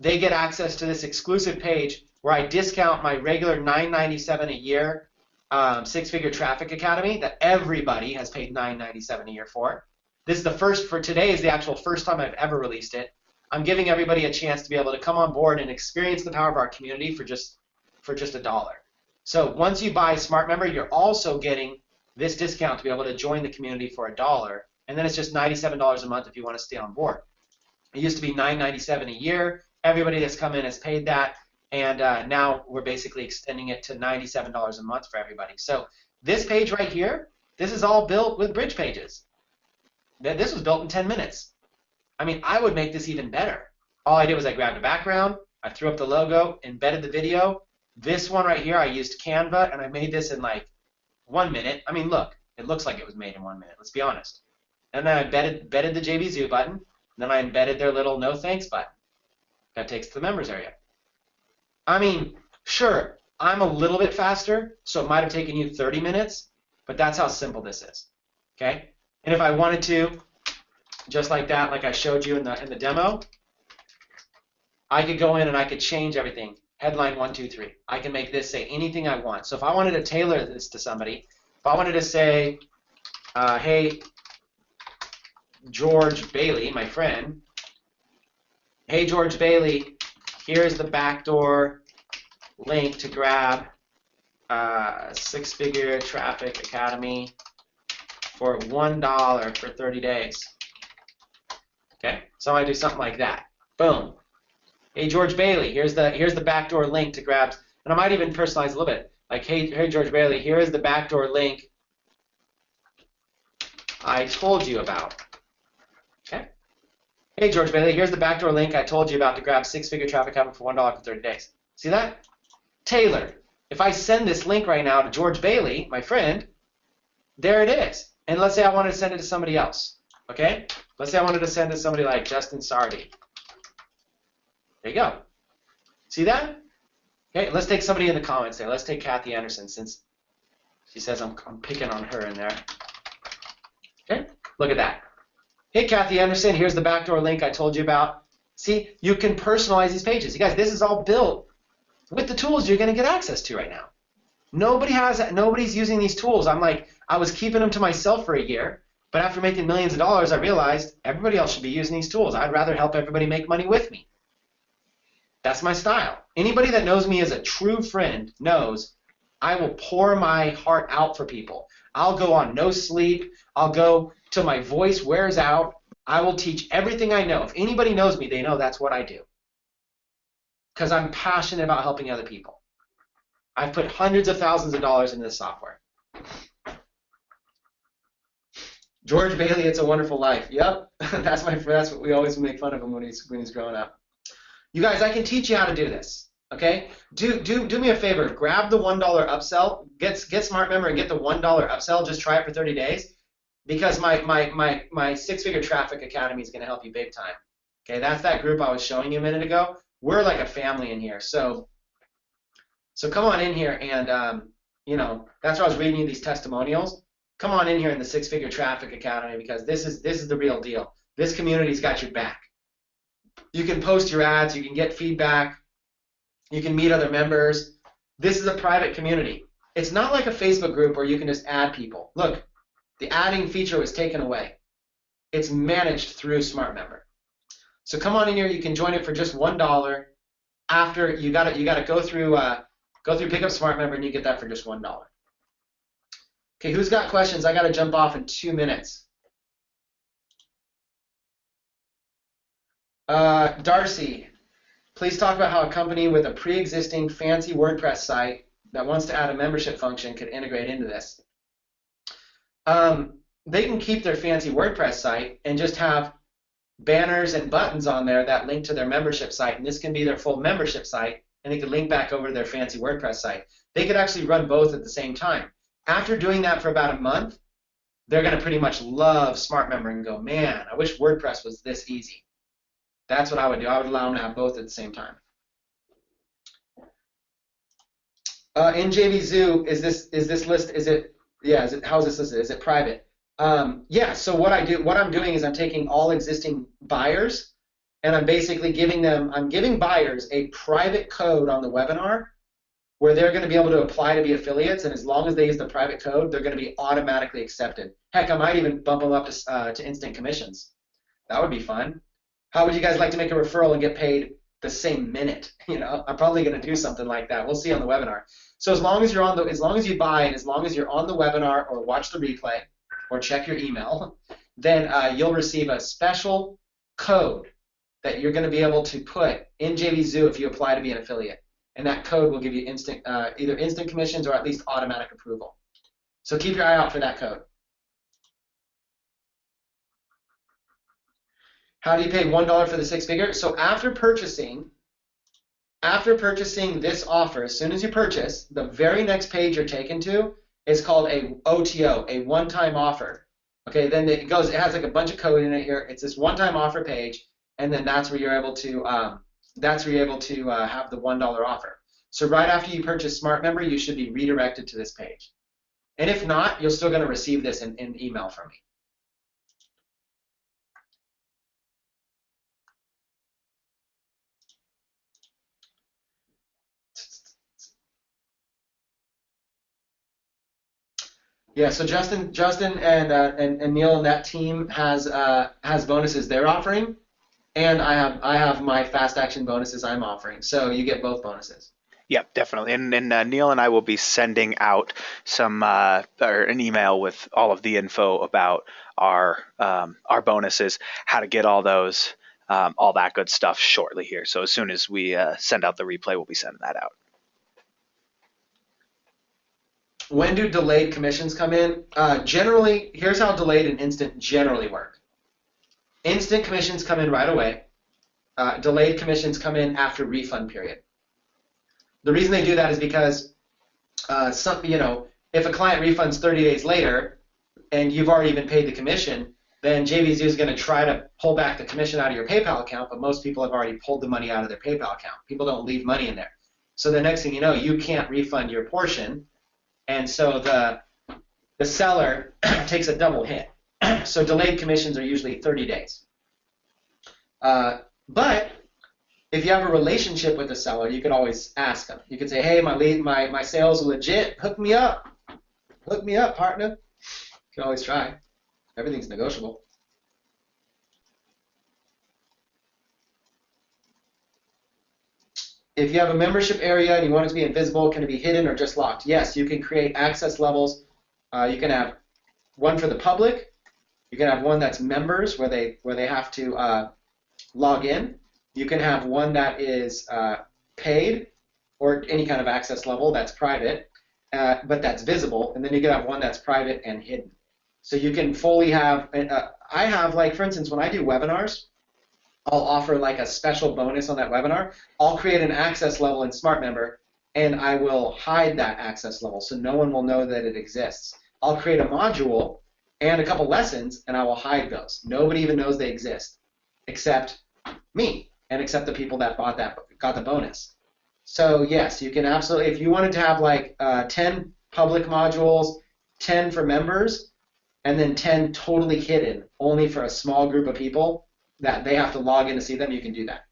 They get access to this exclusive page where I discount my regular $9.97 a year 6-figure traffic academy that everybody has paid $9.97 a year for. This is the first, for today is the actual first time I've ever released it. I'm giving everybody a chance to be able to come on board and experience the power of our community for just $1. So once you buy Smart Member, you're also getting this discount to be able to join the community for $1, and then it's just $97 a month if you want to stay on board. It used to be $9.97 a year. Everybody that's come in has paid that, and now we're basically extending it to $97 a month for everybody. So this page right here, this is all built with Bridge Pages. This was built in 10 minutes. I mean, I would make this even better. All I did was I grabbed a background, I threw up the logo, embedded the video. This one right here, I used Canva, and I made this in like 1 minute. I mean, look, it looks like it was made in 1 minute. Let's be honest. And then I embedded the JVZoo button, and then I embedded their little no thanks button. That takes to the members area. I mean, sure, I'm a little bit faster, so it might have taken you 30 minutes, but that's how simple this is. Okay? And if I wanted to, just like that, like I showed you in the demo, I could go in and I could change everything. Headline 1, 2, 3. I can make this say anything I want. So if I wanted to tailor this to somebody, if I wanted to say, hey, George Bailey, my friend, hey, George Bailey, here's the backdoor link to grab 6-figure traffic academy for $1 for 30 days. Okay, so I do something like that. Boom. Hey, George Bailey, here's the backdoor link to grab, and I might even personalize a little bit. Like, hey, George Bailey, here is the backdoor link I told you about. Okay. Hey, George Bailey, here's the backdoor link I told you about to grab 6-figure traffic academy for $1 for 30 days. See that? Tailored. If I send this link right now to George Bailey, my friend, there it is. And let's say I wanted to send it to somebody else. Okay? Let's say I wanted to send it to somebody like Justin Sardi. There you go. See that? Okay, let's take somebody in the comments there. Let's take Kathy Anderson, since she says I'm picking on her in there. Okay, look at that. Hey, Kathy Anderson, here's the backdoor link I told you about. See, you can personalize these pages. You guys, this is all built with the tools you're going to get access to right now. Nobody's using these tools. I was keeping them to myself for a year, but after making millions of dollars, I realized everybody else should be using these tools. I'd rather help everybody make money with me. That's my style. Anybody that knows me as a true friend knows I will pour my heart out for people. I'll go on no sleep. I'll go till my voice wears out. I will teach everything I know. If anybody knows me, they know that's what I do. Because I'm passionate about helping other people. I've put hundreds of thousands of dollars into this software. George Bailey, It's a Wonderful Life. Yep, that's what we always make fun of him when he's growing up. You guys, I can teach you how to do this. Okay? Do me a favor. Grab the $1 upsell. Get Smart Member and get the $1 upsell. Just try it for 30 days. Because my 6-figure traffic academy is going to help you big time. Okay, that's that group I was showing you a minute ago. We're like a family in here. So come on in here and, you know, that's why I was reading you these testimonials. Come on in here in the Six Figure Traffic Academy because this is the real deal. This community's got your back. You can post your ads, you can get feedback, you can meet other members. This is a private community. It's not like a Facebook group where you can just add people. Look, the adding feature was taken away. It's managed through SmartMember. So come on in here, you can join it for just $1. After you gotta go through pick up SmartMember and you get that for just $1. Okay, who's got questions? I gotta jump off in 2 minutes. Darcy, please talk about how a company with a pre-existing fancy WordPress site that wants to add a membership function could integrate into this. They can keep their fancy WordPress site and just have banners and buttons on there that link to their membership site, and this can be their full membership site, and they could link back over to their fancy WordPress site. They could actually run both at the same time. After doing that for about a month, they're going to pretty much love SmartMember and go, man, I wish WordPress was this easy. That's what I would do. I would allow them to have both at the same time. In JVZoo, is this list? How is this listed? Is it private? Yeah. So what I'm doing is I'm taking all existing buyers, and I'm basically giving buyers a private code on the webinar where they're going to be able to apply to be affiliates, and as long as they use the private code, they're going to be automatically accepted. Heck, I might even bump them up to instant commissions. That would be fun. How would you guys like to make a referral and get paid the same minute? You know, I'm probably going to do something like that. We'll see on the webinar. So as long as you buy and as long as you're on the webinar or watch the replay or check your email, then you'll receive a special code that you're going to be able to put in JVZoo if you apply to be an affiliate. And that code will give you either instant commissions or at least automatic approval. So keep your eye out for that code. How do you pay $1 for the six figure? So after purchasing this offer, as soon as you purchase, the very next page you're taken to is called a OTO, a one-time offer. Okay, then it has like a bunch of code in it here. It's this one-time offer page, and then that's where you're able to have the $1 offer. So right after you purchase SmartMember, you should be redirected to this page. And if not, you're still going to receive this in email from me. Yeah, so Justin and Neil and that team has bonuses they're offering, and I have my fast action bonuses I'm offering. So you get both bonuses. Yeah, definitely. And Neil and I will be sending out or an email with all of the info about our bonuses, how to get all those, all that good stuff shortly here. So as soon as we send out the replay, we'll be sending that out. When do delayed commissions come in? Generally, here's how delayed and instant generally work. Instant commissions come in right away. Delayed commissions come in after refund period. The reason they do that is because if a client refunds 30 days later and you've already been paid the commission, then JVZoo is going to try to pull back the commission out of your PayPal account, but most people have already pulled the money out of their PayPal account. People don't leave money in there. So the next thing you know, you can't refund your portion, and so the seller takes a double hit. So delayed commissions are usually 30 days. But if you have a relationship with the seller, you could always ask them. You could say, hey, my sales are legit. Hook me up. Hook me up, partner. You can always try. Everything's negotiable. If you have a membership area and you want it to be invisible, can it be hidden or just locked? Yes, you can create access levels. You can have one for the public. You can have one that's members where they have to log in. You can have one that is paid or any kind of access level that's private, but that's visible. And then you can have one that's private and hidden. So you can fully have, I have, like, for instance, when I do webinars, I'll offer like a special bonus on that webinar. I'll create an access level in SmartMember, and I will hide that access level so no one will know that it exists. I'll create a module and a couple lessons, and I will hide those. Nobody even knows they exist, except me and accept the people that got the bonus. So yes, you can absolutely, if you wanted to have like 10 public modules, 10 for members, and then 10 totally hidden, only for a small group of people that they have to log in to see them, you can do that.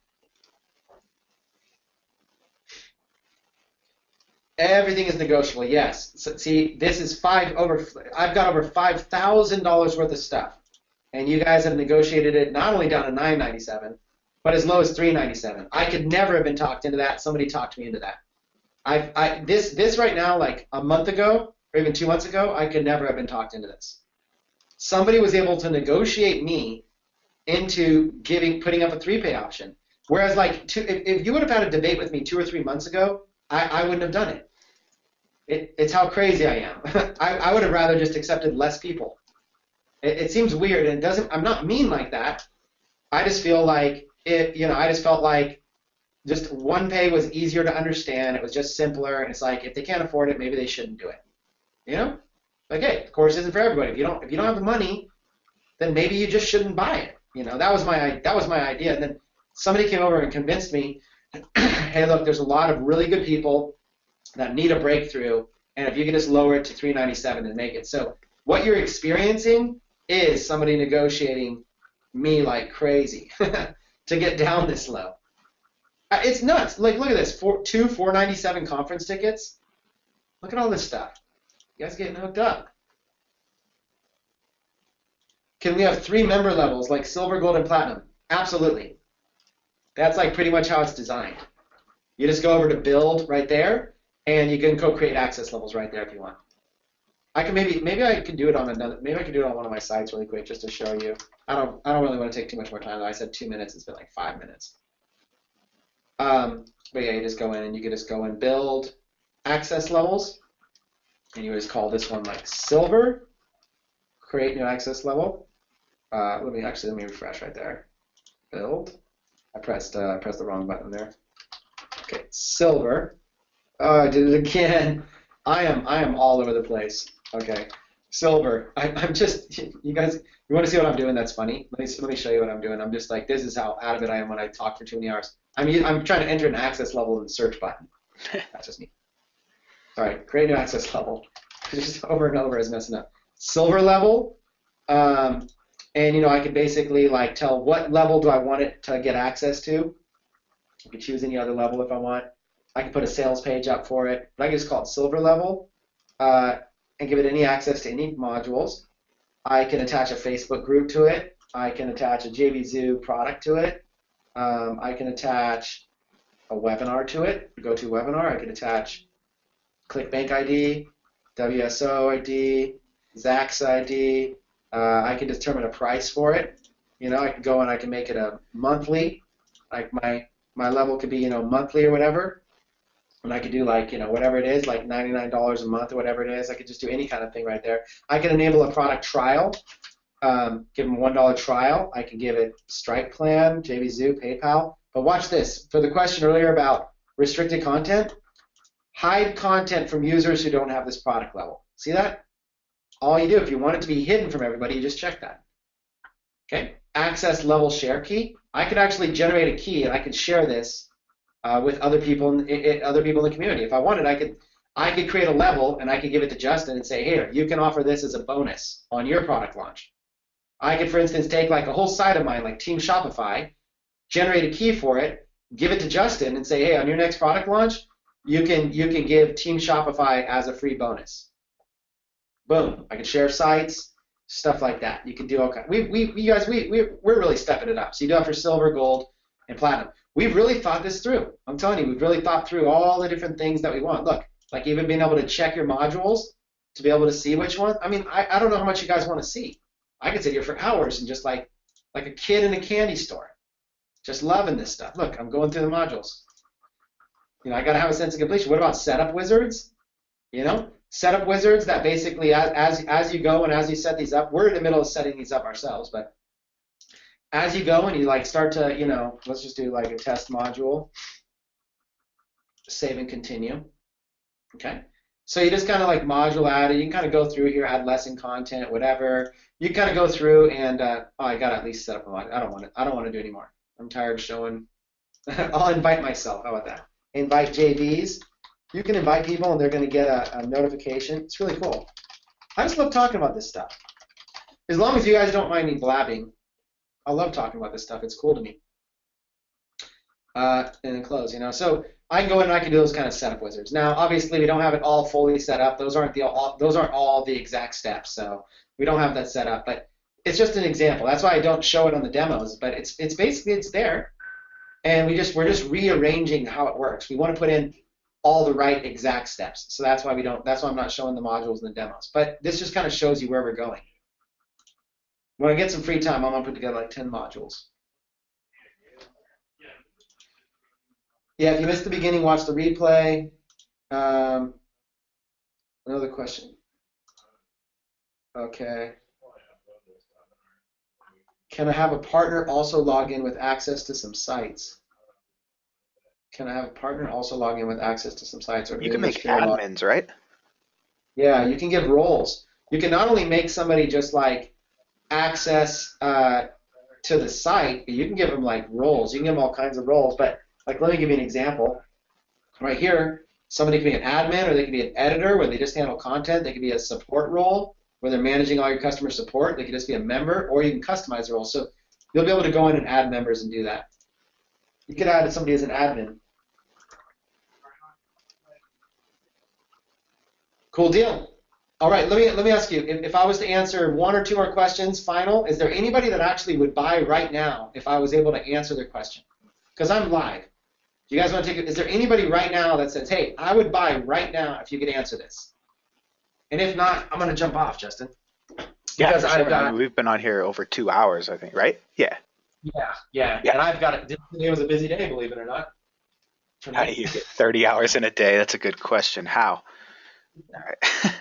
Everything is negotiable, yes. So, see, this is I've got over $5,000 worth of stuff. And you guys have negotiated it not only down to $997, but as low as $397. I could never have been talked into that. Somebody talked me into that. This right now, like a month ago, or even 2 months ago, I could never have been talked into this. Somebody was able to negotiate me into putting up a 3-pay option. Whereas, like, if you would have had a debate with me 2 or 3 months ago, I wouldn't have done it. It's how crazy I am. I would have rather just accepted less people. It seems weird, and it doesn't. I'm not mean like that. I just feel like I just felt like just 1Pay was easier to understand. It was just simpler, and it's like if they can't afford it, maybe they shouldn't do it. You know, like hey, the course isn't for everybody. If you don't have the money, then maybe you just shouldn't buy it. You know, that was my idea. And then somebody came over and convinced me, hey, look, there's a lot of really good people that need a breakthrough, and if you can just lower it to $397 and make it. So what you're experiencing is somebody negotiating me like crazy to get down this low. It's nuts. Like, look at this. 2 $497 conference tickets. Look at all this stuff. You guys getting hooked up. Can we have 3 member levels like silver, gold, and platinum? Absolutely. That's like pretty much how it's designed. You just go over to build right there, and you can co-create access levels right there if you want. I can maybe I could do it on one of my sites really quick just to show you. I don't really want to take too much more time though. I said 2 minutes. It's been like 5 minutes. But yeah, you just go in and you can just go and build access levels, and you just call this one like silver. Create new access level. Let me refresh right there. Build. I pressed the wrong button there. Okay, silver. Oh, I did it again. I am all over the place. Okay, silver. I'm just, you guys, you want to see what I'm doing? That's funny. Let me show you what I'm doing. I'm just like, this is how out of it I am when I talk for too many hours. I'm trying to enter an access level in the search button. That's just me. Sorry, create new access level. Just over and over is messing up. Silver level, and I can basically like tell what level do I want it to get access to. I can choose any other level if I want. I can put a sales page up for it, but I can just call it silver level and give it any access to any modules. I can attach a Facebook group to it. I can attach a JVZoo product to it. I can attach a webinar to it, GoToWebinar. I can attach ClickBank ID, WSO ID, Zax ID. I can determine a price for it. I can go and I can make it a monthly. Like my level could be monthly or whatever. And I could do like, whatever it is, like $99 a month or whatever it is. I could just do any kind of thing right there. I can enable a product trial, give them a $1 trial. I can give it Stripe plan, JVZoo, PayPal. But watch this. For the question earlier about restricted content, hide content from users who don't have this product level. See that? All you do, if you want it to be hidden from everybody, you just check that. Okay? Access level share key. I could actually generate a key, and I could share this with other people in the community. If I wanted, I could create a level, and I could give it to Justin and say, here, you can offer this as a bonus on your product launch. I could, for instance, take like a whole site of mine, like Team Shopify, generate a key for it, give it to Justin, and say, hey, on your next product launch, you can give Team Shopify as a free bonus. Boom. I can share sites, stuff like that. You can do all kinds. We're really stepping it up. So you do it for silver, gold, and platinum. We've really thought this through. I'm telling you, we've really thought through all the different things that we want. Look, like even being able to check your modules to be able to see which one. I mean, I don't know how much you guys want to see. I could sit here for hours and just like a kid in a candy store, just loving this stuff. Look, I'm going through the modules. I got to have a sense of completion. What about setup wizards? Setup wizards that basically, as you go and as you set these up, we're in the middle of setting these up ourselves, but as you go and you like start to, let's just do like a test module, save and continue. Okay. So you just kind of like module add it. You can kind of go through here, add lesson content, whatever. You kind of go through and I got to at least set up a module. I don't want to do anymore. I'm tired of showing. I'll invite myself. How about that? Invite JVs. You can invite people and they're going to get a notification. It's really cool. I just love talking about this stuff. As long as you guys don't mind me blabbing, I love talking about this stuff. It's cool to me. And then close, So I can go in and I can do those kind of setup wizards. Now, obviously, we don't have it all fully set up. Those aren't all the exact steps. So we don't have that set up. But it's just an example. That's why I don't show it on the demos. But it's basically it's there, and we're just rearranging how it works. We want to put in all the right exact steps. So that's why I'm not showing the modules in the demos. But this just kind of shows you where we're going. When I get some free time, I'm gonna put together like 10 modules. Yeah, if you missed the beginning, watch the replay. Another question. Okay. Can I have a partner also log in with access to some sites? Can I have a partner also log in with access to some sites? Or You can make admins, right? Yeah, you can give roles. You can not only make somebody just like access to the site, but you can give them like roles. You can give them all kinds of roles. But like, let me give you an example. Right here, somebody can be an admin, or they can be an editor where they just handle content. They can be a support role where they're managing all your customer support. They can just be a member, or you can customize the role. So you'll be able to go in and add members and do that. You could add somebody as an admin. Cool deal. All right, let me ask you, if I was to answer one or two more questions, final, is there anybody that actually would buy right now if I was able to answer their question? Because I'm live. Do you guys want to take it? Is there anybody right now that says, hey, I would buy right now if you could answer this? And if not, I'm going to jump off, Justin. Yeah, Because sure. I mean, we've been on here over 2 hours, I think, right? Yeah. Yeah. And I've got it. Today was a busy day, believe it or not. How do you get 30 hours in a day? That's a good question. How? All right.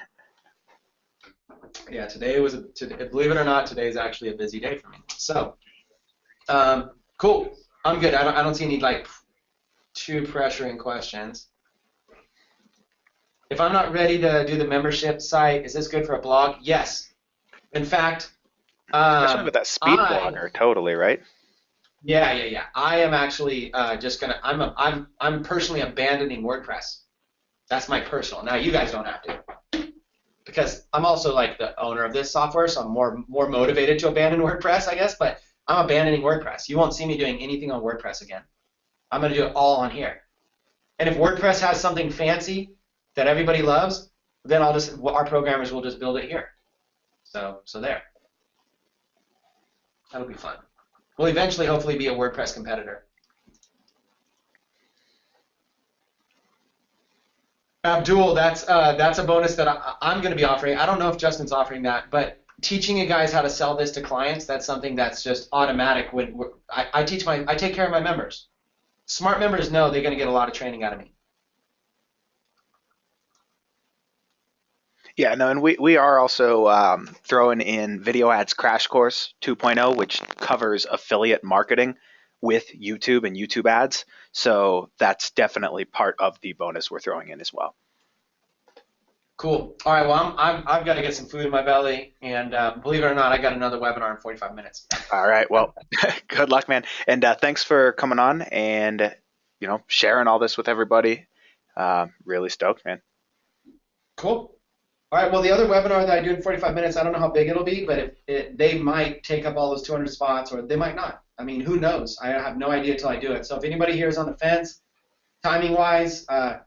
Yeah, believe it or not, today is actually a busy day for me. So, cool. I'm good. I don't see any like too pressuring questions. If I'm not ready to do the membership site, is this good for a blog? Yes. In fact, Especially with that speed blogger, totally, right? Yeah. I am actually just gonna. I'm personally abandoning WordPress. That's my personal. Now you guys don't have to, because I'm also like the owner of this software, so I'm more motivated to abandon WordPress, I guess. But I'm abandoning WordPress. You won't see me doing anything on WordPress again. I'm gonna do it all on here. And if WordPress has something fancy that everybody loves, then our programmers will just build it here. So there. That'll be fun. We'll eventually, hopefully, be a WordPress competitor. Abdul, that's a bonus that I'm going to be offering. I don't know if Justin's offering that, but teaching you guys how to sell this to clients, that's something that's just automatic. I take care of my members. Smart members know they're going to get a lot of training out of me. Yeah, no, and we are also throwing in Video Ads Crash Course 2.0, which covers affiliate marketing with YouTube and YouTube ads. So that's definitely part of the bonus we're throwing in as well. Cool. All right. Well, I've got to get some food in my belly, and believe it or not, I got another webinar in 45 minutes. All right. Well, good luck, man, and thanks for coming on and sharing all this with everybody. Really stoked, man. Cool. All right, well, the other webinar that I do in 45 minutes, I don't know how big it'll be, but they might take up all those 200 spots, or they might not. I mean, who knows? I have no idea until I do it. So if anybody here is on the fence, timing-wise, I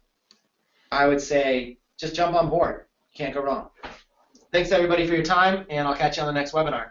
would say just jump on board. You can't go wrong. Thanks, everybody, for your time, and I'll catch you on the next webinar.